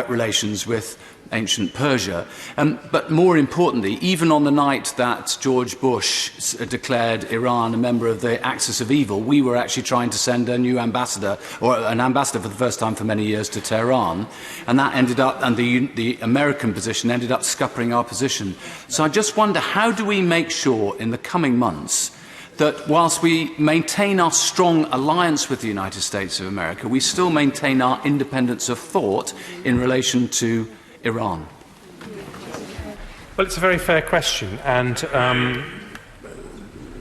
relations with ancient Persia. But more importantly, even on the night that George Bush declared Iran a member of the Axis of Evil, we were actually trying to send a new ambassador, or an ambassador for the first time for many years, to Tehran. And that ended up, and the American position ended up scuppering our position. So I just wonder, how do we make sure in the coming months that whilst we maintain our strong alliance with the United States of America, we still maintain our independence of thought in relation to Iran? Well, it's a very fair question, and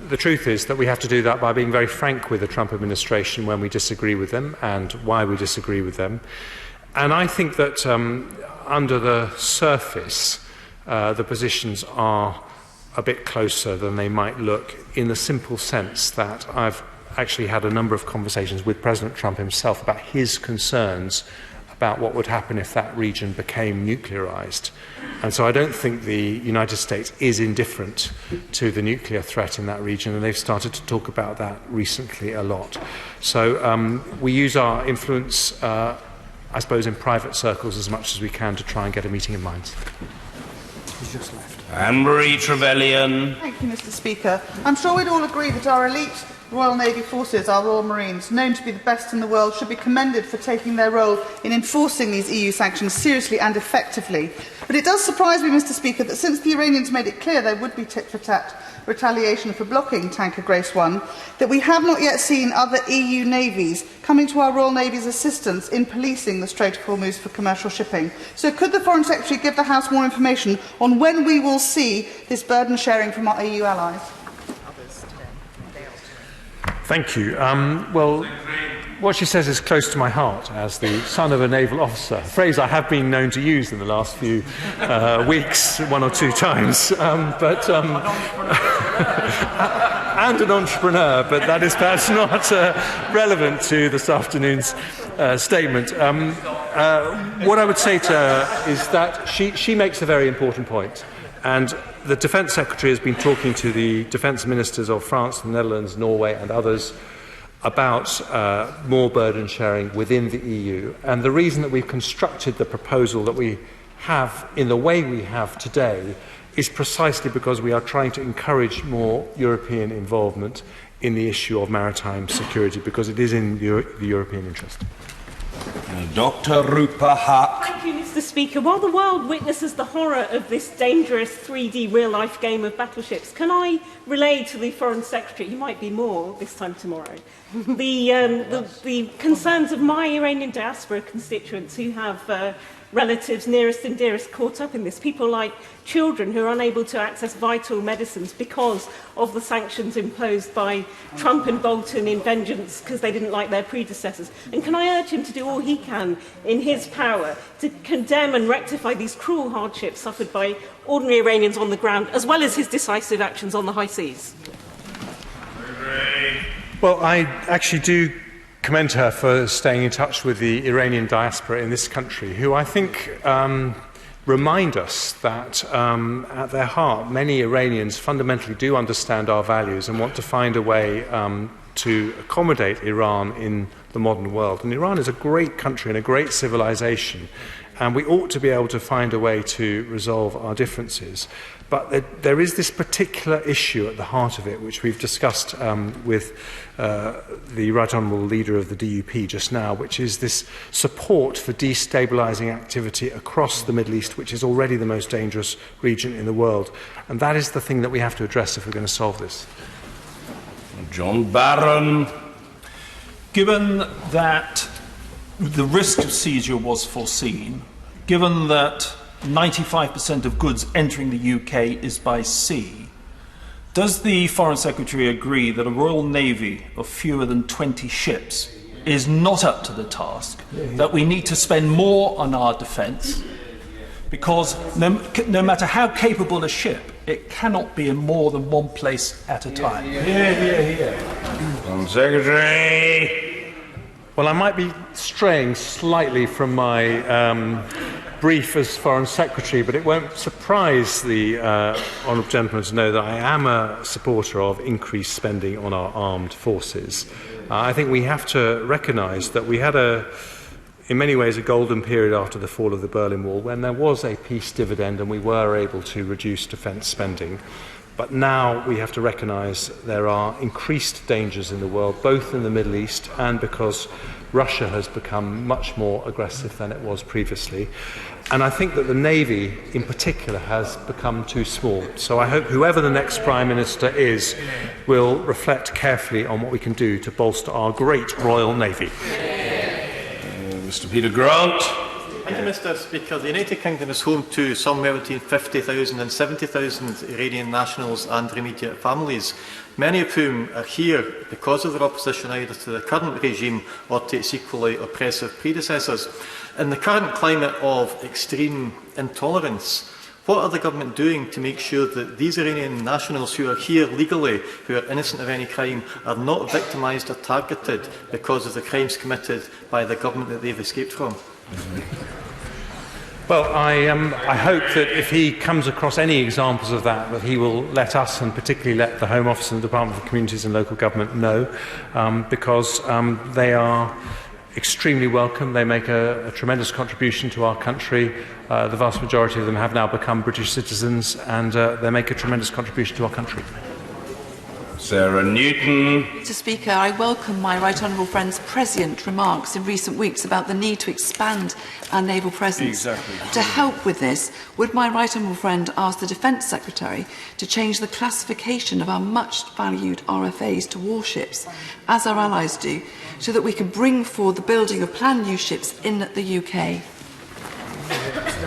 the truth is that we have to do that by being very frank with the Trump administration when we disagree with them and why we disagree with them. And I think that under the surface, the positions are a bit closer than they might look, in the simple sense that I've actually had a number of conversations with President Trump himself about his concerns about what would happen if that region became nuclearized. And so I don't think the United States is indifferent to the nuclear threat in that region, and they've started to talk about that recently a lot. So we use our influence, I suppose, in private circles as much as we can to try and get a meeting in mind. He's just left. Anne-Marie Trevelyan. Thank you, Mr. Speaker. I'm sure we'd all agree that our elite Royal Navy forces, our Royal Marines, known to be the best in the world, should be commended for taking their role in enforcing these EU sanctions seriously and effectively. But it does surprise me, Mr. Speaker, that since the Iranians made it clear there would be tit-for-tat retaliation for blocking tanker Grace 1, that we have not yet seen other EU navies coming to our Royal Navy's assistance in policing the Strait of Hormuz for commercial shipping. So could the Foreign Secretary give the House more information on when we will see this burden sharing from our EU allies? Thank you. Well, what she says is close to my heart as the son of a naval officer, a phrase I have been known to use in the last few weeks, one or two times. And an entrepreneur, but that is perhaps not relevant to this afternoon's statement. What I would say to her is that she makes a very important point. And the Defence Secretary has been talking to the Defence Ministers of France, the Netherlands, Norway and others about more burden sharing within the EU. And the reason that we've constructed the proposal that we have in the way we have today is precisely because we are trying to encourage more European involvement in the issue of maritime security, because it is in the European interest. Dr. Rupa Haq. Thank you, Mr. Speaker. While the world witnesses the horror of this dangerous 3D real-life game of battleships, can I relay to the Foreign Secretary, he might be more this time tomorrow, the concerns of my Iranian diaspora constituents who have relatives nearest and dearest caught up in this. People like children who are unable to access vital medicines because of the sanctions imposed by Trump and Bolton in vengeance because they didn't like their predecessors. And can I urge him to do all he can in his power to condemn and rectify these cruel hardships suffered by ordinary Iranians on the ground, as well as his decisive actions on the high seas? Well, I actually do commend her for staying in touch with the Iranian diaspora in this country, who I think remind us that at their heart, many Iranians fundamentally do understand our values and want to find a way to accommodate Iran in the modern world. And Iran is a great country and a great civilization, and we ought to be able to find a way to resolve our differences. But there is this particular issue at the heart of it, which we've discussed with the Right Honourable Leader of the DUP just now, which is this support for destabilising activity across the Middle East, which is already the most dangerous region in the world. And that is the thing that we have to address if we're going to solve this. John Barron. Given that the risk of seizure was foreseen, given that 95% of goods entering the UK is by sea, does the Foreign Secretary agree that a Royal Navy of fewer than 20 ships is not up to the task, that we need to spend more on our defence, because no matter how capable a ship, it cannot be in more than one place at a time? Foreign Secretary. Well, I might be straying slightly from my brief as Foreign Secretary, but it won't surprise the honourable gentleman to know that I am a supporter of increased spending on our armed forces. I think we have to recognise that we had in many ways a golden period after the fall of the Berlin Wall, when there was a peace dividend and we were able to reduce defence spending. But now we have to recognise there are increased dangers in the world, both in the Middle East and because Russia has become much more aggressive than it was previously. And I think that the Navy, in particular, has become too small. So I hope whoever the next Prime Minister is will reflect carefully on what we can do to bolster our great Royal Navy. Mr. Peter Grant. Thank you, Mr. Speaker. The United Kingdom is home to somewhere between 50,000 and 70,000 Iranian nationals and their immediate families, many of whom are here because of their opposition either to the current regime or to its equally oppressive predecessors. In the current climate of extreme intolerance, what are the government doing to make sure that these Iranian nationals who are here legally, who are innocent of any crime, are not victimised or targeted because of the crimes committed by the government that they've escaped from? Well, I hope that if he comes across any examples of that, that he will let us, and particularly let the Home Office and the Department for Communities and Local Government know, because they are extremely welcome. They make a tremendous contribution to our country. The vast majority of them have now become British citizens, and they make a tremendous contribution to our country. Sarah Newton. Mr. Speaker, I welcome my Right Honourable friend's prescient remarks in recent weeks about the need to expand our naval presence. Exactly. To help with this, would my Right Honourable friend ask the Defence Secretary to change the classification of our much valued RFAs to warships, as our allies do, so that we can bring forward the building of planned new ships in the UK?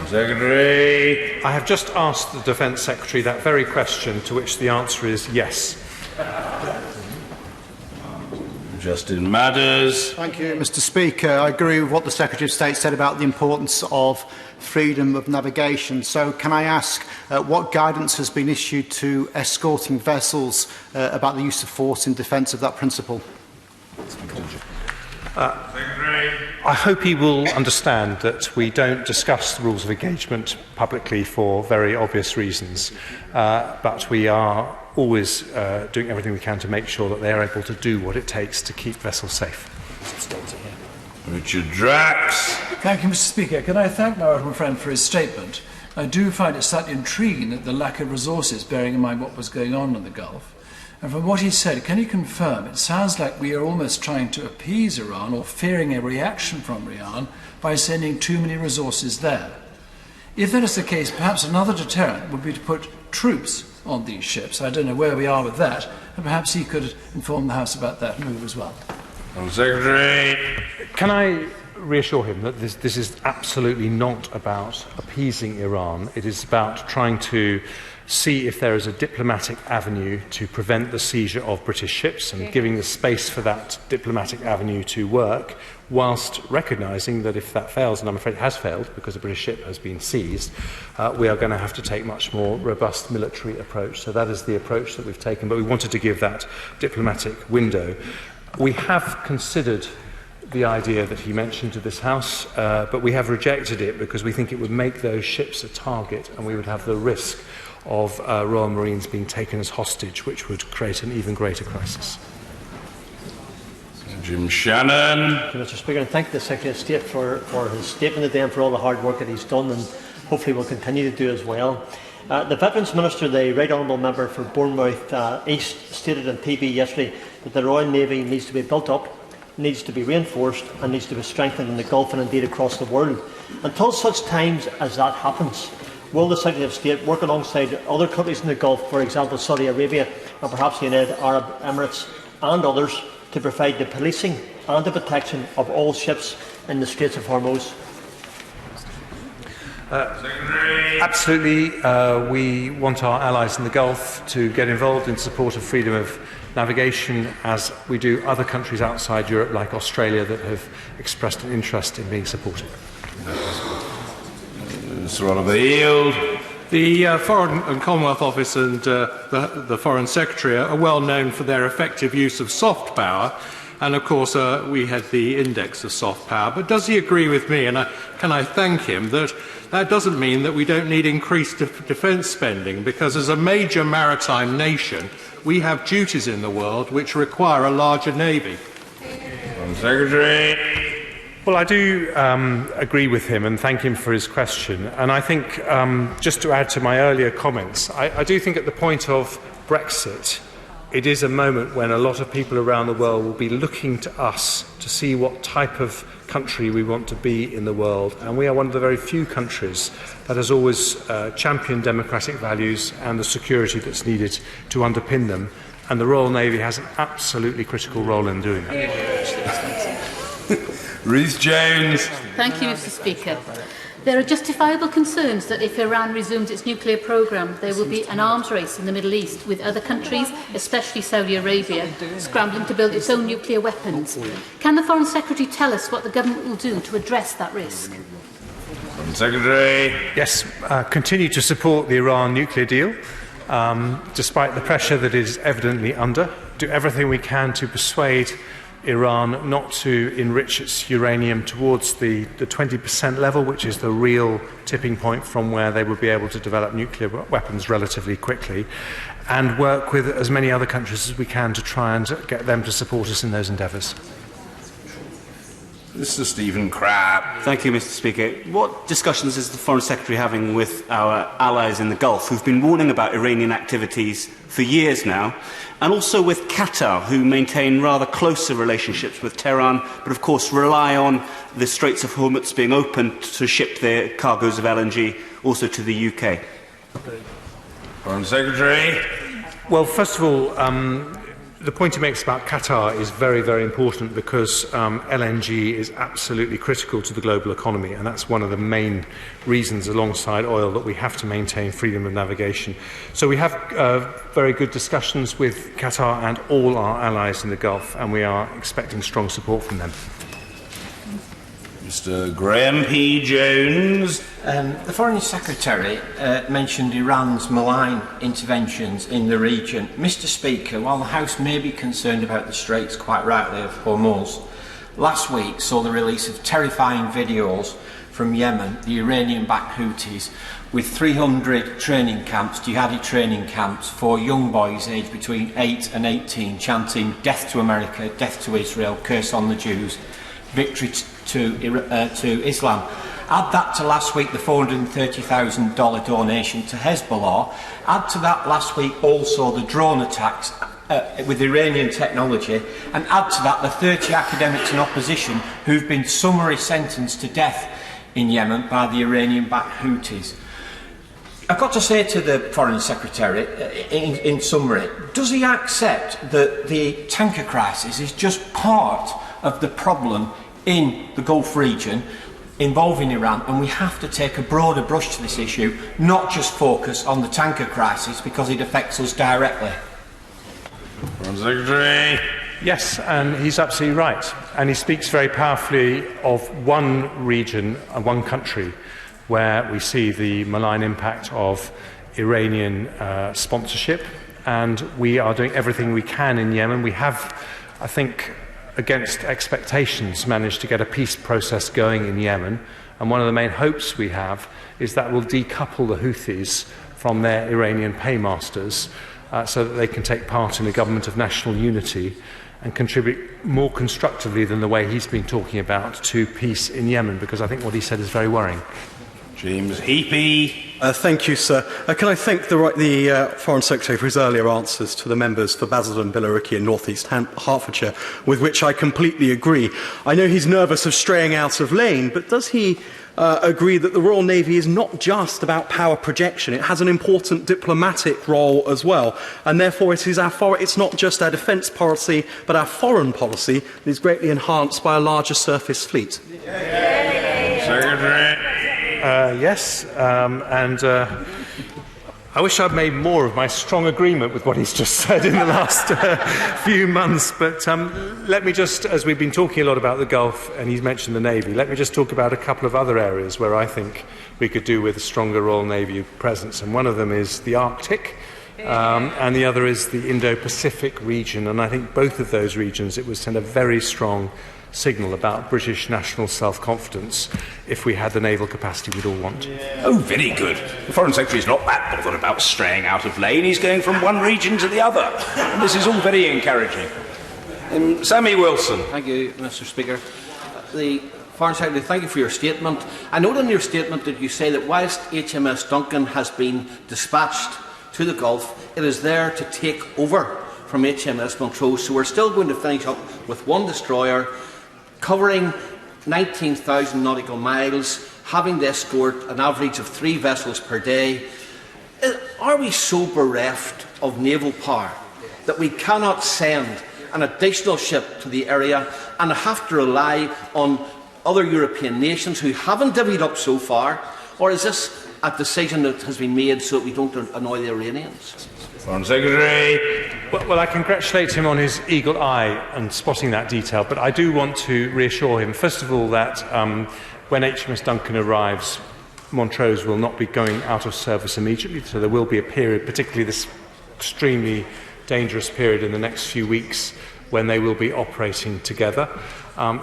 Secretary. I have just asked the Defence Secretary that very question, to which the answer is yes. Justin Matters. Thank you, Mr. Speaker. I agree with what the Secretary of State said about the importance of freedom of navigation. So can I ask what guidance has been issued to escorting vessels about the use of force in defence of that principle? I hope he will understand that we don't discuss the rules of engagement publicly for very obvious reasons, but we are always doing everything we can to make sure that they are able to do what it takes to keep vessels safe. Richard Drax. Thank you, Mr. Speaker. Can I thank my honourable friend for his statement? I do find it slightly intriguing that the lack of resources, bearing in mind what was going on in the Gulf. And from what he said, can you confirm, it sounds like we are almost trying to appease Iran or fearing a reaction from Iran by sending too many resources there. If that is the case, perhaps another deterrent would be to put troops on these ships. I don't know where we are with that, and perhaps he could inform the House about that move as well. Secretary. Can I reassure him that this is absolutely not about appeasing Iran. It is about trying to see if there is a diplomatic avenue to prevent the seizure of British ships and giving the space for that diplomatic avenue to work, whilst recognising that if that fails, and I'm afraid it has failed because a British ship has been seized, we are going to have to take much more robust military approach. So that is the approach that we've taken, but we wanted to give that diplomatic window. We have considered the idea that he mentioned to this House, but we have rejected it because we think it would make those ships a target and we would have the risk of Royal Marines being taken as hostage, which would create an even greater crisis. Jim Shannon. Thank you, Mr. Speaker, and thank the Secretary of State for his statement today and for all the hard work that he's done and hopefully will continue to do as well. The Veterans Minister, the Right Honourable Member for Bournemouth East, stated on TV yesterday that the Royal Navy needs to be built up, needs to be reinforced and needs to be strengthened in the Gulf and indeed across the world. Until such times as that happens, will the Secretary of State work alongside other countries in the Gulf, for example Saudi Arabia and perhaps the United Arab Emirates and others, to provide the policing and the protection of all ships in the Straits of Hormuz? Absolutely. We want our allies in the Gulf to get involved in support of freedom of navigation, as we do other countries outside Europe, like Australia, that have expressed an interest in being supported. Sir Oliver Yield. The Foreign and Commonwealth Office and the Foreign Secretary are well known for their effective use of soft power, and of course we had the index of soft power. But does he agree with me, and can I thank him, that that doesn't mean that we don't need increased defence spending, because as a major maritime nation we have duties in the world which require a larger navy? Secretary. Well, I do agree with him and thank him for his question. And I think, just to add to my earlier comments, I do think at the point of Brexit, it is a moment when a lot of people around the world will be looking to us to see what type of country we want to be in the world. And we are one of the very few countries that has always championed democratic values and the security that's needed to underpin them. And the Royal Navy has an absolutely critical role in doing that. Ruth Jones. Thank you, Mr. Speaker. There are justifiable concerns that if Iran resumes its nuclear programme, there will be an arms race in the Middle East, with other countries, especially Saudi Arabia, scrambling to build its own nuclear weapons. Can the Foreign Secretary tell us what the government will do to address that risk? Secretary. Yes, continue to support the Iran nuclear deal, despite the pressure that it is evidently under. Do everything we can to persuade Iran not to enrich its uranium towards the 20% level, which is the real tipping point from where they would be able to develop nuclear weapons relatively quickly, and work with as many other countries as we can to try and get them to support us in those endeavours. Mr. Stephen Crabb. Thank you, Mr. Speaker. What discussions is the Foreign Secretary having with our allies in the Gulf, who've been warning about Iranian activities for years now, and also with Qatar, who maintain rather closer relationships with Tehran, but of course rely on the Straits of Hormuz being open to ship their cargoes of LNG also to the UK? Foreign Secretary. Well, first of all, The point he makes about Qatar is very, very important because LNG is absolutely critical to the global economy, and that's one of the main reasons, alongside oil, that we have to maintain freedom of navigation. So we have very good discussions with Qatar and all our allies in the Gulf, and we are expecting strong support from them. Mr. Graham P. Jones. The Foreign Secretary mentioned Iran's malign interventions in the region. Mr. Speaker, while the House may be concerned about the Straits, quite rightly, of Hormuz, last week saw the release of terrifying videos from Yemen, the Iranian-backed Houthis, with 300 training camps, jihadi training camps, for young boys aged between 8 and 18, chanting "Death to America, death to Israel, curse on the Jews, victory to Islam." Add that to last week the $430,000 donation to Hezbollah. Add to that last week also the drone attacks with Iranian technology, and add to that the 30 academics in opposition who've been summary sentenced to death in Yemen by the Iranian-backed Houthis. I've got to say to the Foreign Secretary, in summary, does he accept that the tanker crisis is just part of the problem in the Gulf region involving Iran, and we have to take a broader brush to this issue, not just focus on the tanker crisis because it affects us directly? Foreign Secretary. Yes, and he's absolutely right. And he speaks very powerfully of one region and one country where we see the malign impact of Iranian sponsorship, and we are doing everything we can in Yemen. We have, I think, against expectations, managed to get a peace process going in Yemen, and one of the main hopes we have is that will decouple the Houthis from their Iranian paymasters so that they can take part in a government of national unity and contribute more constructively than the way he's been talking about to peace in Yemen, because I think what he said is very worrying. James Heapy. Thank you, sir. Can I thank the Foreign Secretary for his earlier answers to the members for Basildon, Billericay and North East Hertfordshire, with which I completely agree. I know he's nervous of straying out of lane, but does he agree that the Royal Navy is not just about power projection? It has an important diplomatic role as well, and therefore it's not just our defence policy, but our foreign policy that is greatly enhanced by a larger surface fleet. Secretary. Yes, and I wish I'd made more of my strong agreement with what he's just said in the last few months, but let me just, as we've been talking a lot about the Gulf, and he's mentioned the Navy, let me just talk about a couple of other areas where I think we could do with a stronger Royal Navy presence, and one of them is the Arctic, and the other is the Indo-Pacific region, and I think both of those regions, it would send a very strong signal about British national self-confidence if we had the naval capacity we'd all want. Oh, very good. The Foreign Secretary is not that bothered about straying out of lane. He's going from one region to the other. And this is all very encouraging. Sammy Wilson. Thank you, Mr. Speaker. The Foreign Secretary, thank you for your statement. I note in your statement that you say that whilst HMS Duncan has been dispatched to the Gulf, it is there to take over from HMS Montrose. So we're still going to finish up with one destroyer, covering 19,000 nautical miles, having to escort an average of 3 vessels per day. Are we so bereft of naval power that we cannot send an additional ship to the area and have to rely on other European nations who haven't divvied up so far? Or is this a decision that has been made so that we don't annoy the Iranians? Foreign Secretary. Well, I congratulate him on his eagle eye and spotting that detail, but I do want to reassure him, first of all, that when HMS Duncan arrives, Montrose will not be going out of service immediately, so there will be a period, particularly this extremely dangerous period in the next few weeks, when they will be operating together.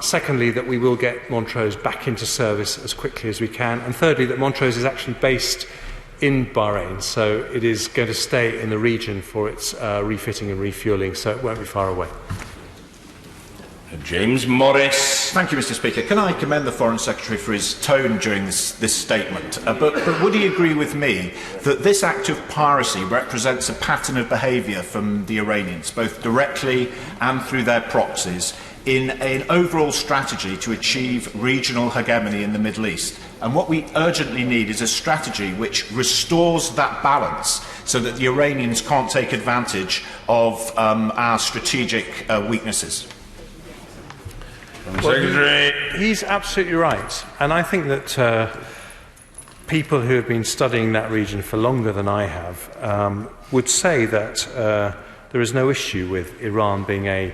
Secondly, that we will get Montrose back into service as quickly as we can. And thirdly, that Montrose is actually based in Bahrain, so it is going to stay in the region for its refitting and refuelling, so it won't be far away. James Morris. Thank you, Mr. Speaker. Can I commend the Foreign Secretary for his tone during this statement? But would he agree with me that this act of piracy represents a pattern of behaviour from the Iranians, both directly and through their proxies, in an overall strategy to achieve regional hegemony in the Middle East? And what we urgently need is a strategy which restores that balance so that the Iranians can't take advantage of our strategic weaknesses. Well, he's absolutely right. And I think that people who have been studying that region for longer than I have would say that there is no issue with Iran being a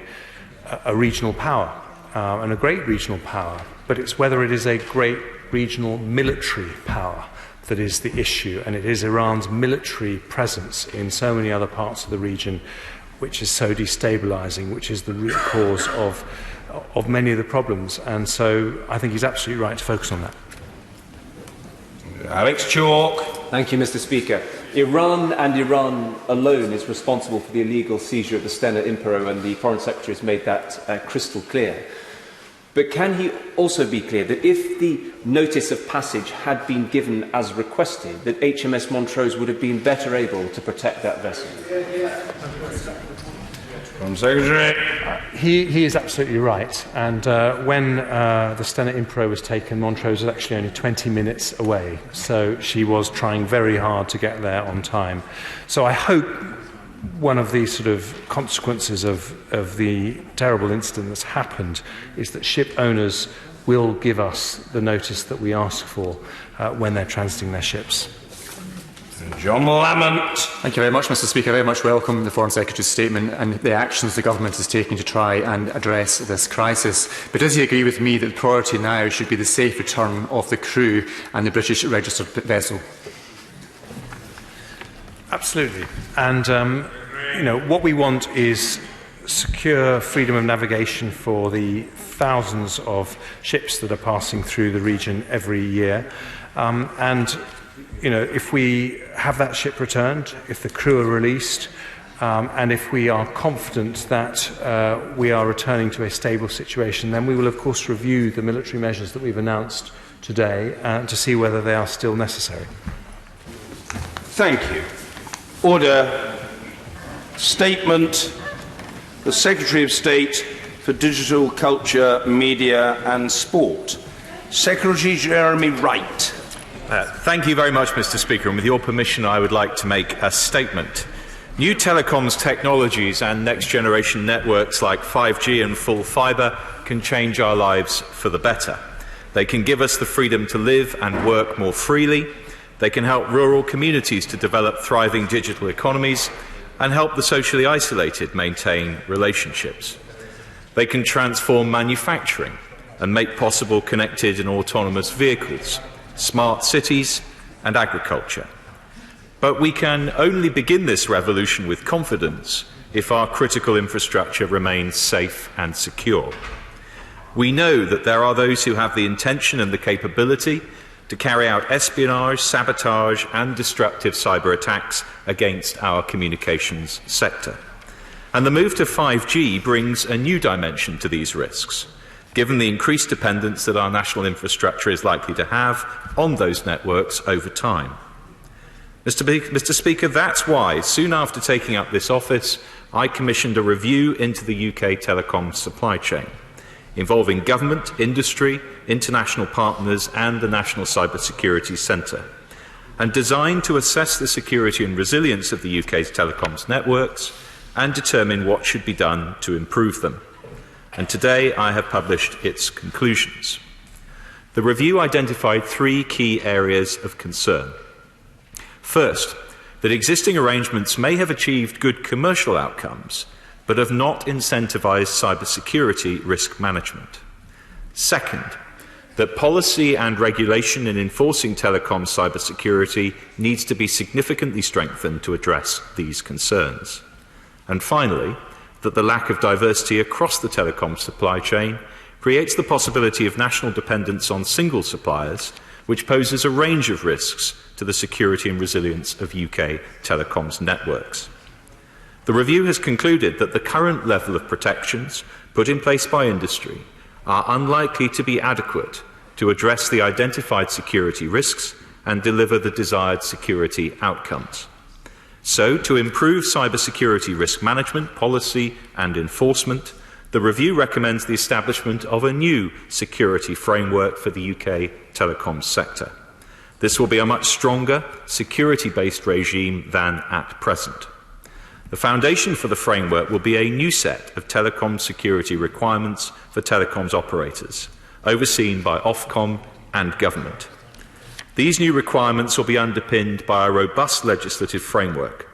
regional power and a great regional power, but it's whether it is a great regional military power that is the issue, and it is Iran's military presence in so many other parts of the region which is so destabilising, which is the root cause of many of the problems. And so I think he's absolutely right to focus on that. Alex Chalk. Thank you, Mr. Speaker. Iran and Iran alone is responsible for the illegal seizure of the Stena Impero, and the Foreign Secretary has made that crystal clear. But can he also be clear that if the notice of passage had been given as requested, that HMS Montrose would have been better able to protect that vessel? Secretary. He is absolutely right. And when the Stena Impero was taken, Montrose was actually only 20 minutes away. So she was trying very hard to get there on time. So I hope one of the sort of consequences of the terrible incident that's happened is that ship owners will give us the notice that we ask for when they're transiting their ships. John Lamont. Thank you very much, Mr. Speaker. I very much welcome the Foreign Secretary's statement and the actions the government is taking to try and address this crisis. But does he agree with me that the priority now should be the safe return of the crew and the British-registered vessel? Absolutely. And, what we want is secure freedom of navigation for the thousands of ships that are passing through the region every year. If we have that ship returned, if the crew are released, and if we are confident that we are returning to a stable situation, then we will, of course, review the military measures that we've announced today to see whether they are still necessary. Thank you. Order. Statement. The Secretary of State for Digital, Culture, Media and Sport. Secretary Jeremy Wright. Thank you very much, Mr. Speaker, and with your permission I would like to make a statement. New telecoms technologies and next-generation networks like 5G and full fibre can change our lives for the better. They can give us the freedom to live and work more freely. They can help rural communities to develop thriving digital economies and help the socially isolated maintain relationships. They can transform manufacturing and make possible connected and autonomous vehicles, smart cities and agriculture. But we can only begin this revolution with confidence if our critical infrastructure remains safe and secure. We know that there are those who have the intention and the capability to carry out espionage, sabotage and destructive cyber attacks against our communications sector. And the move to 5G brings a new dimension to these risks, given the increased dependence that our national infrastructure is likely to have on those networks over time. Mr. Speaker, that's why, soon after taking up this office, I commissioned a review into the UK telecom supply chain, involving government, industry, international partners and the National Cybersecurity Centre, and designed to assess the security and resilience of the UK's telecoms networks and determine what should be done to improve them. And today I have published its conclusions. The review identified 3 key areas of concern. First, that existing arrangements may have achieved good commercial outcomes, but have not incentivised cybersecurity risk management. Second, that policy and regulation in enforcing telecom cybersecurity needs to be significantly strengthened to address these concerns. And finally, that the lack of diversity across the telecom supply chain creates the possibility of national dependence on single suppliers, which poses a range of risks to the security and resilience of UK telecoms networks. The review has concluded that the current level of protections put in place by industry are unlikely to be adequate to address the identified security risks and deliver the desired security outcomes. So, to improve cybersecurity risk management, policy and enforcement, the review recommends the establishment of a new security framework for the UK telecoms sector. This will be a much stronger, security-based regime than at present. The foundation for the framework will be a new set of telecom security requirements for telecoms operators, overseen by Ofcom and government. These new requirements will be underpinned by a robust legislative framework.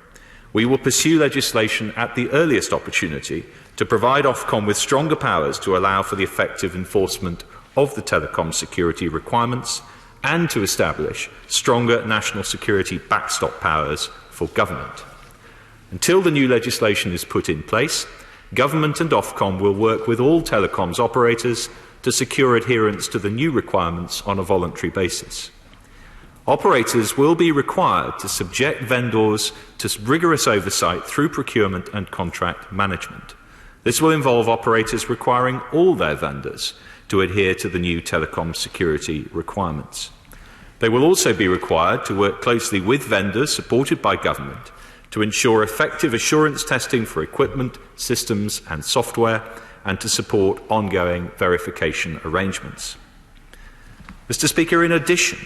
We will pursue legislation at the earliest opportunity to provide Ofcom with stronger powers to allow for the effective enforcement of the telecom security requirements and to establish stronger national security backstop powers for government. Until the new legislation is put in place, government and Ofcom will work with all telecoms operators to secure adherence to the new requirements on a voluntary basis. Operators will be required to subject vendors to rigorous oversight through procurement and contract management. This will involve operators requiring all their vendors to adhere to the new telecom security requirements. They will also be required to work closely with vendors supported by government to ensure effective assurance testing for equipment, systems and software, and to support ongoing verification arrangements. Mr. Speaker, in addition,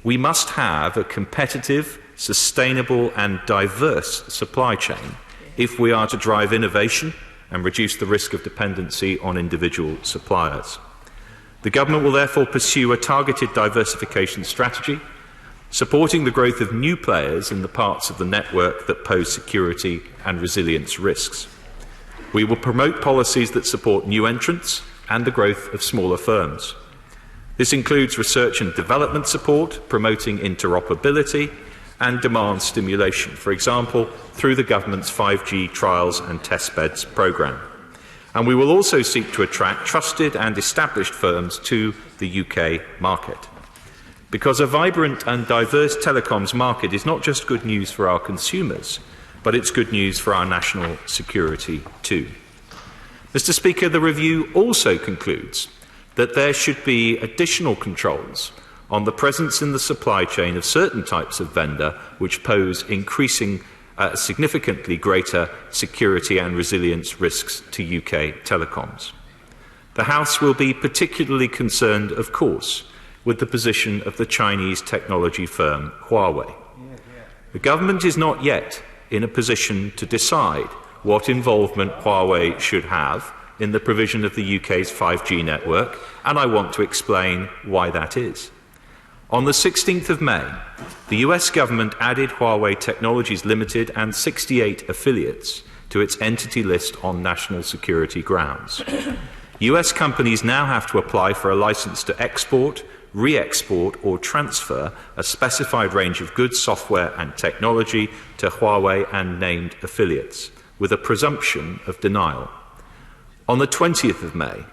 we must have a competitive, sustainable and diverse supply chain if we are to drive innovation and reduce the risk of dependency on individual suppliers. The Government will therefore pursue a targeted diversification strategy, supporting the growth of new players in the parts of the network that pose security and resilience risks. We will promote policies that support new entrants and the growth of smaller firms. This includes research and development support, promoting interoperability and demand stimulation, for example, through the Government's 5G trials and testbeds programme. And we will also seek to attract trusted and established firms to the UK market. Because a vibrant and diverse telecoms market is not just good news for our consumers, but it's good news for our national security too. Mr. Speaker, the review also concludes that there should be additional controls on the presence in the supply chain of certain types of vendor which pose significantly greater security and resilience risks to UK telecoms. The House will be particularly concerned, of course, with the position of the Chinese technology firm Huawei. The Government is not yet in a position to decide what involvement Huawei should have in the provision of the UK's 5G network, and I want to explain why that is. On the 16th of May, the US government added Huawei Technologies Limited and 68 affiliates to its entity list on national security grounds. US companies now have to apply for a license to export, re-export or transfer a specified range of goods, software and technology to Huawei and named affiliates, with a presumption of denial. On the 20th of May,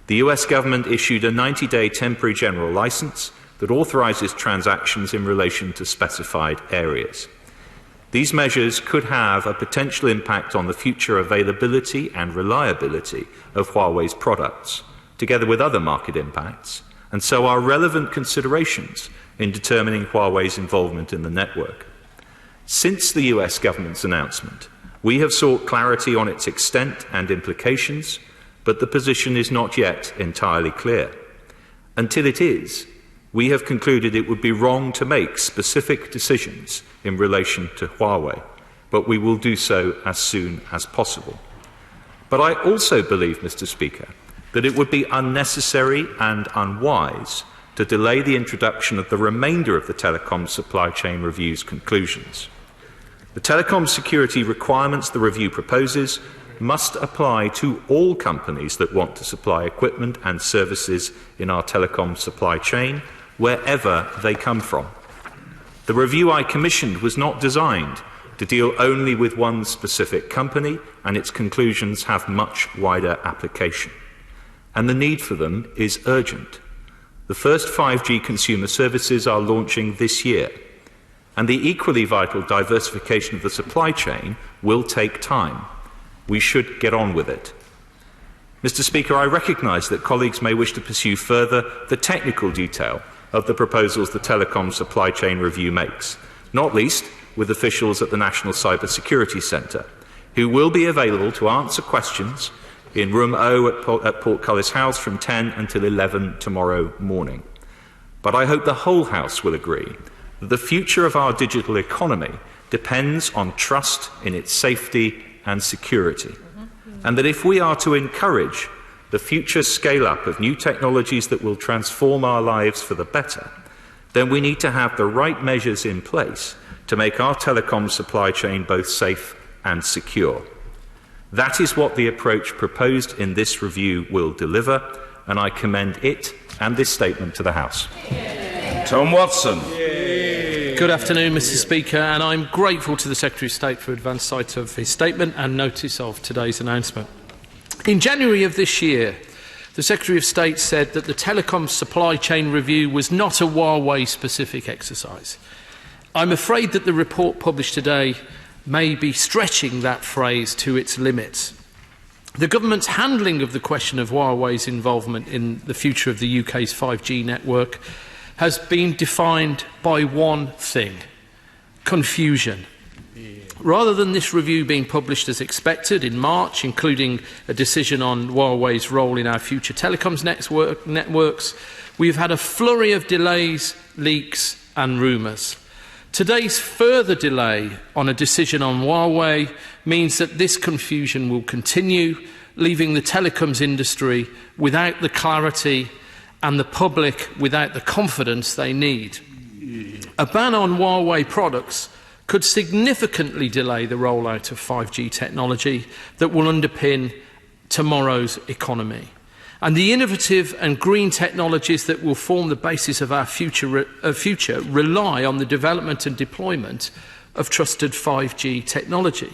the US government issued a 90-day temporary general license that authorises transactions in relation to specified areas. These measures could have a potential impact on the future availability and reliability of Huawei's products, together with other market impacts, and so are relevant considerations in determining Huawei's involvement in the network. Since the US government's announcement, we have sought clarity on its extent and implications, but the position is not yet entirely clear. Until it is, we have concluded it would be wrong to make specific decisions in relation to Huawei, but we will do so as soon as possible. But I also believe, Mr. Speaker, that it would be unnecessary and unwise to delay the introduction of the remainder of the telecom supply chain review's conclusions. The telecom security requirements the review proposes must apply to all companies that want to supply equipment and services in our telecom supply chain, wherever they come from. The review I commissioned was not designed to deal only with one specific company, and its conclusions have much wider application. And the need for them is urgent. The first 5G consumer services are launching this year, and the equally vital diversification of the supply chain will take time. We should get on with it. Mr. Speaker, I recognise that colleagues may wish to pursue further the technical detail of the proposals the Telecom Supply Chain Review makes, not least with officials at the National Cyber Security Centre, who will be available to answer questions in room O at Portcullis House from 10 until 11 tomorrow morning. But I hope the whole House will agree that the future of our digital economy depends on trust in its safety and security, and that if we are to encourage the future scale-up of new technologies that will transform our lives for the better, then we need to have the right measures in place to make our telecom supply chain both safe and secure. That is what the approach proposed in this review will deliver, and I commend it and this statement to the House. Tom Watson. Good afternoon, Mr. Speaker, and I'm grateful to the Secretary of State for advance sight of his statement and notice of today's announcement. In January of this year, the Secretary of State said that the telecom supply chain review was not a Huawei-specific exercise. I'm afraid that the report published today may be stretching that phrase to its limits. The government's handling of the question of Huawei's involvement in the future of the UK's 5G network has been defined by one thing: confusion. Rather than this review being published as expected in March, including a decision on Huawei's role in our future telecoms networks, we've had a flurry of delays, leaks and rumours. Today's further delay on a decision on Huawei means that this confusion will continue, leaving the telecoms industry without the clarity and the public without the confidence they need. A ban on Huawei products could significantly delay the rollout of 5G technology that will underpin tomorrow's economy. And the innovative and green technologies that will form the basis of our future rely on the development and deployment of trusted 5G technology.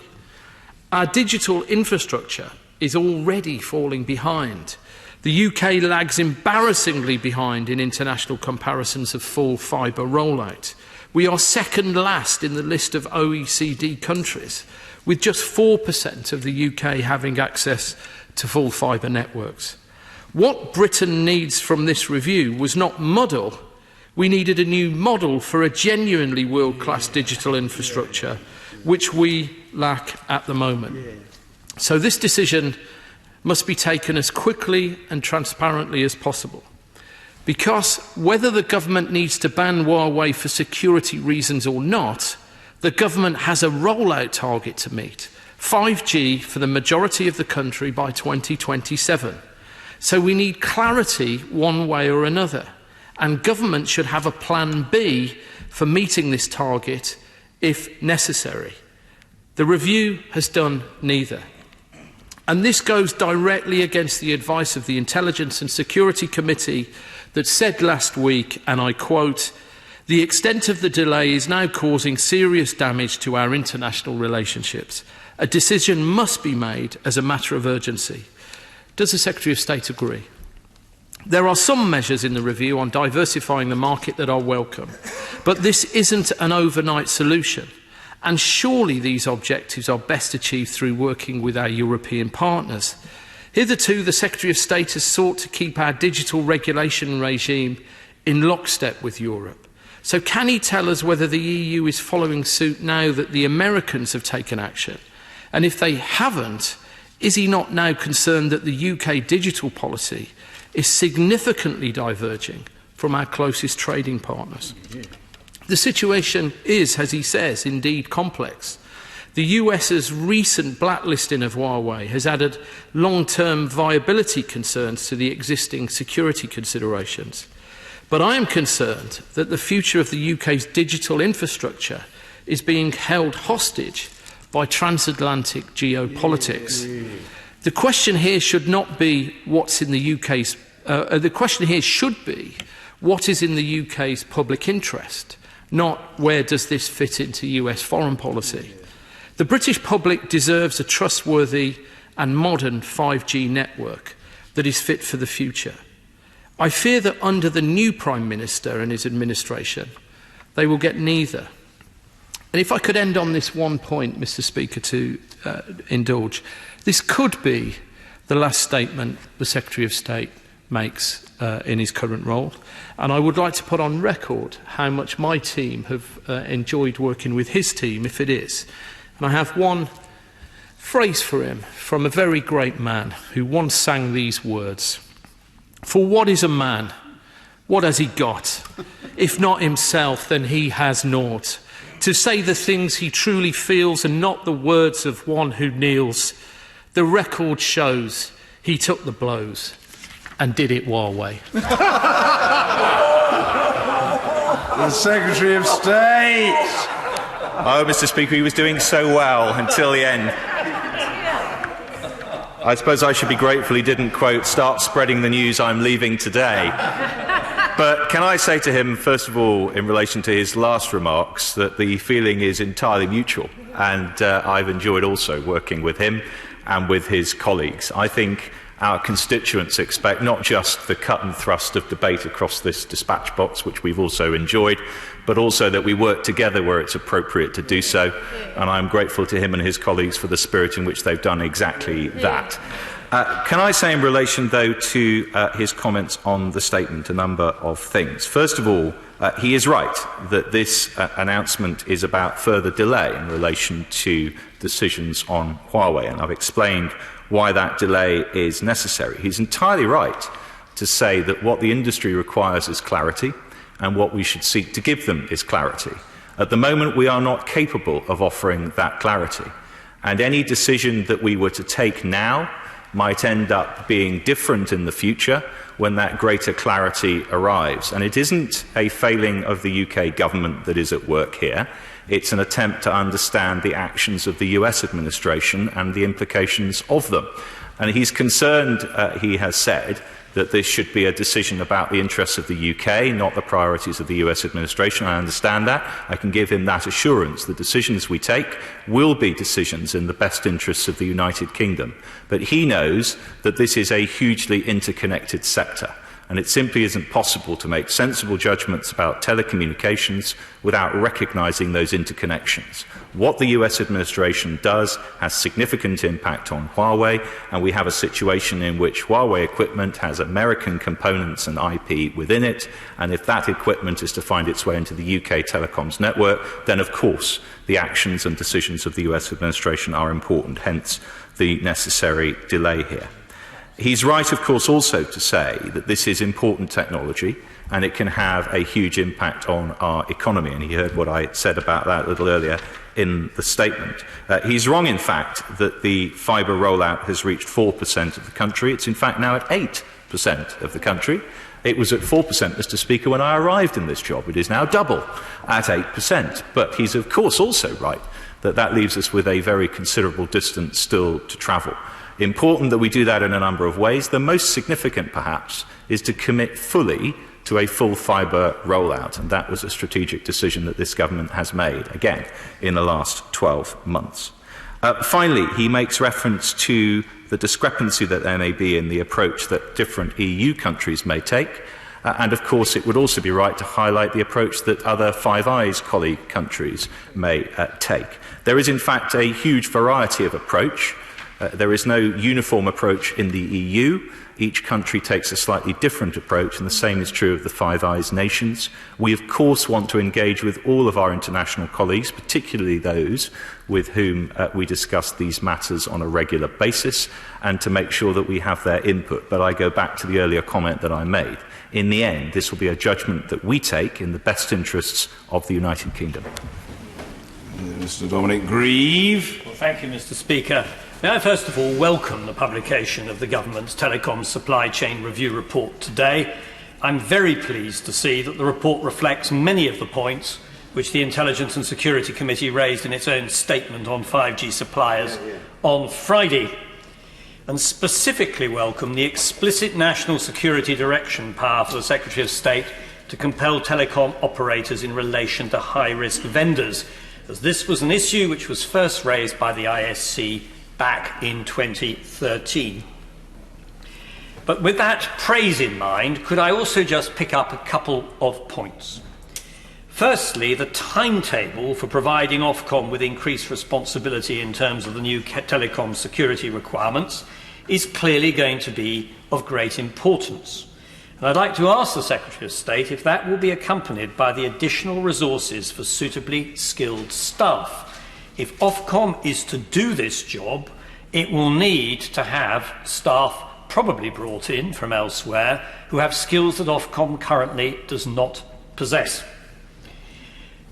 Our digital infrastructure is already falling behind. The UK lags embarrassingly behind in international comparisons of full fibre rollout. We are second last in the list of OECD countries, with just 4% of the UK having access to full fibre networks. What Britain needs from this review was not muddle. We needed a new model for a genuinely world-class digital infrastructure, which we lack at the moment. So this decision must be taken as quickly and transparently as possible. Because whether the government needs to ban Huawei for security reasons or not, the government has a rollout target to meet: 5G for the majority of the country by 2027. So we need clarity one way or another, and government should have a plan B for meeting this target if necessary. The review has done neither. And this goes directly against the advice of the Intelligence and Security Committee that said last week, and I quote, "The extent of the delay is now causing serious damage to our international relationships. A decision must be made as a matter of urgency." Does the Secretary of State agree? There are some measures in the review on diversifying the market that are welcome, but this isn't an overnight solution. And surely these objectives are best achieved through working with our European partners. Hitherto, the Secretary of State has sought to keep our digital regulation regime in lockstep with Europe. So can he tell us whether the EU is following suit now that the Americans have taken action? And if they haven't, is he not now concerned that the UK digital policy is significantly diverging from our closest trading partners? The situation is, as he says, indeed complex. The US's recent blacklisting of Huawei has added long-term viability concerns to the existing security considerations. But I am concerned that the future of the UK's digital infrastructure is being held hostage by transatlantic geopolitics. The question here should not be what's in the UK's. The question here should be what is in the UK's public interest, not where does this fit into US foreign policy. The British public deserves a trustworthy and modern 5G network that is fit for the future. I fear that under the new Prime Minister and his administration, they will get neither. And if I could end on this one point, Mr. Speaker, to indulge, this could be the last statement the Secretary of State makes in his current role. And I would like to put on record how much my team have enjoyed working with his team, if it is. And I have one phrase for him from a very great man who once sang these words: "For what is a man? What has he got? If not himself, then he has naught. To say the things he truly feels and not the words of one who kneels. The record shows he took the blows and did it Huawei." The Secretary of State. Oh, Mr. Speaker, he was doing so well until the end. I suppose I should be grateful he didn't, quote, "start spreading the news I'm leaving today." But can I say to him, first of all, in relation to his last remarks, that the feeling is entirely mutual, and I've enjoyed also working with him and with his colleagues. I think our constituents expect not just the cut and thrust of debate across this dispatch box, which we've also enjoyed, but also that we work together where it's appropriate to do so. And I'm grateful to him and his colleagues for the spirit in which they've done exactly that. Can I say in relation, though, to his comments on the statement a number of things. First of all, he is right that this announcement is about further delay in relation to decisions on Huawei, and I've explained why that delay is necessary. He's entirely right to say that what the industry requires is clarity, and what we should seek to give them is clarity. At the moment, we are not capable of offering that clarity, and any decision that we were to take now might end up being different in the future when that greater clarity arrives. And it isn't a failing of the UK government that is at work here. It's an attempt to understand the actions of the US administration and the implications of them. And he's concerned, he has said, that this should be a decision about the interests of the UK, not the priorities of the US administration. I understand that. I can give him that assurance. The decisions we take will be decisions in the best interests of the United Kingdom. But he knows that this is a hugely interconnected sector, and it simply isn't possible to make sensible judgments about telecommunications without recognising those interconnections. What the US administration does has significant impact on Huawei, and we have a situation in which Huawei equipment has American components and IP within it, and if that equipment is to find its way into the UK telecoms network, then of course the actions and decisions of the US administration are important, hence the necessary delay here. He's right, of course, also to say that this is important technology and it can have a huge impact on our economy, and he heard what I said about that a little earlier in the statement. He's wrong, in fact, that the fibre rollout has reached 4% of the country. It's in fact now at 8% of the country. It was at 4%, Mr. Speaker, when I arrived in this job. It is now double at 8%. But he's, of course, also right that that leaves us with a very considerable distance still to travel. Important that we do that in a number of ways. The most significant, perhaps, is to commit fully to a full fibre rollout, and that was a strategic decision that this government has made, again, in the last 12 months. Finally, he makes reference to the discrepancy that there may be in the approach that different EU countries may take, and of course it would also be right to highlight the approach that other Five Eyes colleague countries may take. There is in fact a huge variety of approach. There is no uniform approach in the EU. Each country takes a slightly different approach, and the same is true of the Five Eyes nations. We, of course, want to engage with all of our international colleagues, particularly those with whom we discuss these matters on a regular basis, and to make sure that we have their input. But I go back to the earlier comment that I made. In the end, this will be a judgment that we take in the best interests of the United Kingdom. Mr. Dominic Grieve. Well, thank you, Mr. Speaker. May I first of all welcome the publication of the Government's Telecom Supply Chain Review Report today. I'm very pleased to see that the report reflects many of the points which the Intelligence and Security Committee raised in its own statement on 5G suppliers on Friday, and specifically welcome the explicit national security direction power for the Secretary of State to compel telecom operators in relation to high-risk vendors, as this was an issue which was first raised by the ISC back in 2013. But with that praise in mind, could I also just pick up a couple of points? Firstly, the timetable for providing Ofcom with increased responsibility in terms of the new telecom security requirements is clearly going to be of great importance. And I'd like to ask the Secretary of State if that will be accompanied by the additional resources for suitably skilled staff. If Ofcom is to do this job, it will need to have staff probably brought in from elsewhere who have skills that Ofcom currently does not possess.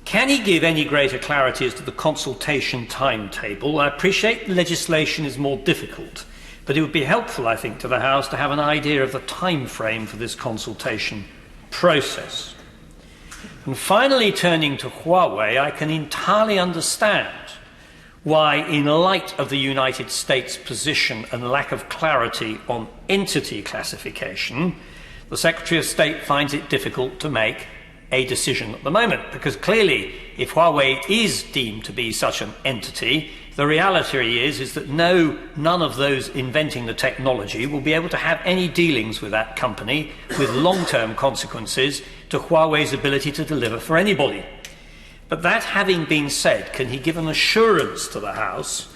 Can he give any greater clarity as to the consultation timetable? I appreciate legislation is more difficult, but it would be helpful, I think, to the House to have an idea of the time frame for this consultation process. And finally, turning to Huawei, I can entirely understand why, in light of the United States' position and lack of clarity on entity classification, the Secretary of State finds it difficult to make a decision at the moment, because clearly, if Huawei is deemed to be such an entity, the reality is that none of those inventing the technology will be able to have any dealings with that company, with long-term consequences to Huawei's ability to deliver for anybody. But that having been said, can he give an assurance to the House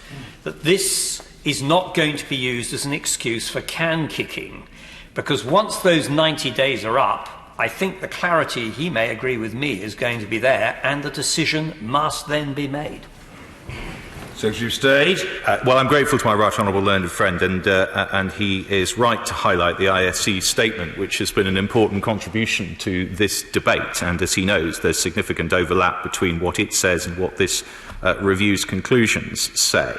that this is not going to be used as an excuse for can kicking? Because once those 90 days are up, I think the clarity, he may agree with me, is going to be there, and the decision must then be made. Secretary of State. Well, I'm grateful to my right honourable learned friend, and he is right to highlight the ISC statement, which has been an important contribution to this debate. And as he knows, there's significant overlap between what it says and what this review's conclusions say.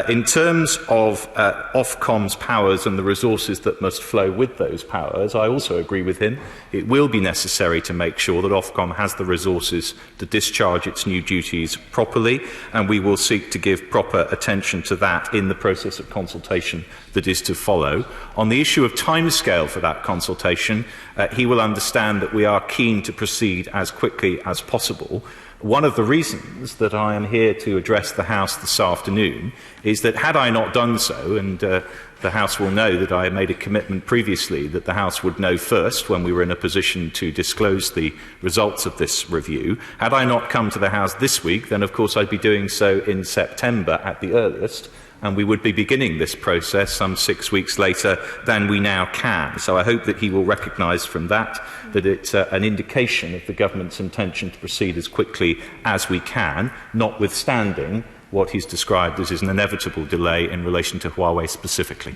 In terms of Ofcom's powers and the resources that must flow with those powers, I also agree with him. It will be necessary to make sure that Ofcom has the resources to discharge its new duties properly, and we will seek to give proper attention to that in the process of consultation that is to follow. On the issue of timescale for that consultation, he will understand that we are keen to proceed as quickly as possible. One of the reasons that I am here to address the House this afternoon is that had I not done so, and the House will know that I made a commitment previously that the House would know first when we were in a position to disclose the results of this review. Had I not come to the House this week, then of course I'd be doing so in September at the earliest, and we would be beginning this process some 6 weeks later than we now can. So I hope that he will recognise from that it's an indication of the government's intention to proceed as quickly as we can, notwithstanding what he's described as an inevitable delay in relation to Huawei specifically.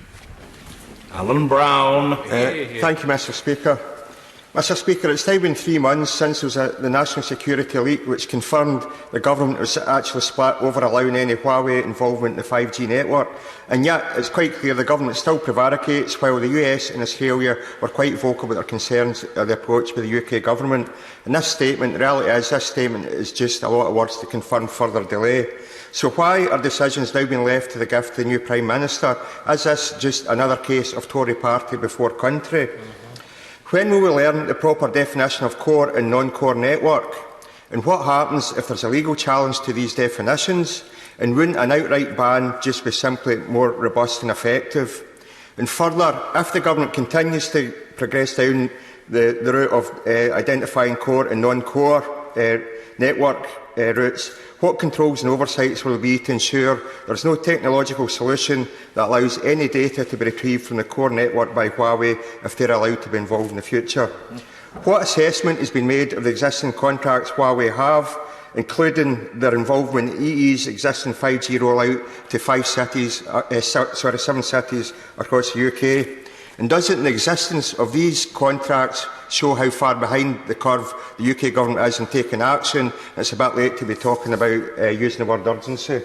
Alan Brown. Thank you, Mr. Speaker. Mr. Speaker, it's now been 3 months since there was the national security leak which confirmed the government was actually split over allowing any Huawei involvement in the 5G network. And yet, it's quite clear the government still prevaricates, while the US and Australia were quite vocal about their concerns at the approach by the UK government. And this statement, the reality is, this statement is just a lot of words to confirm further delay. So why are decisions now being left to the gift of the new Prime Minister? Is this just another case of Tory party before country? When will we learn the proper definition of core and non-core network? And what happens if there is a legal challenge to these definitions? And wouldn't an outright ban just be simply more robust and effective? And further, if the government continues to progress down the route of identifying core and non-core network routes, what controls and oversights will be to ensure there is no technological solution that allows any data to be retrieved from the core network by Huawei if they are allowed to be involved in the future? What assessment has been made of the existing contracts Huawei have, including their involvement in EE's existing 5G rollout to 7 cities across the UK? And does it, in the existence of these contracts, show how far behind the curve the UK government is in taking action? It's a bit late to be talking about using the word urgency.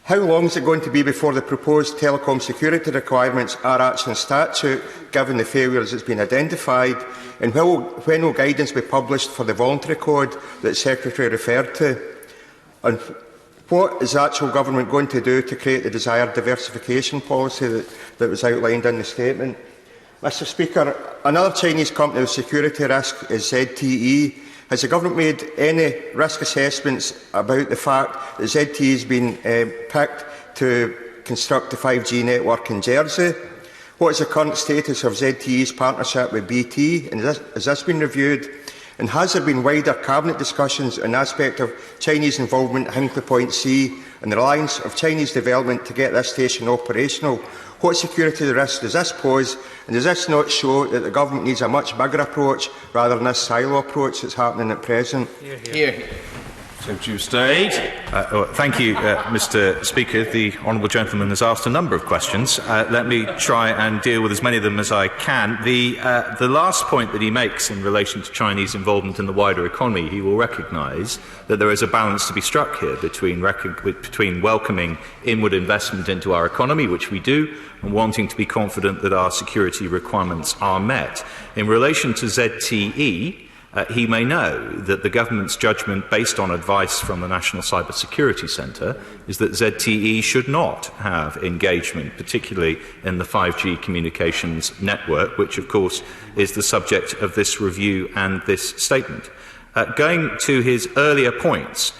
How long is it going to be before the proposed telecom security requirements are actually in statute, given the failures that have been identified? And when will guidance be published for the voluntary code that the Secretary referred to? And what is the actual government going to do to create the desired diversification policy that was outlined in the statement? Mr. Speaker, another Chinese company with security risk is ZTE. Has the government made any risk assessments about the fact that ZTE has been picked to construct the 5G network in Jersey? What is the current status of ZTE's partnership with BT, and has this been reviewed? And has there been wider Cabinet discussions on the aspect of Chinese involvement at Hinkley Point C and the reliance of Chinese development to get this station operational? What security risk does this pose, and does this not show that the government needs a much bigger approach rather than this silo approach that's happening at present? Secretary of State. Thank you, Mr. Speaker. The honourable gentleman has asked a number of questions. Let me try and deal with as many of them as I can. The last point that he makes in relation to Chinese involvement in the wider economy, he will recognise that there is a balance to be struck here between welcoming inward investment into our economy, which we do, and wanting to be confident that our security requirements are met. In relation to ZTE, he may know that the government's judgment, based on advice from the National Cyber Security Centre, is that ZTE should not have engagement, particularly in the 5G communications network, which, of course, is the subject of this review and this statement. Going to his earlier points,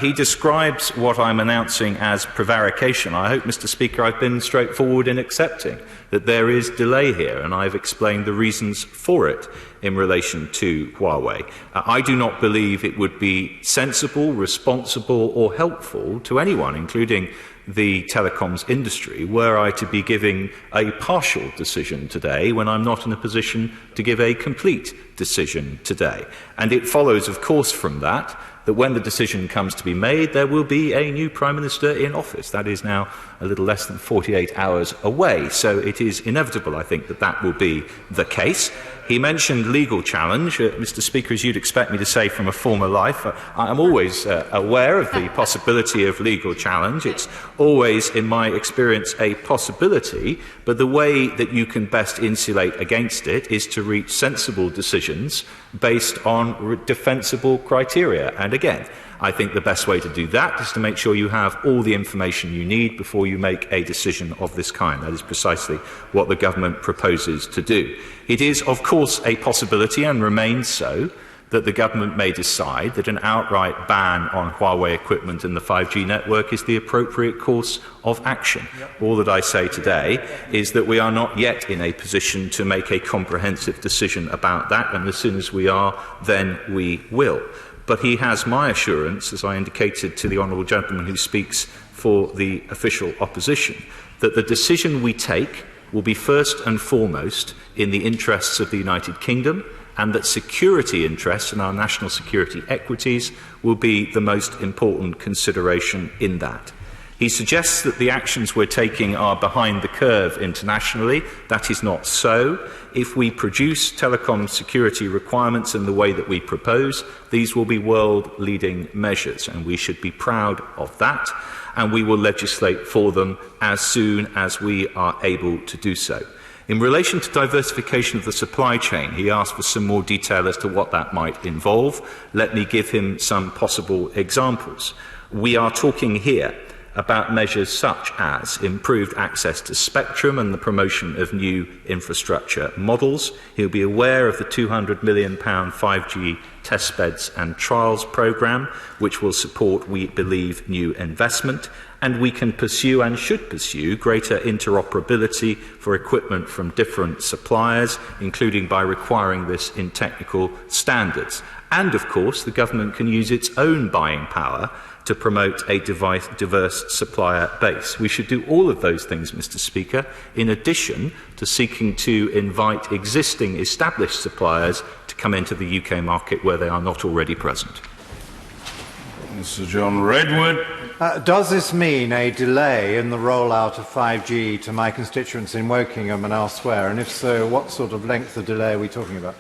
he describes what I'm announcing as prevarication. I hope, Mr. Speaker, I've been straightforward in accepting that there is delay here, and I've explained the reasons for it in relation to Huawei. I do not believe it would be sensible, responsible or helpful to anyone, including the telecoms industry, were I to be giving a partial decision today when I'm not in a position to give a complete decision today. And it follows, of course, from that when the decision comes to be made, there will be a new Prime Minister in office. That is now a little less than 48 hours away. So it is inevitable, I think, that that will be the case. He mentioned legal challenge. Mr. Speaker, as you'd expect me to say from a former life, I'm always aware of the possibility of legal challenge. It's always, in my experience, a possibility, but the way that you can best insulate against it is to reach sensible decisions based on defensible criteria. And again, I think the best way to do that is to make sure you have all the information you need before you make a decision of this kind. That is precisely what the government proposes to do. It is, of course, a possibility, and remains so, that the government may decide that an outright ban on Huawei equipment in the 5G network is the appropriate course of action. All that I say today is that we are not yet in a position to make a comprehensive decision about that, and as soon as we are, then we will. But he has my assurance, as I indicated to the honourable gentleman who speaks for the official opposition, that the decision we take will be first and foremost in the interests of the United Kingdom, and that security interests and our national security equities will be the most important consideration in that. He suggests that the actions we're taking are behind the curve internationally. That is not so. If we produce telecom security requirements in the way that we propose, these will be world-leading measures, and we should be proud of that, and we will legislate for them as soon as we are able to do so. In relation to diversification of the supply chain, he asked for some more detail as to what that might involve. Let me give him some possible examples. We are talking here about measures such as improved access to spectrum and the promotion of new infrastructure models. He'll be aware of the £200 million 5G testbeds and trials programme, which will support, we believe, new investment. And we can pursue and should pursue greater interoperability for equipment from different suppliers, including by requiring this in technical standards. And, of course, the government can use its own buying power to promote a diverse supplier base. We should do all of those things, Mr. Speaker, in addition to seeking to invite existing established suppliers to come into the UK market where they are not already present. Mr. John Redwood. Does this mean a delay in the rollout of 5G to my constituents in Wokingham and elsewhere? And if so, what sort of length of delay are we talking about?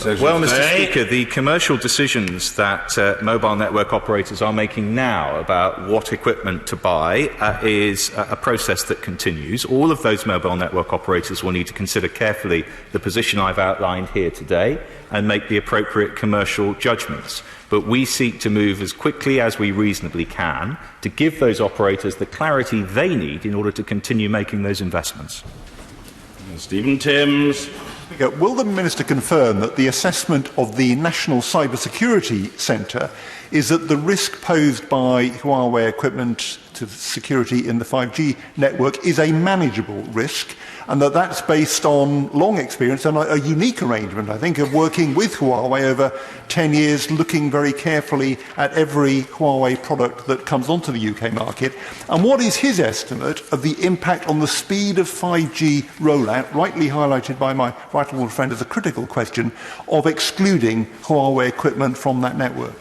Well, Mr. Speaker, the commercial decisions that mobile network operators are making now about what equipment to buy is a process that continues. All of those mobile network operators will need to consider carefully the position I've outlined here today and make the appropriate commercial judgments. But we seek to move as quickly as we reasonably can to give those operators the clarity they need in order to continue making those investments. Stephen Timms. Will the Minister confirm that the assessment of the National Cyber Security Centre is that the risk posed by Huawei equipment to security in the 5G network is a manageable risk, and that that's based on long experience and a unique arrangement, I think, of working with Huawei over 10 years, looking very carefully at every Huawei product that comes onto the UK market? And what is his estimate of the impact on the speed of 5G rollout, rightly highlighted by my right honourable friend as a critical question, of excluding Huawei equipment from that network?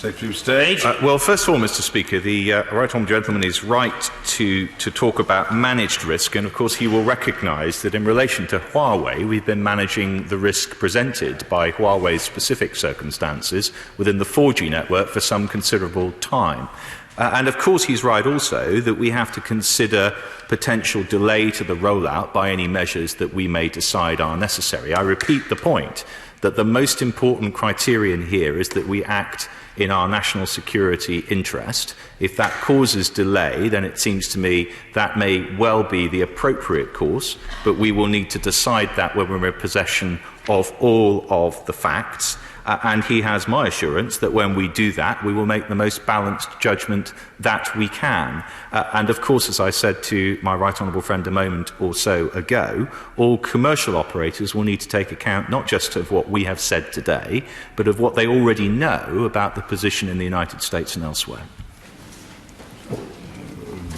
Secretary of State. Well, first of all, Mr. Speaker, the right honourable gentleman is right to talk about managed risk, and of course he will recognise that in relation to Huawei, we've been managing the risk presented by Huawei's specific circumstances within the 4G network for some considerable time. And of course he's right also that we have to consider potential delay to the rollout by any measures that we may decide are necessary. I repeat the point that the most important criterion here is that we act in our national security interest. If that causes delay, then it seems to me that may well be the appropriate course, but we will need to decide that when we're in possession of all of the facts. And he has my assurance that when we do that, we will make the most balanced judgment that we can. And of course, as I said to my right honourable friend a moment or so ago, all commercial operators will need to take account not just of what we have said today, but of what they already know about the position in the United States and elsewhere.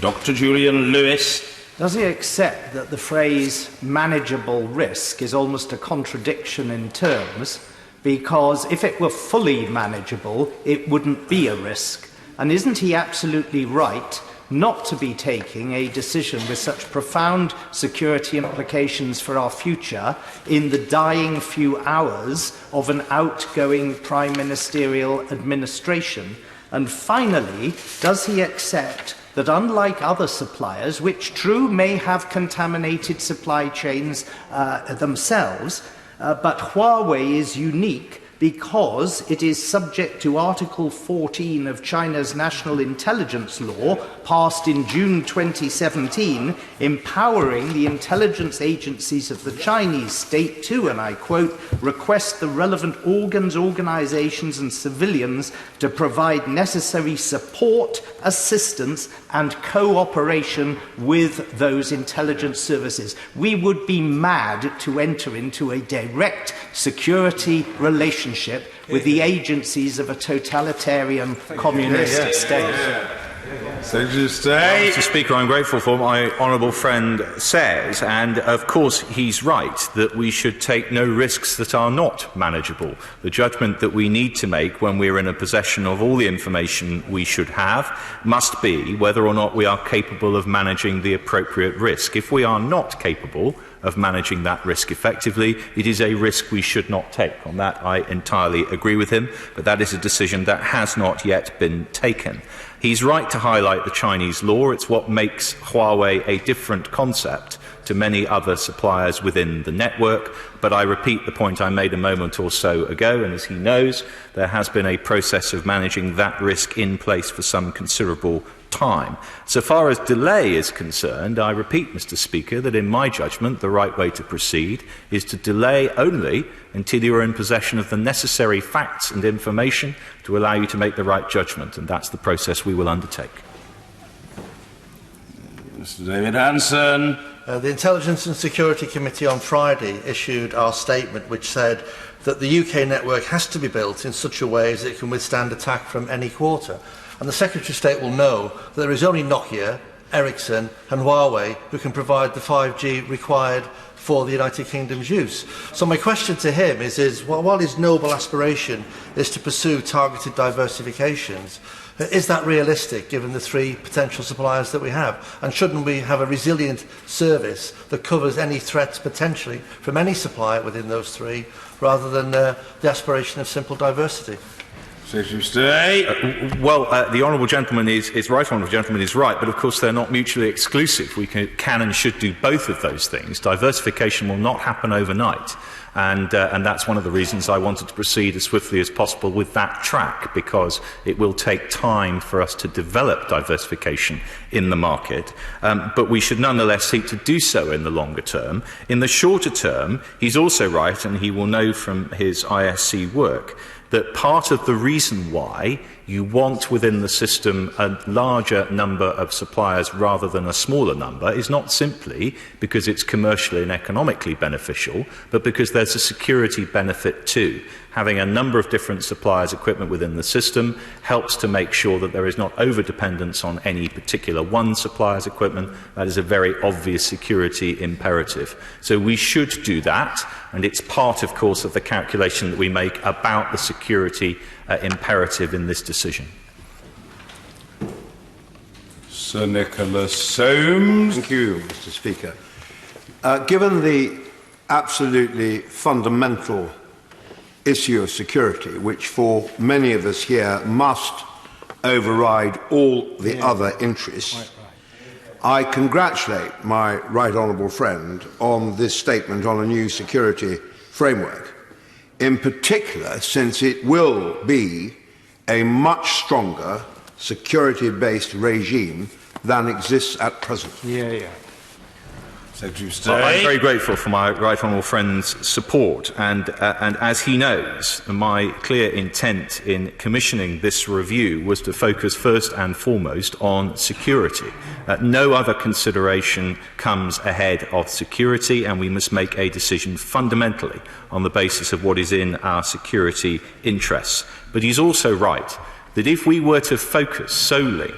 Dr. Julian Lewis. Does he accept that the phrase manageable risk is almost a contradiction in terms? Because if it were fully manageable, it wouldn't be a risk. And isn't he absolutely right not to be taking a decision with such profound security implications for our future in the dying few hours of an outgoing prime ministerial administration? And finally, does he accept that unlike other suppliers, which true may have contaminated supply chains themselves, but Huawei is unique because it is subject to Article 14 of China's National Intelligence Law, passed in June 2017, empowering the intelligence agencies of the Chinese state to, and I quote, request the relevant organs, organizations and civilians to provide necessary support, assistance and cooperation with those intelligence services. We would be mad to enter into a direct security relationship with the agencies of a totalitarian communist state. Secretary of State. Mr. Speaker, I'm grateful for what my honourable friend says, and of course he's right that we should take no risks that are not manageable. The judgment that we need to make when we're in a possession of all the information we should have must be whether or not we are capable of managing the appropriate risk. If we are not capable of managing that risk effectively, it is a risk we should not take. On that, I entirely agree with him, but that is a decision that has not yet been taken. He's right to highlight the Chinese law. It's what makes Huawei a different concept to many other suppliers within the network. But I repeat the point I made a moment or so ago, and as he knows, there has been a process of managing that risk in place for some considerable time. So far as delay is concerned, I repeat, Mr. Speaker, that in my judgment the right way to proceed is to delay only until you are in possession of the necessary facts and information to allow you to make the right judgment, and that's the process we will undertake. Mr. David Hanson. The Intelligence and Security Committee on Friday issued our statement which said that the UK network has to be built in such a way as it can withstand attack from any quarter. And the Secretary of State will know that there is only Nokia, Ericsson and Huawei who can provide the 5G required for the United Kingdom's use. So my question to him is while his noble aspiration is to pursue targeted diversifications, is that realistic given the three potential suppliers that we have? And shouldn't we have a resilient service that covers any threats potentially from any supplier within those three rather than the aspiration of simple diversity? Secretary of State. The honourable gentleman is right, honourable gentleman is right, but of course they're not mutually exclusive. We can and should do both of those things. Diversification will not happen overnight, and that's one of the reasons I wanted to proceed as swiftly as possible with that track, because it will take time for us to develop diversification in the market, but we should nonetheless seek to do so in the longer term. In the shorter term, he's also right, and he will know from his ISC work, that part of the reason why you want within the system a larger number of suppliers rather than a smaller number is not simply because it's commercially and economically beneficial, but because there's a security benefit too. Having a number of different suppliers' equipment within the system helps to make sure that there is not over-dependence on any particular one supplier's equipment. That is a very obvious security imperative. So we should do that, and it's part, of course, of the calculation that we make about the security imperative in this decision. decision. Sir Nicholas Soames. Thank you, Mr. Speaker. Given the absolutely fundamental issue of security, which for many of us here must override all the other interests, I congratulate my right honourable friend on this statement on a new security framework, in particular since it will be a much stronger security-based regime than exists at present. Secretary of State. I'm very grateful for my right honourable friend's support, and as he knows, my clear intent in commissioning this review was to focus first and foremost on security. No other consideration comes ahead of security, and we must make a decision fundamentally on the basis of what is in our security interests. But he's also right that if we were to focus solely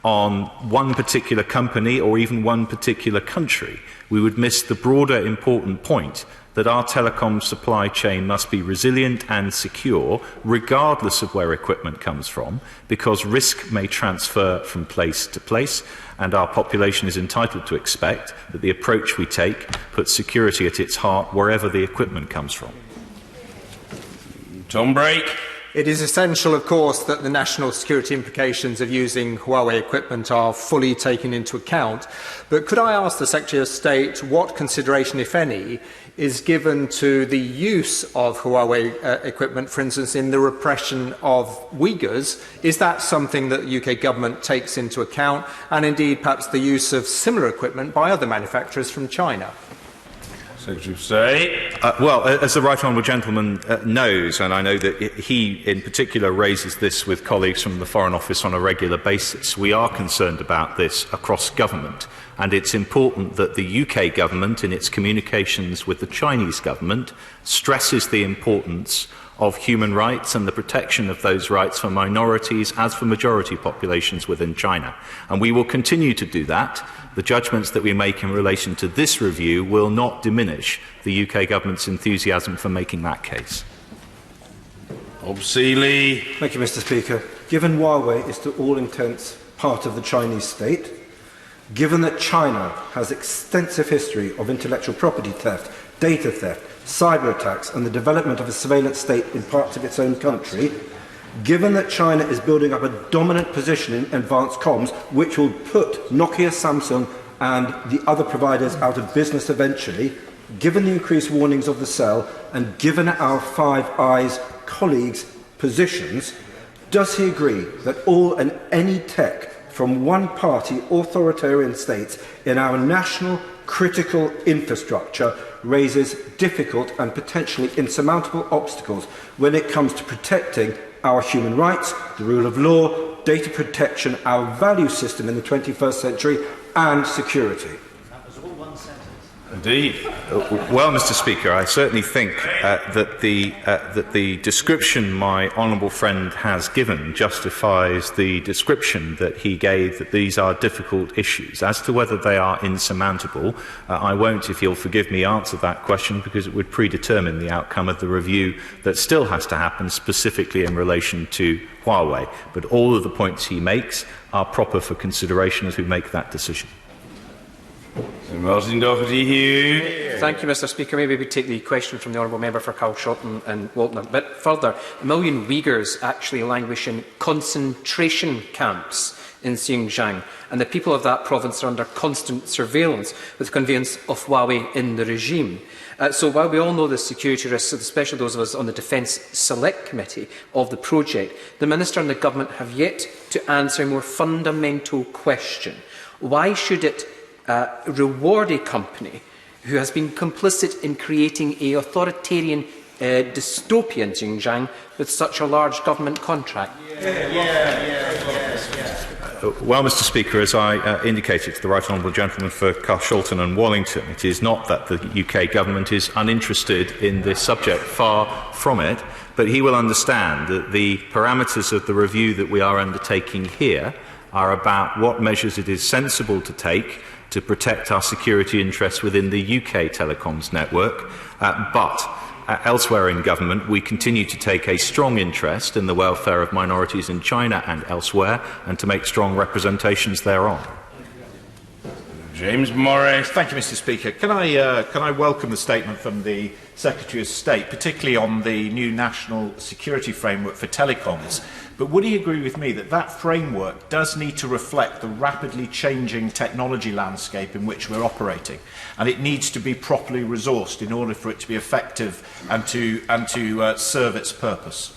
on one particular company or even one particular country, we would miss the broader important point that our telecom supply chain must be resilient and secure regardless of where equipment comes from, because risk may transfer from place to place, and our population is entitled to expect that the approach we take puts security at its heart wherever the equipment comes from. Tom Brake. It is essential, of course, that the national security implications of using Huawei equipment are fully taken into account. But could I ask the Secretary of State what consideration, if any, is given to the use of Huawei equipment, for instance, in the repression of Uyghurs? Is that something that the UK government takes into account? And indeed, perhaps the use of similar equipment by other manufacturers from China? Secretary of State. Well, as the right honourable gentleman knows, and I know that he in particular raises this with colleagues from the Foreign Office on a regular basis, we are concerned about this across government, and it's important that the UK government in its communications with the Chinese government stresses the importance of human rights and the protection of those rights for minorities as for majority populations within China. And we will continue to do that. The judgments that we make in relation to this review will not diminish the UK government's enthusiasm for making that case. Seeley. Thank you, Mr. Speaker. Given Huawei is to all intents part of the Chinese state, given that China has extensive history of intellectual property theft, data theft, cyber attacks and the development of a surveillance state in parts of its own country, given that China is building up a dominant position in advanced comms, which will put Nokia, Samsung and the other providers out of business eventually, given the increased warnings of the cell, and given our Five Eyes colleagues' positions, does he agree that all and any tech from one-party authoritarian states in our national critical infrastructure raises difficult and potentially insurmountable obstacles when it comes to protecting our human rights, the rule of law, data protection, our value system in the 21st century, and security? That was all one sentence. Indeed. Well, Mr. Speaker, I certainly think that the description my honourable friend has given justifies the description that he gave, that these are difficult issues. As to whether they are insurmountable, I won't, if you'll forgive me, answer that question because it would predetermine the outcome of the review that still has to happen specifically in relation to Huawei. But all of the points he makes are proper for consideration as we make that decision. Martin Doherty-Hughes. Thank you, Mr. Speaker. Maybe we take the question from the Honourable Member for Calshotton and Walton a bit further. 1 million Uyghurs actually languish in concentration camps in Xinjiang, and the people of that province are under constant surveillance with conveyance of Huawei in the regime. So while we all know the security risks, especially those of us on the Defence Select Committee of the project, the Minister and the Government have yet to answer a more fundamental question. Why should it reward a company who has been complicit in creating an authoritarian dystopia in Xinjiang with such a large government contract? Well, Mr. Speaker, as I indicated to the right honourable gentleman for Carshalton and Wallington, it is not that the UK government is uninterested in this subject, far from it, but he will understand that the parameters of the review that we are undertaking here are about what measures it is sensible to take to protect our security interests within the UK telecoms network, but elsewhere in government, we continue to take a strong interest in the welfare of minorities in China and elsewhere, and to make strong representations thereon. James Morris. Thank you, Mr. Speaker. Can I welcome the statement from the Secretary of State, particularly on the new national security framework for telecoms? But would he agree with me that that framework does need to reflect the rapidly changing technology landscape in which we're operating, and it needs to be properly resourced in order for it to be effective and to serve its purpose?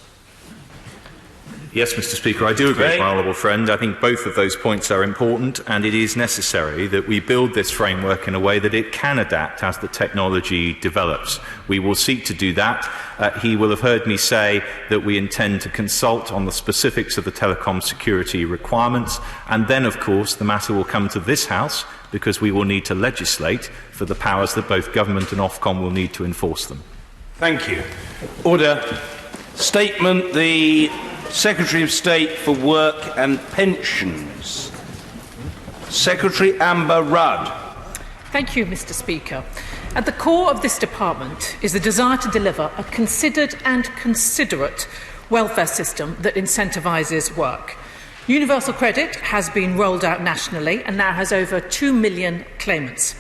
Yes, Mr. Speaker, I do agree with my honourable friend. I think both of those points are important, and it is necessary that we build this framework in a way that it can adapt as the technology develops. We will seek to do that. He will have heard me say that we intend to consult on the specifics of the telecom security requirements, and then, of course, the matter will come to this House, because we will need to legislate for the powers that both government and Ofcom will need to enforce them. Thank you. Order. Statement. The Secretary of State for Work and Pensions. Secretary Amber Rudd. Thank you, Mr. Speaker. At the core of this department is the desire to deliver a considered and considerate welfare system that incentivises work. Universal credit has been rolled out nationally and now has over 2 million claimants.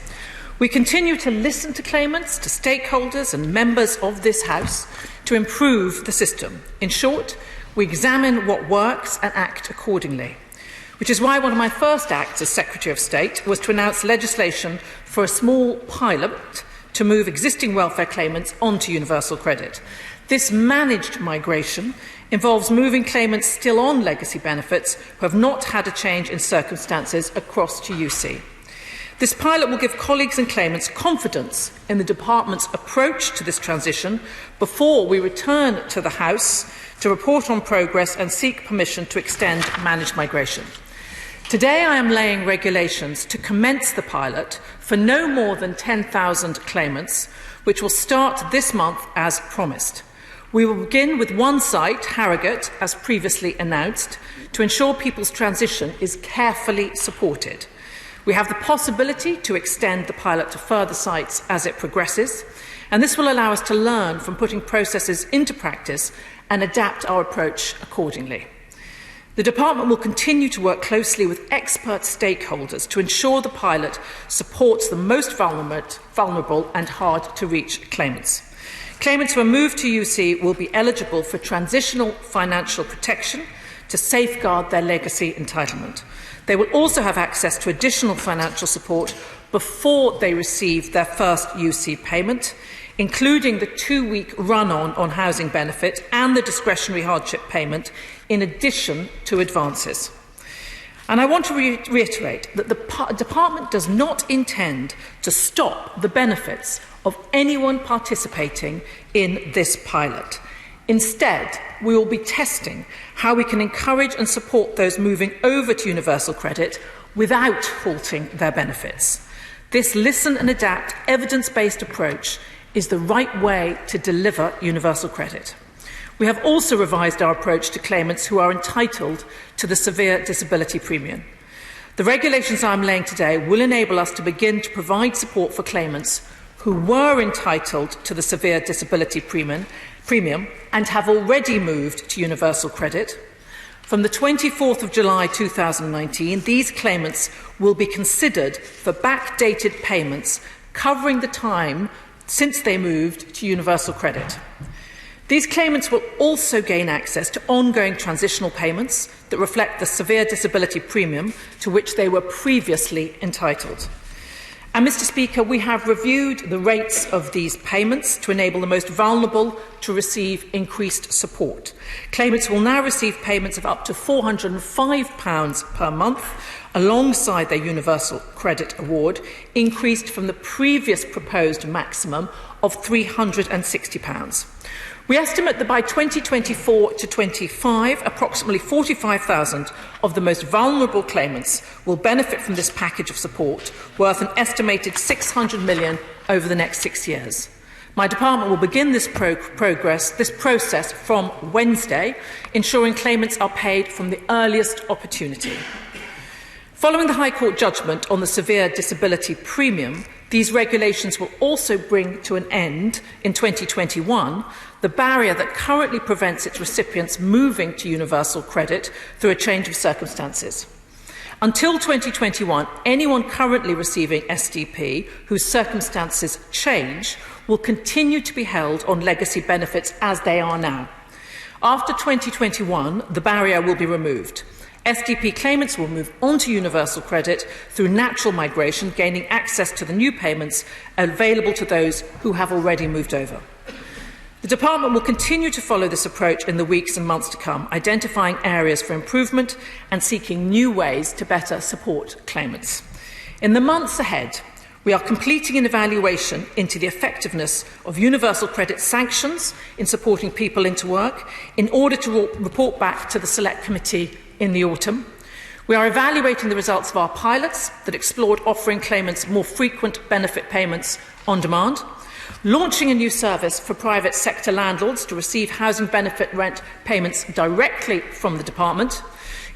We continue to listen to claimants, to stakeholders and members of this House to improve the system. In short, we examine what works and act accordingly, which is why one of my first acts as Secretary of State was to announce legislation for a small pilot to move existing welfare claimants onto universal credit. This managed migration involves moving claimants still on legacy benefits who have not had a change in circumstances across to UC. This pilot will give colleagues and claimants confidence in the Department's approach to this transition before we return to the House to report on progress and seek permission to extend managed migration. Today I am laying regulations to commence the pilot for no more than 10,000 claimants, which will start this month as promised. We will begin with one site, Harrogate, as previously announced, to ensure people's transition is carefully supported. We have the possibility to extend the pilot to further sites as it progresses, and this will allow us to learn from putting processes into practice and adapt our approach accordingly. The Department will continue to work closely with expert stakeholders to ensure the pilot supports the most vulnerable and hard-to-reach claimants. Claimants who are moved to UC will be eligible for transitional financial protection to safeguard their legacy entitlement. They will also have access to additional financial support before they receive their first UC payment, including the 2-week run-on housing benefit and the discretionary hardship payment, in addition to advances. And I want to reiterate that the Department does not intend to stop the benefits of anyone participating in this pilot. Instead, we will be testing how we can encourage and support those moving over to universal credit without halting their benefits. This listen and adapt evidence-based approach is the right way to deliver universal credit. We have also revised our approach to claimants who are entitled to the severe disability premium. The regulations I am laying today will enable us to begin to provide support for claimants who were entitled to the severe disability premium and have already moved to universal credit. From the 24th of July 2019, these claimants will be considered for backdated payments covering the time since they moved to universal credit. These claimants will also gain access to ongoing transitional payments that reflect the severe disability premium to which they were previously entitled. And, Mr. Speaker, we have reviewed the rates of these payments to enable the most vulnerable to receive increased support. Claimants will now receive payments of up to £405 per month alongside their universal credit award, increased from the previous proposed maximum of £360. We estimate that by 2024 to 25, approximately 45,000 of the most vulnerable claimants will benefit from this package of support, worth an estimated £600 million over the next 6 years. My department will begin this process from Wednesday, ensuring claimants are paid from the earliest opportunity. Following the High Court judgment on the severe disability premium, These regulations will also bring to an end in 2021 the barrier that currently prevents its recipients moving to universal credit through a change of circumstances. Until 2021, anyone currently receiving SDP whose circumstances change will continue to be held on legacy benefits as they are now. After 2021, the barrier will be removed. SDP claimants will move on to universal credit through natural migration, gaining access to the new payments available to those who have already moved over. The Department will continue to follow this approach in the weeks and months to come, identifying areas for improvement and seeking new ways to better support claimants. In the months ahead, we are completing an evaluation into the effectiveness of universal credit sanctions in supporting people into work in order to report back to the Select Committee in the autumn. We are evaluating the results of our pilots that explored offering claimants more frequent benefit payments on demand, launching a new service for private sector landlords to receive housing benefit rent payments directly from the Department,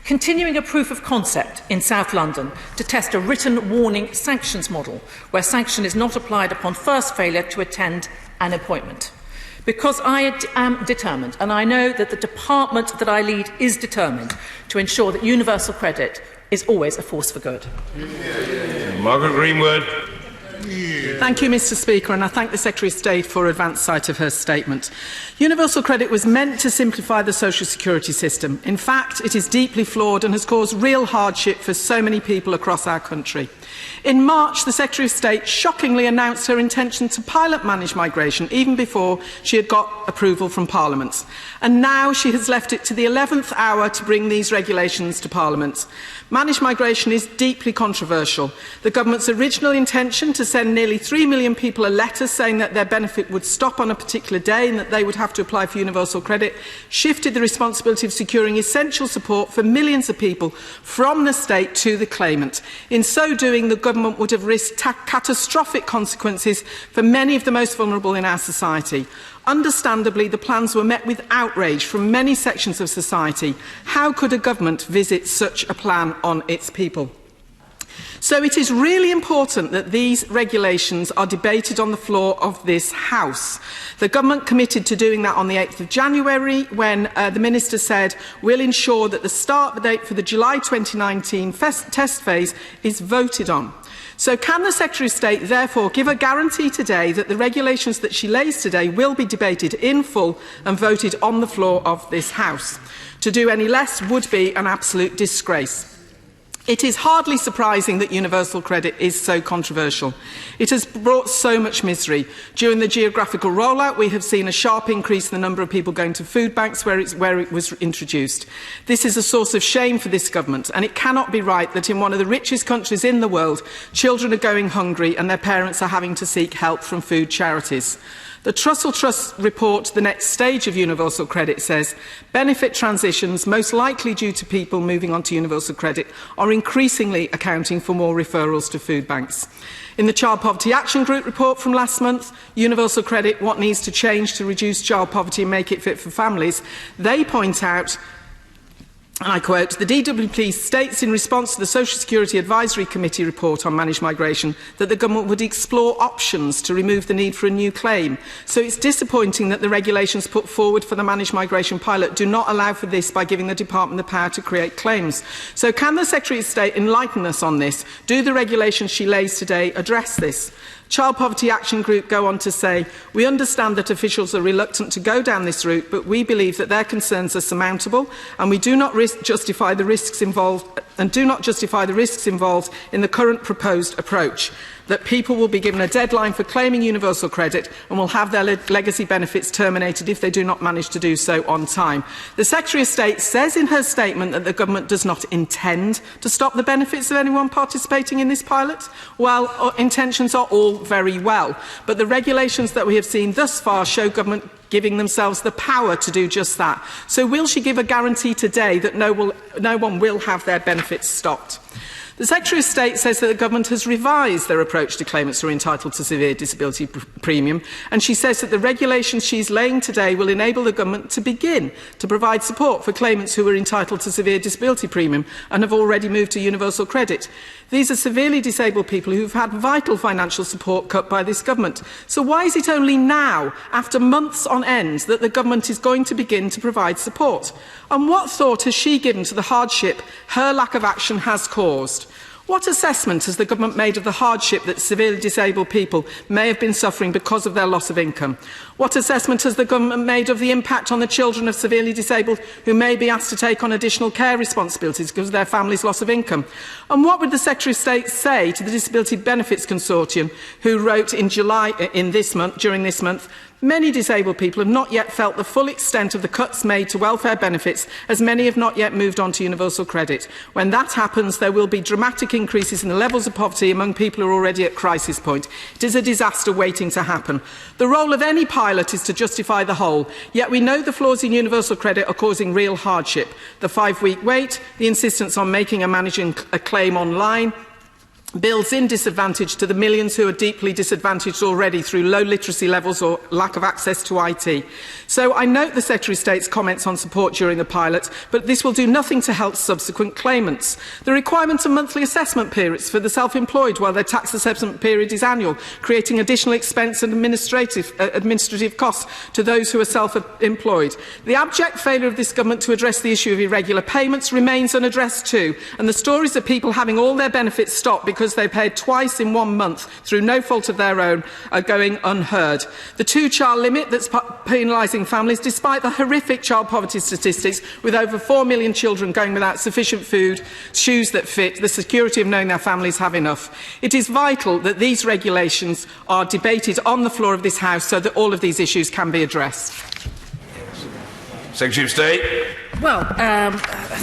continuing a proof of concept in South London to test a written warning sanctions model where sanction is not applied upon first failure to attend an appointment. Because I am determined, and I know that the department that I lead is determined, to ensure that universal credit is always a force for good. Margaret Greenwood. Thank you, Mr. Speaker, and I thank the Secretary of State for advance sight of her statement. Universal credit was meant to simplify the social security system. In fact, it is deeply flawed and has caused real hardship for so many people across our country. In March, the Secretary of State shockingly announced her intention to pilot managed migration even before she had got approval from Parliament. And now she has left it to the 11th hour to bring these regulations to Parliament. Managed migration is deeply controversial. The government's original intention to send nearly 3 million people a letter saying that their benefit would stop on a particular day and that they would have to apply for universal credit shifted the responsibility of securing essential support for millions of people from the state to the claimant. In so doing, the government would have risked catastrophic consequences for many of the most vulnerable in our society. Understandably, the plans were met with outrage from many sections of society. How could a government visit such a plan on its people? So it is really important that these regulations are debated on the floor of this House. The government committed to doing that on the 8th of January when the Minister said we'll ensure that the start date for the July 2019 test phase is voted on. So can the Secretary of State therefore give a guarantee today that the regulations that she lays today will be debated in full and voted on the floor of this House? To do any less would be an absolute disgrace. It is hardly surprising that universal credit is so controversial. It has brought so much misery. During the geographical rollout, we have seen a sharp increase in the number of people going to food banks where it was introduced. This is a source of shame for this government, and it cannot be right that in one of the richest countries in the world, children are going hungry and their parents are having to seek help from food charities. The Trussell Trust report, the next stage of universal credit, says benefit transitions, most likely due to people moving on to universal credit, are increasingly accounting for more referrals to food banks. In the Child Poverty Action Group report from last month, Universal Credit, What Needs to Change to Reduce Child Poverty and Make it Fit for Families, they point out, and I quote, the DWP states in response to the Social Security Advisory Committee report on managed migration that the government would explore options to remove the need for a new claim. So it's disappointing that the regulations put forward for the managed migration pilot do not allow for this by giving the department the power to create claims. So can the Secretary of State enlighten us on this? Do the regulations she lays today address this? Child Poverty Action Group go on to say, we understand that officials are reluctant to go down this route, but we believe that their concerns are surmountable and we do not justify the risks involved in the current proposed approach, that people will be given a deadline for claiming universal credit and will have their legacy benefits terminated if they do not manage to do so on time. The Secretary of State says in her statement that the government does not intend to stop the benefits of anyone participating in this pilot. Well, intentions are all very well, but the regulations that we have seen thus far show government giving themselves the power to do just that. So will she give a guarantee today that no one will have their benefits stopped? The Secretary of State says that the government has revised their approach to claimants who are entitled to severe disability premium, and she says that the regulations she's laying today will enable the government to begin to provide support for claimants who are entitled to severe disability premium and have already moved to universal credit. These are severely disabled people who've had vital financial support cut by this government. So why is it only now, after months on end, that the government is going to begin to provide support? And what thought has she given to the hardship her lack of action has caused? What assessment has the government made of the hardship that severely disabled people may have been suffering because of their loss of income? What assessment has the government made of the impact on the children of severely disabled who may be asked to take on additional care responsibilities because of their family's loss of income? And what would the Secretary of State say to the Disability Benefits Consortium, who wrote in July during this month, many disabled people have not yet felt the full extent of the cuts made to welfare benefits, as many have not yet moved on to universal credit. When that happens, there will be dramatic increases in the levels of poverty among people who are already at crisis point. It is a disaster waiting to happen. The role of any pilot is to justify the whole, yet we know the flaws in universal credit are causing real hardship. The 5-week wait, the insistence on making and managing a claim online, builds in disadvantage to the millions who are deeply disadvantaged already through low literacy levels or lack of access to IT. So I note the Secretary of State's comments on support during the pilot, but this will do nothing to help subsequent claimants. The requirement of monthly assessment periods for the self-employed while their tax assessment period is annual, creating additional expense and administrative costs to those who are self-employed. The abject failure of this government to address the issue of irregular payments remains unaddressed too, and the stories of people having all their benefits stopped because they paid twice in 1 month through no fault of their own are going unheard. The 2-child limit that's penalising families, despite the horrific child poverty statistics, with over 4 million children going without sufficient food, shoes that fit, the security of knowing their families have enough. It is vital that these regulations are debated on the floor of this House so that all of these issues can be addressed. Secretary of State. Well,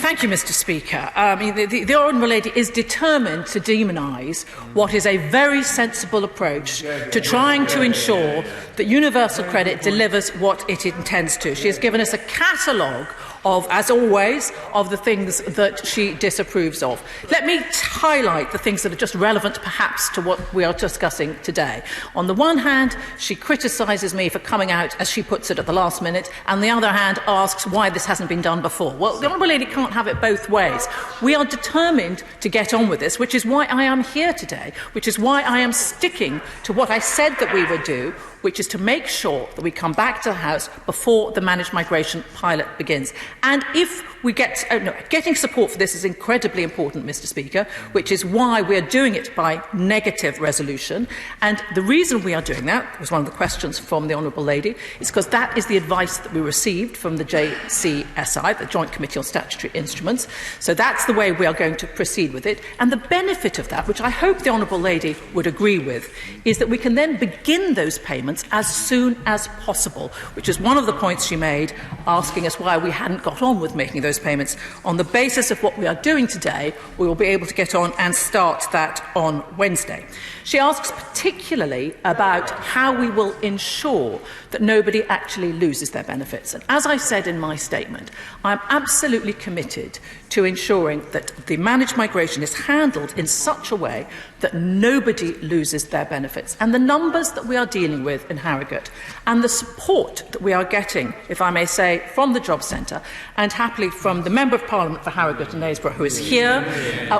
thank you, Mr. Speaker. The Honourable Lady is determined to demonise what is a very sensible approach to trying to ensure that universal credit delivers what it intends to. She has given us a catalogue of, as always, of the things that she disapproves of. Let me highlight the things that are just relevant, perhaps, to what we are discussing today. On the one hand, she criticises me for coming out, as she puts it, at the last minute, and on the other hand, asks why this hasn't been done before. Well, the Honourable Lady can't have it both ways. We are determined to get on with this, which is why I am here today, which is why I am sticking to what I said that we would do, which is to make sure that we come back to the House before the managed migration pilot begins. And if we getting support for this is incredibly important, Mr. Speaker, which is why we are doing it by negative resolution. And the reason we are doing that, was one of the questions from the Honourable Lady, is because that is the advice that we received from the JCSI, the Joint Committee on Statutory Instruments. So that's the way we are going to proceed with it. And the benefit of that, which I hope the Honourable Lady would agree with, is that we can then begin those payments as soon as possible, which is one of the points she made, asking us why we hadn't got on with making those payments. On the basis of what we are doing today, we will be able to get on and start that on Wednesday. She asks particularly about how we will ensure that nobody actually loses their benefits. And as I said in my statement, I am absolutely committed to ensuring that the managed migration is handled in such a way that nobody loses their benefits. And the numbers that we are dealing with in Harrogate and the support that we are getting, if I may say, from the Jobs Centre and happily from the Member of Parliament for Harrogate and Knaresborough, who is here,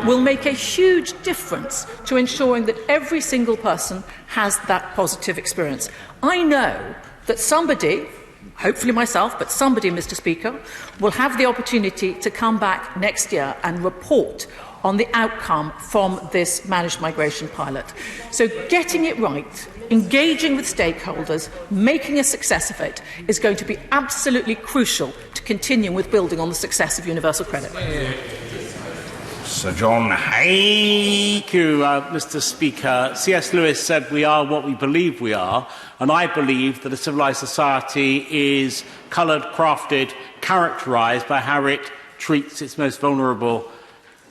will make a huge difference to ensuring that every single person has that positive experience. I know that somebody, hopefully myself, but somebody, Mr. Speaker, will have the opportunity to come back next year and report on the outcome from this managed migration pilot. So getting it right, engaging with stakeholders, making a success of it, is going to be absolutely crucial to continuing with building on the success of universal credit. Sir John Hay. Thank you, Mr. Speaker. C.S. Lewis said we are what we believe we are, and I believe that a civilised society is coloured, crafted, characterised by how it treats its most vulnerable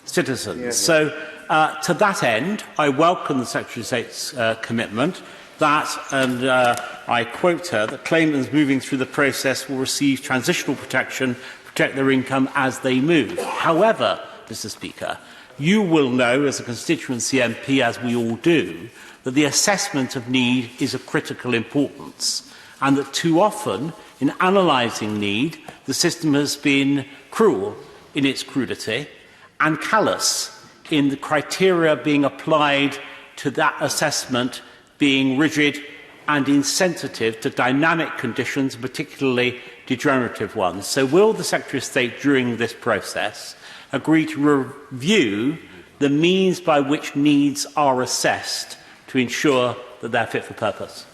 citizens. So, to that end, I welcome the Secretary of State's commitment that, and I quote her, that claimants moving through the process will receive transitional protection, protect their income as they move. However, Mr. Speaker, you will know as a constituency MP, as we all do, that the assessment of need is of critical importance, and that too often, in analysing need, the system has been cruel in its crudity and callous in the criteria being applied to that assessment being rigid and insensitive to dynamic conditions, particularly degenerative ones. So will the Secretary of State, during this process, agree to review the means by which needs are assessed to ensure that they're fit for purpose?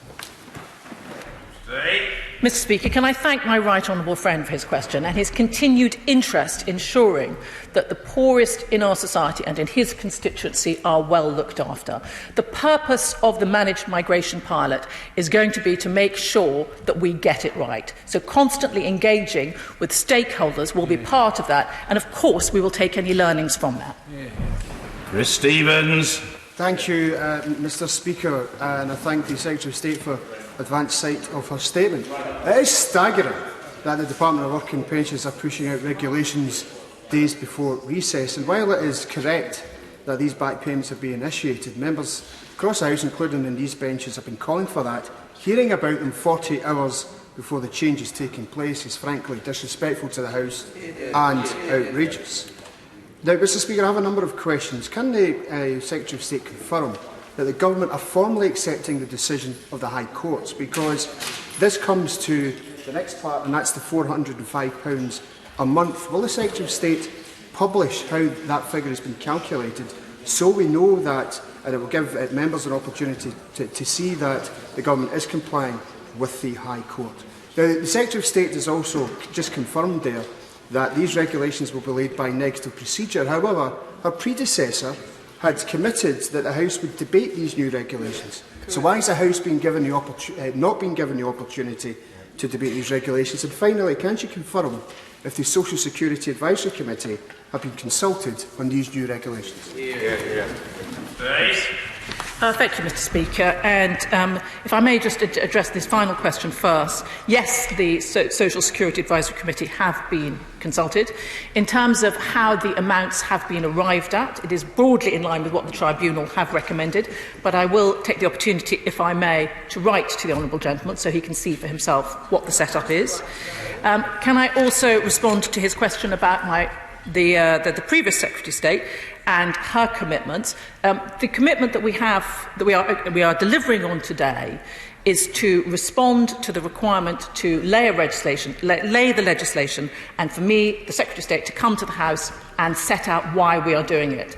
Mr. Speaker, can I thank my right honourable friend for his question and his continued interest in ensuring that the poorest in our society and in his constituency are well looked after. The purpose of the managed migration pilot is going to be to make sure that we get it right. So constantly engaging with stakeholders will be part of that, and of course we will take any learnings from that. Chris Stevens. Thank you, Mr. Speaker, and I thank the Secretary of State for advance sight of her statement. It is staggering that the Department of Work and Pensions are pushing out regulations days before recess, and while it is correct that these back payments are being initiated, members across the House, including in these benches, have been calling for that. Hearing about them 40 hours before the change is taking place is frankly disrespectful to the House and outrageous. Now, Mr. Speaker, I have a number of questions. Can the Secretary of State confirm that the Government are formally accepting the decision of the High Courts? Because this comes to the next part, and that's the £405 a month. Will the Secretary of State publish how that figure has been calculated, so we know that, and it will give members an opportunity to see that the Government is complying with the High Court? Now, the Secretary of State has also just confirmed there that these regulations will be laid by negative procedure. However, her predecessor had committed that the House would debate these new regulations. So why has the House been given the not been given the opportunity to debate these regulations? And finally, can she confirm if the Social Security Advisory Committee have been consulted on these new regulations? Thank you, Mr. Speaker. And if I may just address this final question first. Yes, the Social Security Advisory Committee have been consulted. In terms of how the amounts have been arrived at, it is broadly in line with what the Tribunal have recommended, but I will take the opportunity, if I may, to write to the Honourable Gentleman so he can see for himself what the set-up is. Can I also respond to his question about the previous Secretary of State and her commitments? The commitment that we are delivering on today is to respond to the requirement to lay the legislation, and for me, the Secretary of State, to come to the House and set out why we are doing it.